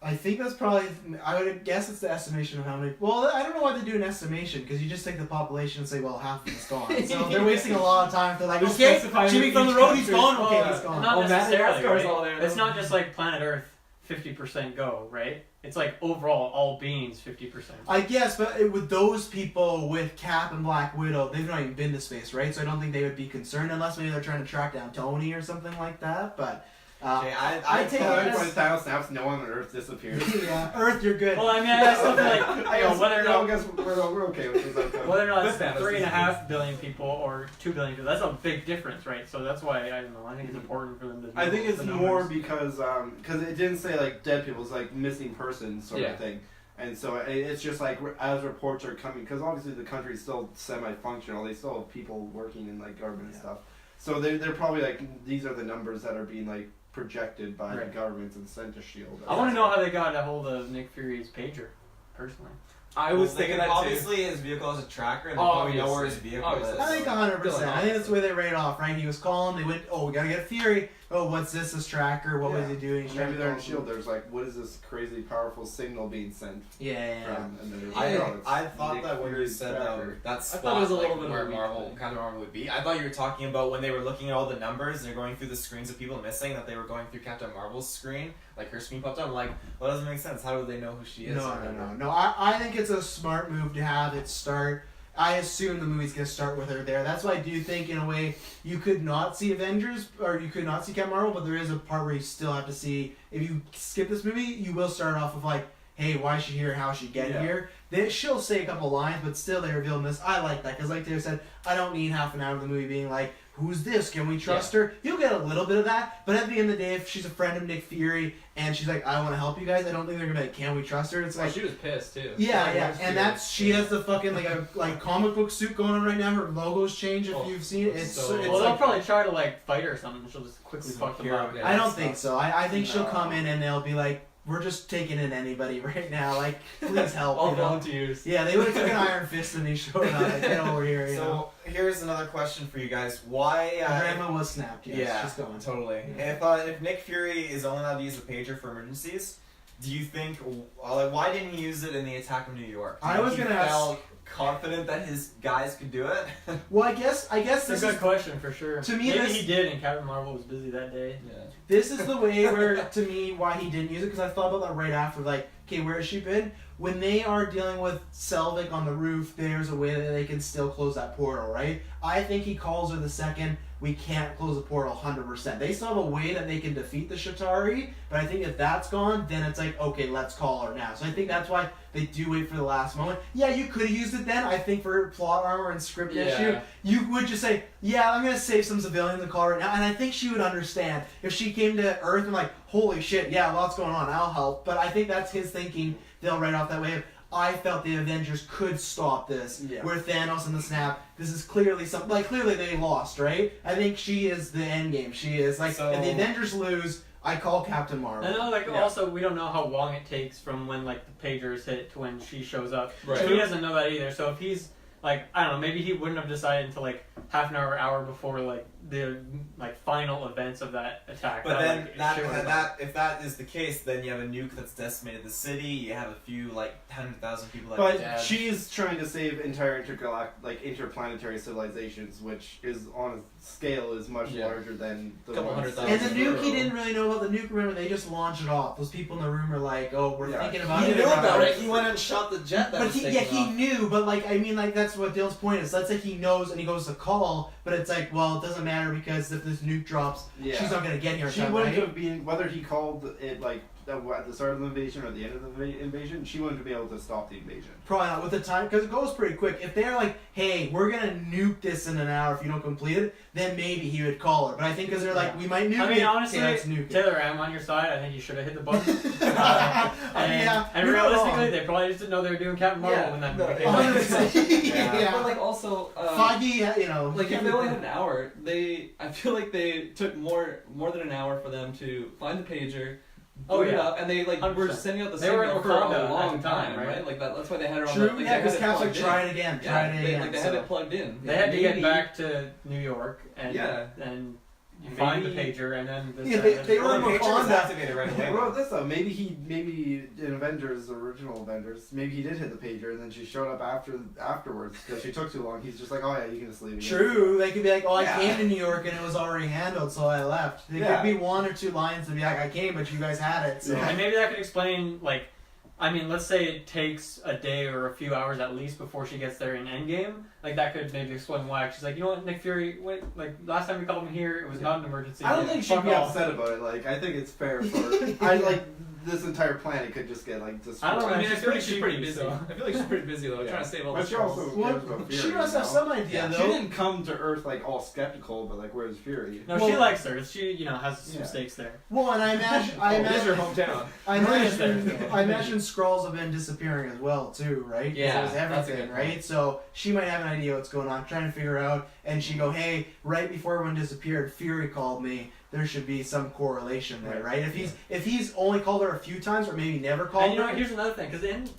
I think that's probably. I would guess it's the estimation of how many. Well, I don't know why they do an estimation because you just take the population and say, well, half of it's gone. So they're wasting a lot of time. They're like, They're okay, specifying Jimmy each from the road, he's country's gone. gone. Okay, he's gone. Not Oh, necessarily, Madagascar's right? all there. It's not just like planet Earth, 50% go, right? It's like overall, all beings, 50%. I guess, but with those people with Cap and Black Widow, they've not even been to space, right? So I don't think they would be concerned unless maybe they're trying to track down Tony or something like that. But Okay, I take it When as Thanos snaps, no one on Earth disappears. yeah, Earth, you're good. Well, I mean, I still feel like, I guess, whether or I not guess we're okay with this outcome. whether or not it's This Thanos 3.5 billion people or 2 billion people, that's a big difference, right? So that's why I don't know. I think it's important for them to. I think know it's the more numbers. because it didn't say like dead people, it's like missing persons sort Yeah. of thing, and so it's just like as reports are coming, because obviously the country is still semi-functional, they still have people working in like government and stuff, so they're probably like these are the numbers that are being like projected by the Right. governments and sent to Shield. I want to know how they got a hold of Nick Fury's pager, personally. I was They thinking could that too. obviously his vehicle is a tracker, and they probably know where his vehicle Obviously. is. I think 100%. I think that's the way they rate off, right? He was calling. They went, oh, we gotta get Fury. Oh, what's this? This tracker? What was he doing? He's trying Maybe to they're in call Shield. There's like, what is this crazy powerful signal being sent Yeah. from? And then I thought Nick that when you Fury's said tracker. that I spot, thought it was a little like, bit of where a weak Marvel, thing. Captain Marvel would be. I thought you were talking about when they were looking at all the numbers and they're going through the screens of people missing, that they were going through Captain Marvel's screen, like her screen popped up. I'm like, well, that doesn't make sense. How do they know who she is? No. I think it's a smart move to have it start. I assume the movie's gonna start with her there. That's why I do think, in a way, you could not see Avengers or you could not see Captain Marvel, but there is a part where you still have to see. If you skip this movie, you will start off with like, hey, why is she here? How she get here? She'll say a couple lines, but still they reveal this. I like that because, like Taylor said, I don't need half an hour of the movie being like, who's this? Can we trust her? You'll get a little bit of that, but at the end of the day, if she's a friend of Nick Fury and she's like, I want to help you guys, I don't think they're gonna be like, can we trust her? It's Well, like, she was pissed too. yeah, and she has the fucking like comic book suit going on right now. Her logo's changed. If Oh, you've seen it, it's so- it's Well, they'll like, probably try to like fight her or something. She'll just quickly fuck them up. Yeah. I don't think so. I think she'll No. come in and they'll be like, we're just taking in anybody right now. Like, please help. All you know? volunteers. Yeah, they would have took an Iron Fist and he showed up. Like, get over here. You know? So here's another question for you guys: Why? Grandma was snapped. Yes, yeah, she's going. totally. Yeah. If Nick Fury is only allowed to use the pager for emergencies, do you think like why didn't he use it in the attack of New York? Do you I think was he gonna ask- felt confident that his guys could do it. Well, I guess That's this a good is question for sure. To me, maybe this- he did, and Captain Marvel was busy that day. Yeah. this is the way where, to me, why he didn't use it, because I thought about that right after, like, okay, where has she been? When they are dealing with Selvig on the roof, there's a way that they can still close that portal, right? I think he calls her the second we can't close the portal 100%. They still have a way that they can defeat the Shatari, but I think if that's gone, then it's like, okay, let's call her now. So I think that's why they do wait for the last moment. Yeah, you could have used it then. I think for plot armor and script issue, you would just say, yeah, I'm going to save some civilians and call her right now. And I think she would understand if she came to Earth and like, holy shit, yeah, lots going on, I'll help. But I think that's his thinking. They'll write off that way. I felt the Avengers could stop this. Yeah. Where Thanos and the Snap, this is clearly something, like, clearly they lost, right? I think she is the end game. She is, like, So- if the Avengers lose, I call Captain Marvel. I know, like, Yeah. also, we don't know how long it takes from when, like, the pagers hit to when she shows up. Right. So he doesn't know that either. So if he's, like, I don't know, maybe he wouldn't have decided until, like, half an hour before, like, the, like, final events of that attack. But then shit would've gone. if that is the case, then you have a nuke that's decimated the city. You have a few like 100,000 people that But are dead. she is trying to save entire interplanetary civilizations, which is on a scale is much Yeah. larger than the Couple ones- 100,000. And the nuke, he didn't really know about the nuke. Remember, they just launched it off. Those people in the room are like, "Oh, we're Yeah. thinking about He it." knew about it. He went and shot the jet that But was he, taking he off. knew. But like, I mean, like that's what Dylan's point is. Let's say he knows and he goes to call, but it's like, well, it doesn't matter because if this nuke drops, Yeah. she's not gonna get here. in She time, wouldn't right? have been, whether he called it like at the start of the invasion or the end of the invasion, she wouldn't have been able to stop the invasion. Probably not with the time, because it goes pretty quick. If they're like, hey, we're gonna nuke this in an hour if you don't complete it, then maybe he would call her. But I think because they're like, we might nuke I mean, it. honestly, okay, let's nuke it. Taylor, I'm on your side. I think you should have hit the button. Yeah, and you're not realistically, wrong. they probably just didn't know they were doing Captain Marvel Yeah, when that no, movie came out. 100%. Yeah. yeah. But like also, Foggy, you know. like if they only had an hour, I feel like they took more than an hour for them to find the pager. Oh, boot it yeah. up, and they like were 100%. sending out the They were signal in for Wakanda a at long the time, time, right? right? Like that's why they had it on. True, the, like, yeah, they because had it Cap's like, plugged in. try it again, Yeah, try it they, again. like they had it plugged in. They had to get Maybe- back to New York and find the Maybe- pager, and then this, Yeah, they were in The pager was Wakanda. activated right away. Well, this though, maybe in Avengers, original Avengers, maybe he did hit the pager and then she showed up afterwards because she took too long. He's just like, oh yeah, you can just leave. True, they could be like, oh, Yeah. I came to New York and it was already handled, so I left. There Yeah. could be one or two lines to be like, I came, but you guys had it. So. Yeah. And maybe that could explain, like, I mean, let's say it takes a day or a few hours at least before she gets there in Endgame. Like, that could maybe explain why. She's like, you know what, Nick Fury, wait, like, last time you called me here, it was not an emergency. I don't think she'd Fuck be off. upset about it. Like, I think it's fair for. I like this entire planet could just get like destroyed. I don't know. I mean, I She's feel like pretty she's pretty cheeky, busy. so. I feel like she's pretty busy though, Yeah. trying to save all But the she souls. also Well, cares about Fury. she must have now. some idea, Yeah, though. she didn't come to Earth like all skeptical, but like, where's Fury? No, Well- she likes her. She, has some Yeah. stakes there. Well, and I imagine, It is her hometown. I imagine Skrulls have been disappearing as well too, right? 'Cause Yeah, it was that's a everything, good point. right? So she might have an idea what's going on, trying to figure out, and she go, hey, right before everyone disappeared, Fury called me. There should be some correlation there, right? If he's only called her a few times or maybe never called And you know her, what, here's another thing, because in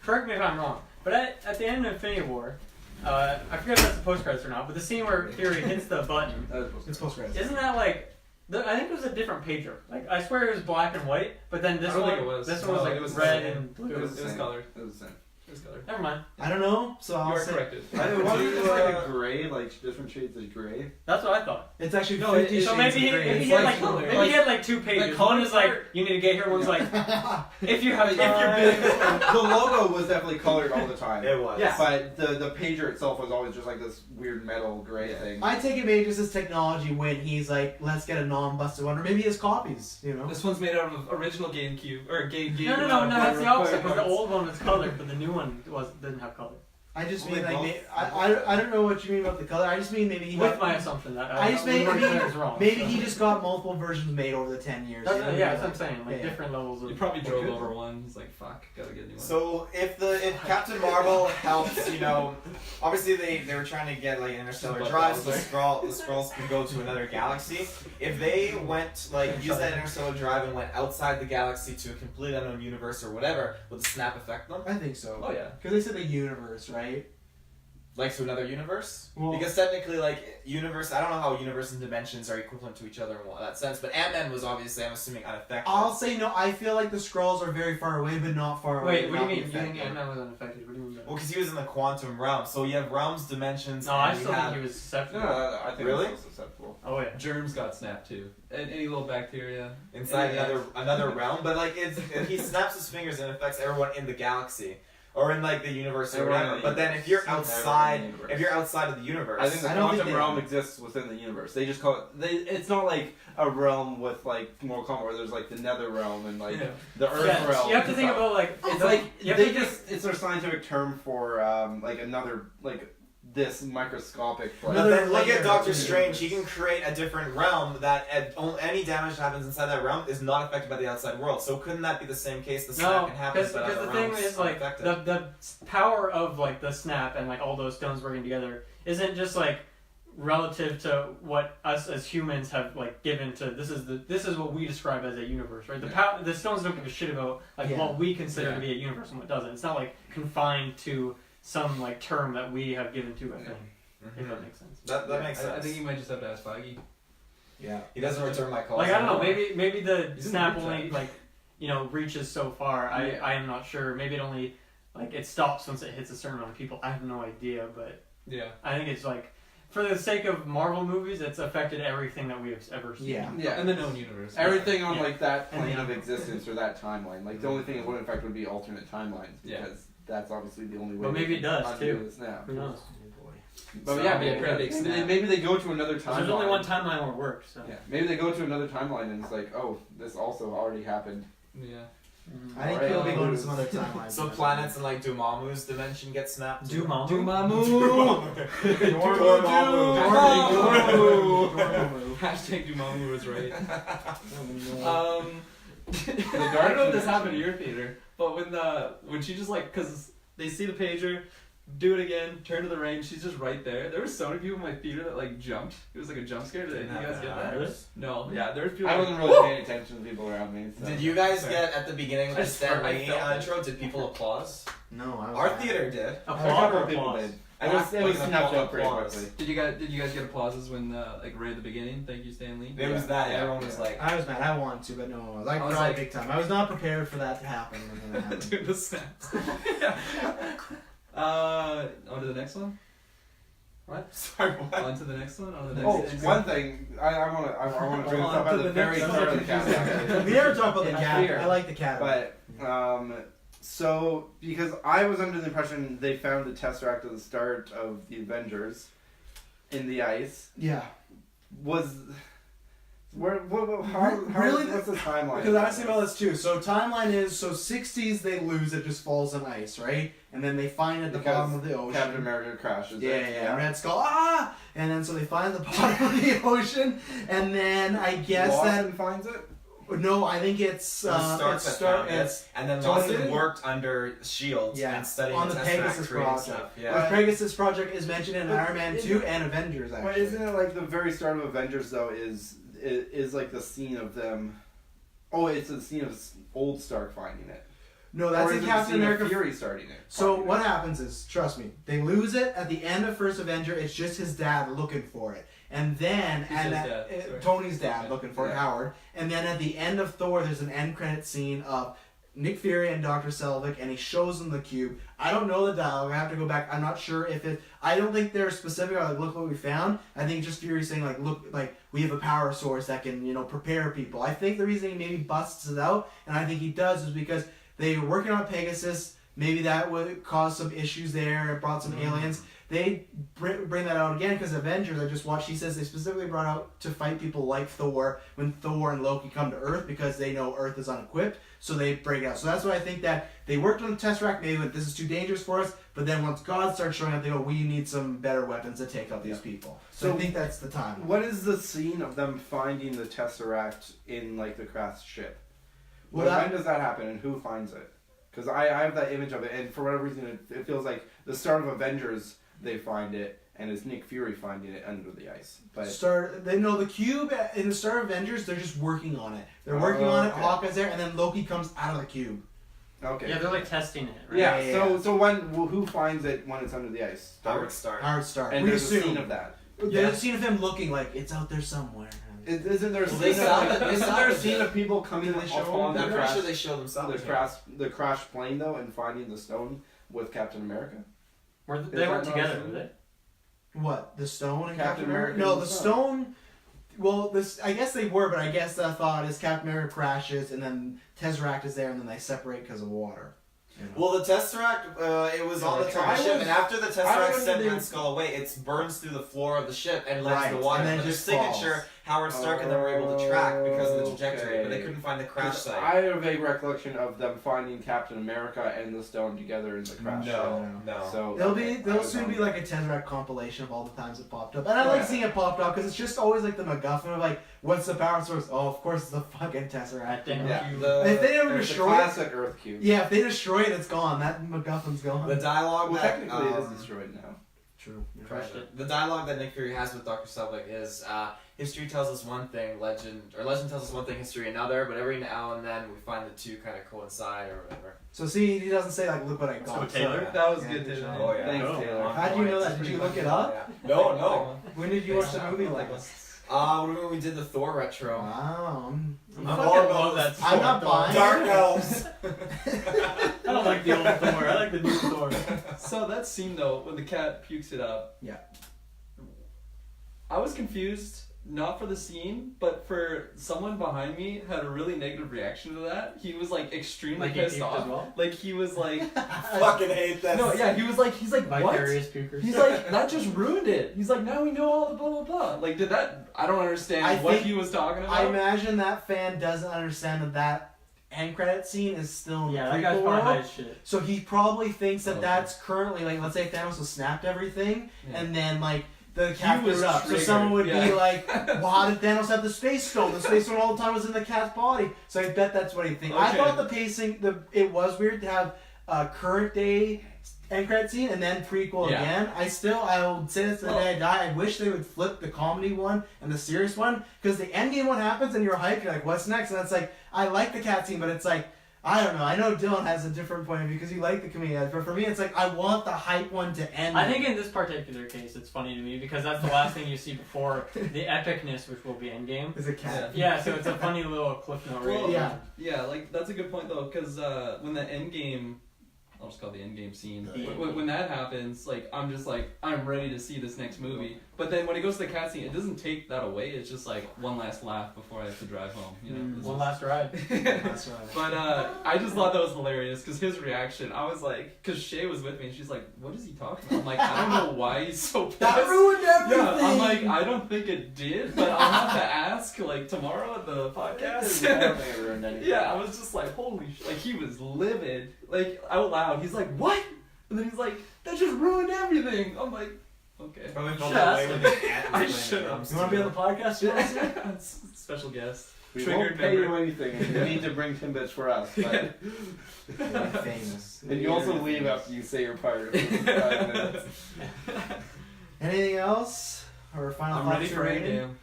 correct me if I'm wrong, but at the end of Infinity War, I forget if that's the post credits or not, but the scene where Fury hits the button, It's post credits. isn't that like? I think it was a different pager. Like I swear it was black and white, but then this I don't one, think it was. this one was No, like it was red the same. and blue. It was colored. It was the same. It was colored. Never mind. I don't know, so You I'll are say corrected. It wasn't just like a gray, like different shades of gray. That's what I thought. it's actually No, 50 it- So shades maybe of green. he It's had like like color. maybe Like- he had like two pages. color One is like part- you need to get here. One's like if you have If you're time. big, the logo was definitely colored all the time. It was. Yeah. But the pager itself was always just like this weird metal gray thing. I take it maybe just as technology when he's like, let's get a non-busted one, or maybe his copies, you know? This one's made out of original GameCube or Game. No, that's the opposite. Because the old one was colored, but the new one didn't have color. I just Well, mean they like, both- I don't know what you mean about the color. I just mean maybe he With got, my assumption that I just we made- weren't maybe- clear as wrong. maybe so. he just got multiple versions made over the 10 years. That's, you know? yeah, that's what I'm saying. Like Yeah. different levels of. You probably drove over one. He's like, fuck, gotta get a new one. So if Captain Marvel helps, obviously they were trying to get like interstellar Just drive, so butt the Skrulls could go to another galaxy. If they went used that interstellar drive and went outside the galaxy to a complete unknown universe or whatever, would the snap affect them? I think so. Oh yeah. Because they said the universe, right? Like to another universe? Well- Because technically, like, universe, I don't know how universe and dimensions are equivalent to each other in that sense, but Ant-Man was obviously, I'm assuming, unaffected. I'll say no. I feel like the Skrulls are very far away, but not far away. Wait, what do you not mean? be You think affected. Ant-Man was unaffected? What do you mean? Well, because he was in the quantum realm, so you have realms, dimensions, No, and I you still have... think he was susceptible. No, I think Really? it's susceptible. Oh yeah. Germs got snapped too, and any little bacteria inside Yeah. another realm, but like if he snaps his fingers and it affects everyone in the galaxy or in like the universe or Everyone in whatever. the But then if you're universe. outside, Everyone in the universe. if you're outside of the universe, I think the I don't think quantum they- realm exists within the universe. They just call it. It's not like a realm with like Mortal Kombat where there's like the Nether realm and like Yeah. the Earth Yeah, realm. you have to and think stuff. about like It's like you have they to think- just. It's their scientific term for like another like this microscopic. But Another then look layer at Doctor of the Strange. He universe. can create a different realm that any damage that happens inside that realm is not affected by the outside world. So couldn't that be the same case? The snap No, can happen, because but the other thing realms is aren't like affected. the power of like the snap and like all those stones working together isn't just like relative to what us as humans have like given to this is what we describe as a universe, right? The stones don't give a shit about like Yeah. what we consider Yeah. to be a universe and what doesn't. It's not like confined to some like term that we have given to a thing. If that makes sense. That makes sense. I think you might just have to ask Feige. Yeah. He doesn't return my calls. Like I don't know, anymore. maybe the He's in snap the group only chat. like reaches so far. Yeah. I am not sure. Maybe it only like it stops once it hits a certain amount of people. I have no idea, but Yeah. I think it's like for the sake of Marvel movies, it's affected everything that we've ever seen. Yeah. Yeah. In the known universe. Everything on Yeah. like that And plane the- of existence or that timeline. Like the only thing it wouldn't affect would be alternate timelines Yeah. because that's obviously the only way. But maybe they it does, can undo too. this now. Who knows? But So, yeah, maybe maybe, a big snap. maybe they go to another timeline. There's only one timeline where it works. So. Yeah, maybe they go to another timeline and it's like, oh, this also already happened. Yeah. Mhm. I think Alright. he'll be going to some other timelines. So planets in like Dormammu's dimension get snapped. too? Dormammu. Dormammu. Hashtag Dumamu was right. Oh, I don't know if this happened in your theater, but when she just like, cause they see the pager, do it again, turn to the right, and she's just right there. There were so many people in my theater that like jumped. It was like a jump scare. Did you guys get that? Really? No. Yeah, there was people. I like, wasn't really paying attention to people around me. So. Did you guys Sorry. get at the beginning of I the Stan swear I Lee felt it. intro? Did people applause? No, I was Our not. theater did. A Applause couple or of people applause? did. It was Like, snapped up pretty applause. quickly. Did you guys get applauses when like right at the beginning? Thank you, Stan Lee. It was Yeah. that. Yeah. Everyone was Yeah. like, I was mad. I wanted to, but no. I I was cried like- big time. I was not prepared for that to happen. When it happened. Dude, the snaps. On to the next one. sorry, what? On to the next one. On to the next. Oh, next one thing I want to bring this up at the very start of the cast. We never talked about the That's cat. weird. I like the cat. But so because I was under the impression they found the Tesseract at the start of the Avengers in the ice yeah. was how Really? what's the timeline? Because I was thinking about this too. So timeline is 60s they lose it just falls on ice, right? And then they find it at the Because bottom of the ocean. Captain America crashes. Yeah. Red Skull, and then so they find the bottom of the ocean, and then I guess Lawson finds it. no, I think it's Stark that found it. it's And then Tony Lawson did? worked under shields Yeah, and studying on the the Tesseract Pegasus creating project. stuff. the Yeah. Pegasus project is mentioned in But Iron Man isn't 2 it- and Avengers But actually. isn't it like the very start of Avengers though is like the scene of them? Oh, it's the scene of old Stark finding it. No, that's or in is it Captain the scene of America. Fury starting it? So what happens is, trust me, they lose it at the end of First Avenger. It's just his dad looking for it, and then Who's his dad? Sorry. Tony's dad Okay. looking for it, Yeah. Howard. And then at the end of Thor, there's an end credit scene of Nick Fury and Dr. Selvig, and he shows them the cube. I don't know the dialogue. I have to go back. I'm not sure if it. I don't think they're specific. Or like, look what we found. I think just Fury saying like, look, like we have a power source that can prepare people. I think the reason he maybe busts it out, and I think he does, is because they were working on Pegasus. Maybe that would cause some issues there. It brought some aliens. They bring that out again because Avengers, I just watched, he says they specifically brought out to fight people like Thor when Thor and Loki come to Earth because they know Earth is unequipped, so they break out. So that's why I think that they worked on the Tesseract, maybe went, this is too dangerous for us, but then once God starts showing up, they go, we need some better weapons to take out these people. So I think that's the time. What is the scene of them finding the Tesseract in like the Kraft's ship? Well, When does that happen and who finds it? Because I have that image of it, and for whatever reason it feels like the start of Avengers they find it, and it's Nick Fury finding it under the ice. But They know the cube in the Star Avengers. They're just working on it. They're working on it. Okay. Hawkeye's there, and then Loki comes out of the cube. okay, Yeah, they're like testing it, right? yeah. Yeah. So when who finds it when it's under the ice? Howard Stark. Howard Stark. And We there's a assume. scene of that. There's a scene of him looking like it's out there somewhere. Isn't there a Well, scene they of, salvaged- they isn't there a salvaged scene it. of people coming Did they show upon them? I'm the pretty crash, sure they show themselves. the crashed plane though, and finding the stone with Captain America? They weren't that not together, a were they? What, the stone and Captain Captain America? America No, and the the stone. Well, I guess they were, but I guess the thought is Captain America crashes, and then Tesseract is there, and then they separate because of water. Well, the Tesseract, it was on the top of the ship, and after the Tesseract sent Man's skull away, it burns through the floor of the ship and lands in the Right, water. and then But their just signature, falls. Howard Stark and them were able to track because of the trajectory, but they Okay. couldn't find the crash 'Cause site. I have a vague recollection of them finding Captain America and the stone together in the crash. No. So There'll soon be like a Tesseract compilation of all the times it popped up, and I like seeing it popped up because it's just always like the MacGuffin of like, what's the power source? Oh, of course it's the fucking Tesseract. Damn. Yeah. If they never There's the destroy it, classic Earth cube. yeah, if they destroy it, it's gone. That MacGuffin's gone. The dialogue Well, that technically it is destroyed now. True. Crushed it. the dialogue that Nick Fury has with Dr. Selvig is history tells us one thing, legend tells us one thing, history another, but every now and then we find the two kind of coincide or whatever. So see, he doesn't say like, look what I got. So Taylor? So, That was yeah, good, good Taylor. job. Oh yeah. Thanks, Oh. Taylor. How'd you know that? Did you look it up? Yeah. No. When did you watch the movie last? When we did the Thor retro. Wow. I I'm fucking love that I'm Thor. not buying. Dark elves. I don't like the old Thor. I like the new Thor. So that scene though, when the cat pukes it up. Yeah. I was confused, not for the scene, but for someone behind me had a really negative reaction to that. He was like extremely Like he pissed puked off. as well? Like he was like, Fucking hate that. no, yeah, he's like, what? Vicarious pukers. He's like, that just ruined it. He's like, now we know all the blah blah blah. Like, did that? I don't understand I what think- he was talking about. I imagine that fan doesn't understand that end credit scene is still in Yeah, the that guy's prequel probably high world. as shit. So he probably thinks that Okay. that's currently like, let's say Thanos has snapped everything, Yeah. and then like the cat was threw it up. So triggered, someone would be yeah. like, well, how did Thanos have the space stone? The space stone all the time was in the cat's body. So I bet that's what he thinks. I Okay. thought the pacing, it was weird to have a current day end credit scene and then prequel Yeah. again. I will say this to the day I die. I wish they would flip the comedy one and the serious one, because the Endgame one happens and you're hyped. You're like, what's next? And it's like, I like the cat scene, but it's like, I don't know. I know Dylan has a different point of view because you like the comedian, but for me, it's like I want the hype one to end. I think in this particular case, it's funny to me because that's the last thing you see before the epicness, which will be Endgame. is a cat. Yeah, so it's a funny little cliff note. Well, Right? Yeah. Yeah, like that's a good point though, because when the Endgame, I'll just call it the Endgame scene. The When that happens, like I'm just like I'm ready to see this next movie. But then when it goes to the cat scene, it doesn't take that away. It's just like one last laugh before I have to drive home. You know. It's One just- last ride. That's right. But I just thought that was hilarious because his reaction, I was like, because Shay was with me and she's like, what is he talking about? I'm like, I don't know why he's so pissed. That ruined everything. Yeah, I'm like, I don't think it did, but I'll have to ask like tomorrow at the podcast. I don't think it ruined anything. Yeah, I was just like, holy shit. Like, he was livid. Like, out loud. He's like, what? And then he's like, that just ruined everything. I'm like, okay. Probably felt Shut that up. way when the ant I was should playing have. drums, You want to be on the podcast? Yeah. Special guest. We Triggered won't pay member. you anything. If you need to bring Timbits for us. But Famous. and you also leave after you say your part. 5 minutes. Anything else? Or final I'm thoughts ready or for rating? Endgame.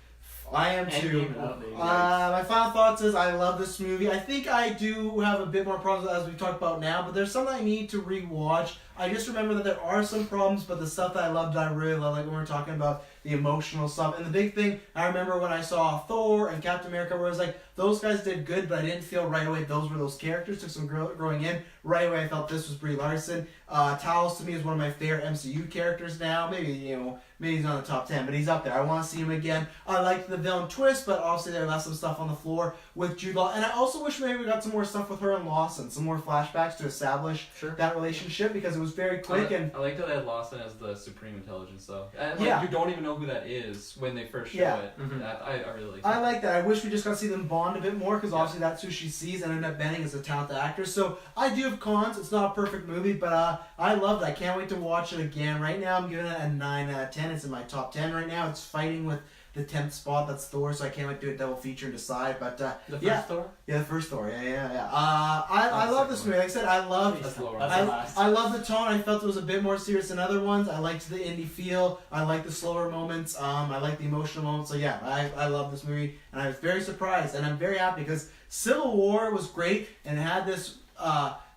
I am too. Endgame out, baby. My final thoughts is I love this movie. I think I do have a bit more problems as we've talked about now, but there's something I need to rewatch. I just remember that there are some problems, but the stuff that I loved, I really love. Like when we were talking about the emotional stuff. And the big thing, I remember when I saw Thor and Captain America, where I was like, those guys did good, but I didn't feel right away those were those characters. Took some growing in. Right away, I felt this was Brie Larson. Talos to me is one of my favorite MCU characters now. Maybe he's not in the top 10, but he's up there. I want to see him again. I liked the villain twist, but obviously there left some stuff on the floor with Jude Law. And I also wish maybe we got some more stuff with her and Lawson, some more flashbacks to establish that relationship, because it was very quick. And I liked how they had Lawson as the supreme intelligence, though. And, Yeah. you don't even know who that is when they first show Yeah. it. Mhm. I really like that. I like that. I wish we just got to see them bond a bit more, because obviously that's who she sees, and Annette Bening is a talented actress. So I do have cons. It's not a perfect movie, but I loved it. I can't wait to watch it again. Right now I'm giving it a 9 out of 10. It's in my top 10 right now. It's fighting with the 10th spot. That's Thor, so I can't wait to do a double feature and decide. But The first yeah. Thor? Yeah, the first Thor. Yeah. I love this movie. Like I said, I love That's lower. That's the last. I love the tone. I felt it was a bit more serious than other ones. I liked the indie feel. I liked the slower moments. I like the emotional moments. So yeah, I love this movie, and I was very surprised, and I'm very happy because Civil War was great and it had this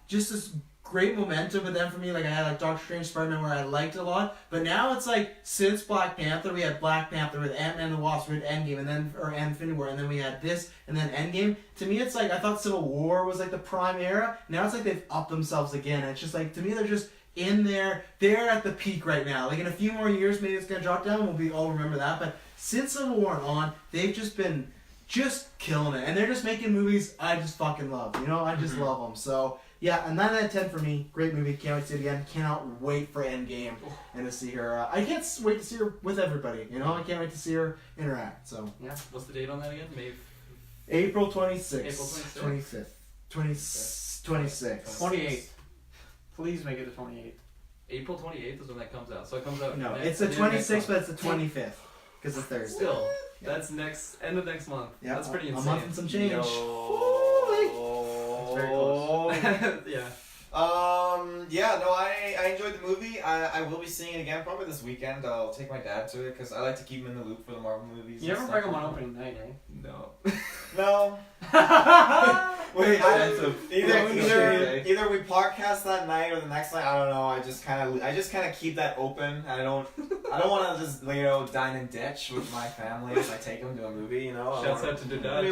just this great momentum. But then for me, like I had like Doctor Strange, Spider-Man, where I liked it a lot. But now it's like since Black Panther, we had Black Panther with Ant-Man and the Wasp, we had Endgame, and then Infinity War, and then we had this, and then Endgame. To me, it's like I thought Civil War was like the prime era. Now it's like they've upped themselves again. And it's just like to me, they're just in there. They're at the peak right now. Like in a few more years, maybe it's gonna drop down. We'll all remember that. But since Civil War and on, they've just been killing it, and they're just making movies I just fucking love. I just love them. So. Yeah, a 9 out of 10 for me. Great movie. Can't wait to see it again. Cannot wait for Endgame and to see her. I can't wait to see her with everybody. I can't wait to see her interact. So Yeah. What's the date on that again? May. April 26th. April 25th. 26th. 28th. Please make it the 28th. April 28th is when that comes out. So it comes out. No, next- it's the end of next 26th, but month. it's the 25th. Because it's Thursday. Still, Yeah. that's end of next month. Yeah, That's pretty a insane. month and some change. It's very close. Yeah. I enjoyed the movie. I will be seeing it again probably this weekend. I'll take my dad to it because I like to keep him in the loop for the Marvel movies. You and never stuff. bring them on opening night, eh? No. No. Wait, either we podcast that night or the next night. I don't know. I just kind of keep that open. I don't want to just dine and ditch with my family if I take them to a movie. Shouts out to the I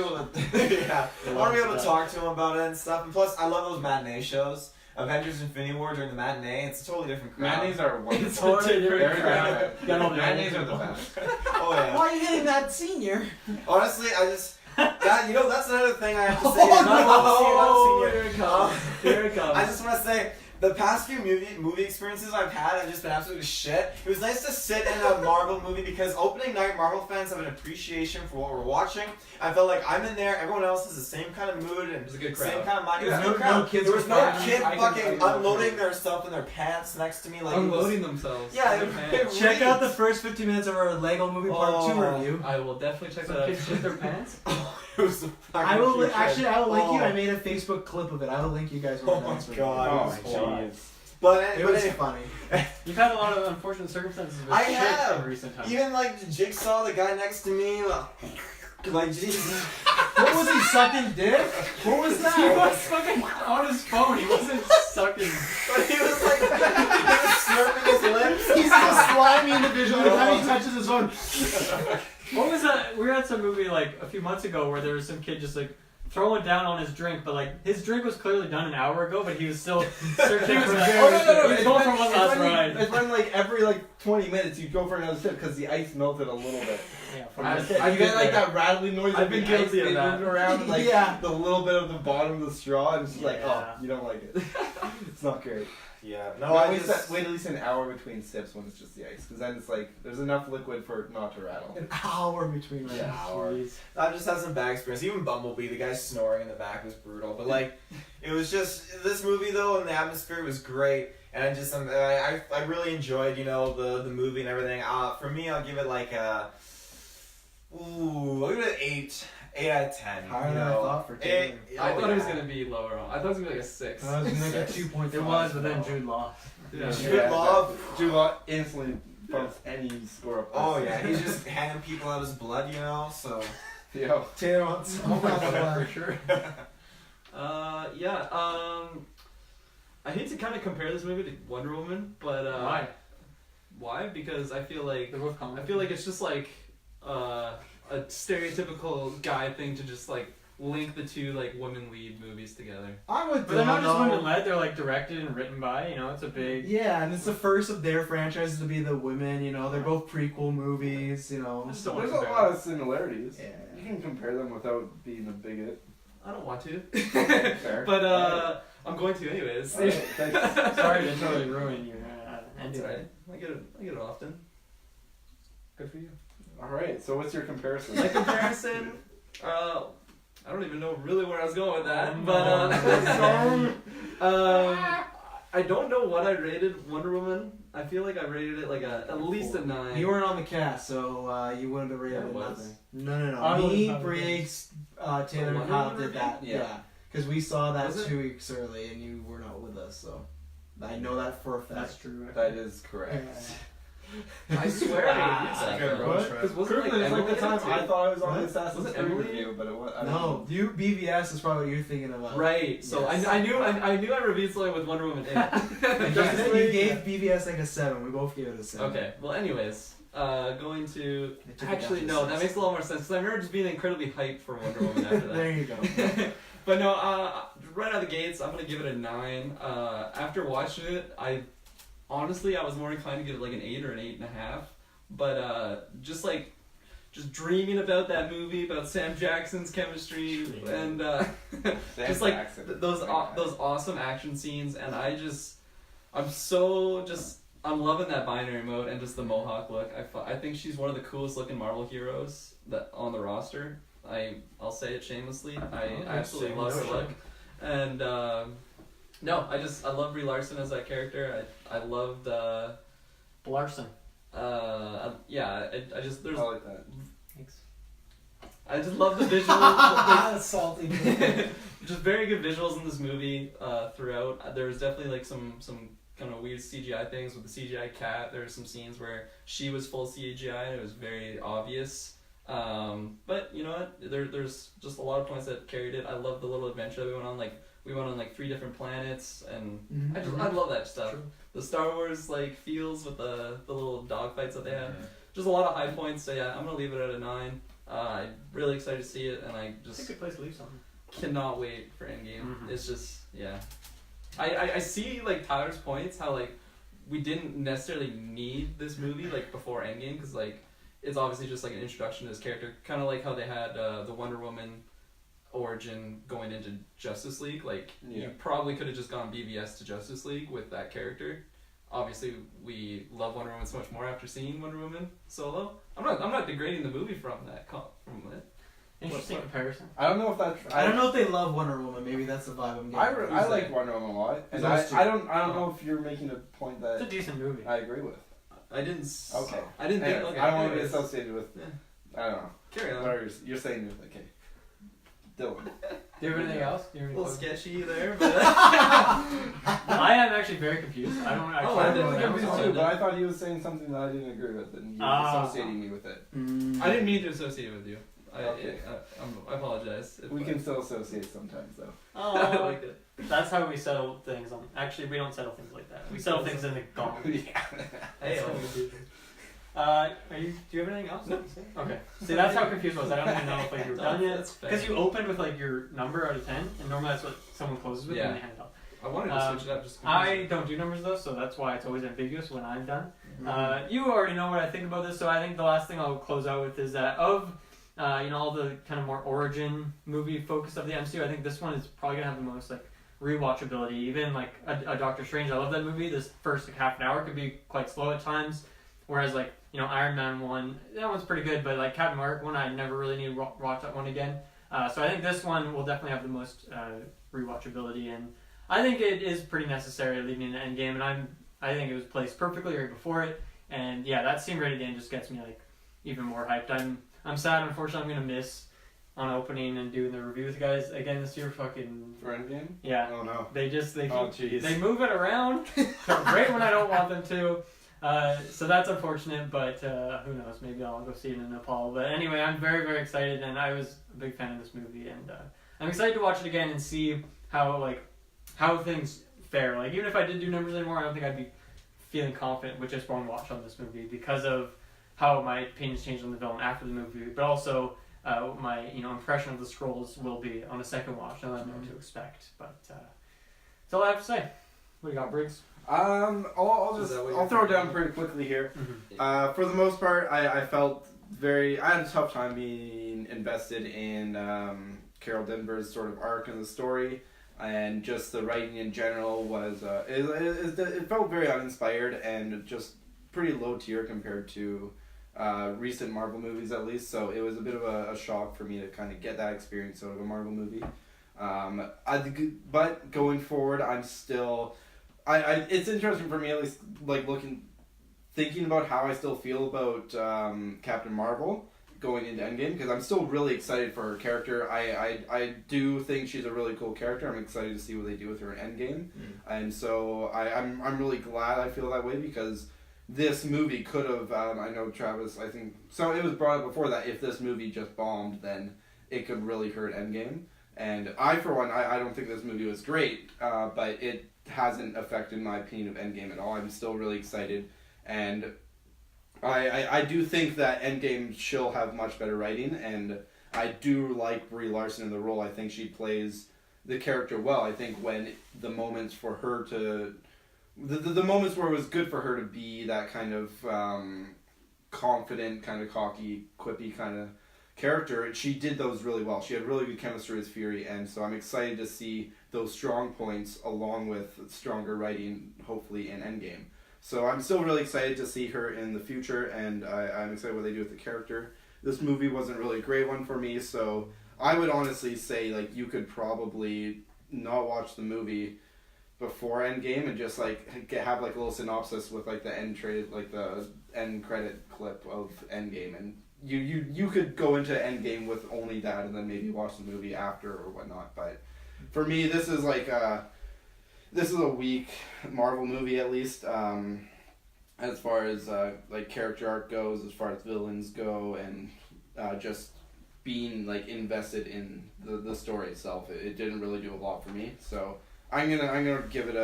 want to be able to talk to him about it and stuff. And plus, I love those matinee shows. Avengers Infinity War during the matinee, it's a totally different crowd. Matinees are wonderful. It's totally different Very crowd. good. Got all the Matinees old are the people. best. Oh yeah. Why are you hitting that senior? Honestly, that's another thing I have to say. Oh, Not here it comes. Here it comes. I just want to say, the past few movie experiences I've had have just been absolutely shit. It was nice to sit in a Marvel movie because opening night Marvel fans have an appreciation for what we're watching. I felt like I'm in there, everyone else has the same kind of mood and It was a good same crowd. kind of mind. It was a No- good crowd. no kids there was were no fighting. kid I fucking can unloading their stuff in their pants next to me. Like it was- Unloading themselves. Yeah, Good it- man. it- Check out the first 50 minutes of our Lego Movie Part 2 Oh. review. I will definitely check Some that out. kids shit their pants? It was the I will fucking actually. I will link you. Oh. I made a Facebook clip of it. I will link you guys. Oh my God. Oh, It was jeez. But It was anyway, funny. You've had a lot of unfortunate circumstances with I shit have. in recent times. even like Jigsaw, the guy next to me, like Jesus. What was he sucking dick? What was He that? was fucking on his phone. He wasn't sucking. But he was like, slurping his lips. He's a slimy individual. Every time he touches his phone. What was that? We were at some movie like a few months ago where there was some kid just like throwing down on his drink, but like his drink was clearly done an hour ago, but he was still searching for that. He was going for one last ride. It's when like every 20 minutes you go for another sip because the ice melted a little bit. Yeah, From I've- the sip. I've You get been like there. that rattling noise. I've of been the ice guilty of getting that. moved around, and, like Yeah. the little bit of the bottom of the straw, and it's just like, Yeah. oh, you don't like it. It's not great. Yeah, No, no, I wait, just. wait at least an hour between sips when it's just the ice, because then it's like there's enough liquid for it not to rattle. An hour between rounds. Yeah. Jeez. I've just had some bad experience. Even Bumblebee, the guy snoring in the back was brutal. But like, it was just this movie though, and the atmosphere was great. And I really enjoyed the movie and everything. For me, I'll give it like I'll give it an 8. 8 out of 10. Higher than I thought for Taylor. I thought it was gonna be lower on. I thought it was gonna be like a 6. I was gonna get 2.5. It was, but then Jude Law. Yeah. Jude Law. Jude Law instantly bumps any score up. Oh yeah, he's just handing people out his blood, you know. So Yo. Taylor wants Oh my god, for sure. I hate to kind of compare this movie to Wonder Woman, but Why? Why? Because I feel like They're both comic. I feel like it's just like a stereotypical guy thing to just like link the two like women lead movies together. I would. But they're not just know. women led. They're like directed and written by. You know, it's a big. Yeah, and it's the first of their franchises to be the women. You know, they're both prequel movies. You know, Just don't There's a compare lot them. of similarities. Yeah. You can compare them without being a bigot. I don't want to, Fair. but I'm going to anyways. Alright, thanks. Sorry to totally ruin your That's ending. alright. I get it often. Good for you. Alright, so what's your comparison? My comparison, I don't even know really where I was going with that, Oh, but I don't know what I rated Wonder Woman. I feel like I rated it like at least a 9. You weren't on the cast, so you wouldn't have rated Yeah, I it was. nothing. No. I Me, would've Briggs, Taylor, and Wonder Kyle Woman did that. review? Yeah, because we saw that Was it? 2 weeks early, and you were not with us, so I know that for a fact. That's true. That is correct. I swear I reviewed that. good though. road Because wasn't Crooklyn is like the Emily in time it, too? I thought I was on What? the Assassin's Was it Creed Emily? review, but it was. I don't No, know. you BVS is probably what you're thinking about. Right, so Yes. I knew I reviewed something with Wonder Woman in it. And you gave BVS like a 7. We both gave it a 7. Okay, well anyways, going to They took it actually down to no, 6. that makes a lot more sense because I remember just being incredibly hyped for Wonder Woman after that. There you go. But no, right out of the gates, I'm gonna give it a 9. After watching it, I was more inclined to give it like an 8 or an 8.5. But just dreaming about that movie, about Sam Jackson's chemistry, and just like those awesome action scenes, and I'm loving that binary mode and just the mohawk look. I think she's one of the coolest looking Marvel heroes that on the roster. I'll say it shamelessly. I absolutely love her look, and no, I love Brie Larson as that character. I loved Blarson. yeah. I just there's I like that. Thanks. I just love the visuals. Salty. Just very good visuals in this movie throughout. There's definitely like some kind of weird CGI things with the CGI cat. There were some scenes where she was full CGI and it was very obvious. But you know what? There's just a lot of points that carried it. I love the little adventure that we went on. Like we went on like 3 different planets, and I love that stuff. True. The Star Wars like feels with the little dog fights that they have. Just a lot of high points. So yeah, I'm gonna leave it at a 9. I'm really excited to see it, and I It's a just good place to leave something. cannot wait for Endgame. Mhm. It's just yeah. I see like Tyler's points how like we didn't necessarily need this movie like before Endgame because like it's obviously just like an introduction to this character, kind of like how they had the Wonder Woman origin going into Justice League. Like Yeah. you probably could have just gone BVS to Justice League with that character. Obviously, we love Wonder Woman so much more after seeing Wonder Woman solo. I'm not degrading the movie from that. Interesting comparison. I don't know if that's. I don't know if they love Wonder Woman. Maybe that's the vibe I'm getting. I like Wonder Woman a lot, and Those two. I don't know if you're making a point It's a that decent movie. I agree with. I didn't. Okay. I didn't think. Anyways, Okay, I don't want to be anyways. associated with. Yeah. I don't know. Carry on. Whatever you're saying, you're like, okay. Dylan. Do you have anything else? Do you A have any little closing- sketchy there, but I am actually very confused. I don't actually. Oh, I I'm didn't really know. confused I too, but didn't. I thought he was saying something that I didn't agree with, and he was Ah. associating me with it. I didn't mean to associate it with you. Okay. I apologize. if We I- can still associate sometimes, though. I Oh, liked it. that's how we settle things. Actually, we don't settle things like that. We settle things in the gauntlet. Yeah. Hey, That's what like- we do. Do you have anything else? No. Okay. See, that's how confused I was. I don't even know if like you were No, done yet. that's fair. Because you opened with like your number out of 10, and normally that's what someone closes with Yeah. when they hand it off. I wanted to switch it up just. I don't do numbers though, so that's why it's always ambiguous when I'm done. Mm-hmm. You already know what I think about this, so I think the last thing I'll close out with is that of all the kind of more origin movie focus of the MCU, I think this one is probably gonna have the most like rewatchability. Even like a Doctor Strange, I love that movie. This first like, half an hour could be quite slow at times, whereas like Iron Man 1, that one's pretty good, but like Captain Marvel 1, I never really need to watch that one again. So I think this one will definitely have the most rewatchability, and I think it is pretty necessary leading into Endgame, and I think it was placed perfectly right before it, and yeah, that scene right at the end just gets me like even more hyped. I'm sad, unfortunately, I'm gonna miss on opening and doing the review with you guys again this year. Fucking For Endgame? yeah, Oh no. they Oh jeez. they move it around right when I don't want them to. So that's unfortunate, but who knows? Maybe I'll go see it in Nepal. But anyway, I'm very, very excited, and I was a big fan of this movie, and I'm excited to watch it again and see how things fare. Like, even if I did do numbers anymore, I don't think I'd be feeling confident with just one watch on this movie because of how my opinions changed on the villain after the movie, but also my impression of the Skrulls will be on a second watch. Now that I know what to expect, but that's all I have to say. What do you got, Briggs? I'll throw it down pretty quickly here. Mm-hmm. For the most part, I felt I had a tough time being invested in Carol Danvers' sort of arc in the story, and just the writing in general was it felt very uninspired and just pretty low tier compared to recent Marvel movies, at least. So it was a bit of a shock for me to kind of get that experience out of a Marvel movie. But going forward, I'm still it's interesting for me, at least, like thinking about how I still feel about Captain Marvel going into Endgame, because I'm still really excited for her character. I do think she's a really cool character. I'm excited to see what they do with her in Endgame, and so I'm really glad I feel that way, because this movie could have, I know Travis, I think, so it was brought up before that if this movie just bombed, then it could really hurt Endgame. And I, for one, I don't think this movie was great, but it hasn't affected my opinion of Endgame at all. I'm still really excited, and I do think that Endgame she'll have much better writing, and I do like Brie Larson in the role. I think she plays the character well. I think when the moments for her to... The moments where it was good for her to be that kind of confident, kind of cocky, quippy kind of character, she did those really well. She had really good chemistry with Fury, and so I'm excited to see those strong points along with stronger writing, hopefully, in Endgame. So I'm still really excited to see her in the future, and I'm excited what they do with the character. This movie wasn't really a great one for me, so I would honestly say, like, you could probably not watch the movie before Endgame and just have like a little synopsis with like the end credit clip of Endgame, and you could go into Endgame with only that and then maybe watch the movie after or whatnot. But for me, this is a weak Marvel movie, at least as far as like character arc goes, as far as villains go, and just being like invested in the story itself. It didn't really do a lot for me, so I'm gonna give it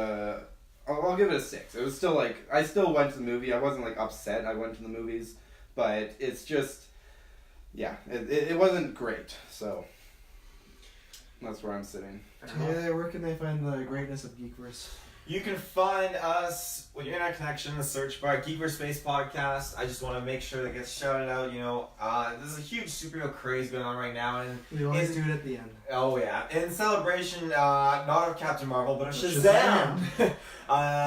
I'll give it a 6. It was still like, I still went to the movie. I wasn't like upset I went to the movies, but it's just, yeah, it wasn't great. So that's where I'm sitting. Yeah, where can they find the greatness of Geekverse? You can find us with your internet connection in the search bar, Geekverse Space Podcast. I just want to make sure that gets shouted out. There's a huge superhero craze going on right now, and We always do it at the end. oh yeah, in celebration, not of Captain Marvel, but of Shazam.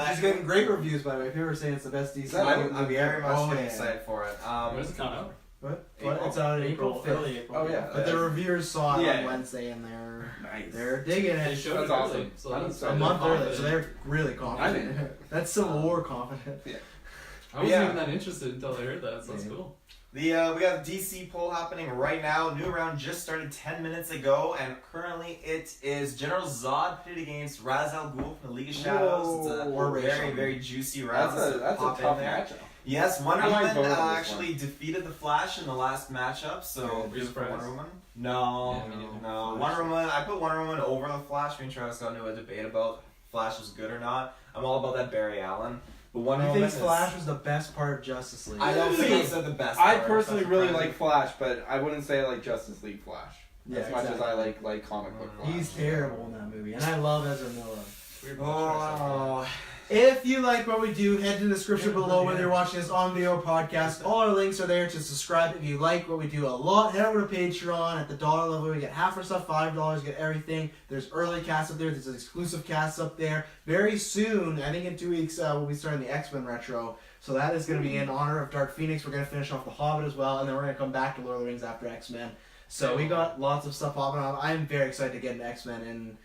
She's getting great reviews, by the way. People are saying it's the best DC. I'm very much excited for it. Where's it coming out? What? April. It's out in April 5th. Early April. Oh, yeah. But the reviewers saw it Yeah. on Wednesday, and they're Nice. digging They it. showed That's it awesome. early, so that's A month early, so they're really confident. I mean, That's Civil War confident. I wasn't Yeah. even that interested until I heard that, so that's Yeah. cool. We got the DC poll happening right now. New round just started 10 minutes ago, and currently it is General Zod pitted against Ra's al Ghul from the League of Shadows. It's a Or very, Rachel. very juicy round. That's a Pop in tough there. matchup. Yes, Wonder I might Woman vote on this actually defeated the Flash in the last matchup, so Were you good for surprised? Wonder Woman. No, Yeah, me neither. no. Wonder Woman. I put Wonder Woman over the Flash. Me and Travis got into a debate about Flash was good or not. I'm all about that Barry Allen, but Wonder He Woman thinks is- Flash was the best part of Justice League. I don't think See, I said the best. I part, personally that's really surprising. like Flash, but I wouldn't say I like Justice League Flash Yeah, as much as I exactly. like comic book Flash. He's terrible in that movie, and I love Ezra Miller. Weird Oh, If you like what we do, head to the description below whether you're watching this on video or podcast. All our links are there to subscribe if you like what we do a lot. Head over to Patreon. At the dollar level, we get half our stuff, $5, get everything. There's early casts up there. There's exclusive casts up there. Very soon, I think in 2 weeks, we'll be starting the X-Men retro. So that is going to be in honor of Dark Phoenix. We're going to finish off The Hobbit as well, and then we're going to come back to Lord of the Rings after X-Men. So we got lots of stuff popping up. I'm very excited to get into X-Men and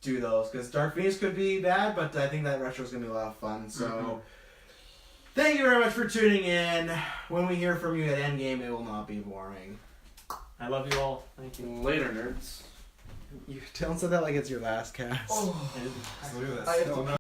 do those, because Dark Phoenix could be bad, but I think that retro is going to be a lot of fun. So thank you very much for tuning in. When we hear from you at Endgame, it will not be boring. I love you all. Thank you. Later, nerds. You don't say that like it's your last cast. oh. Look at this. I have to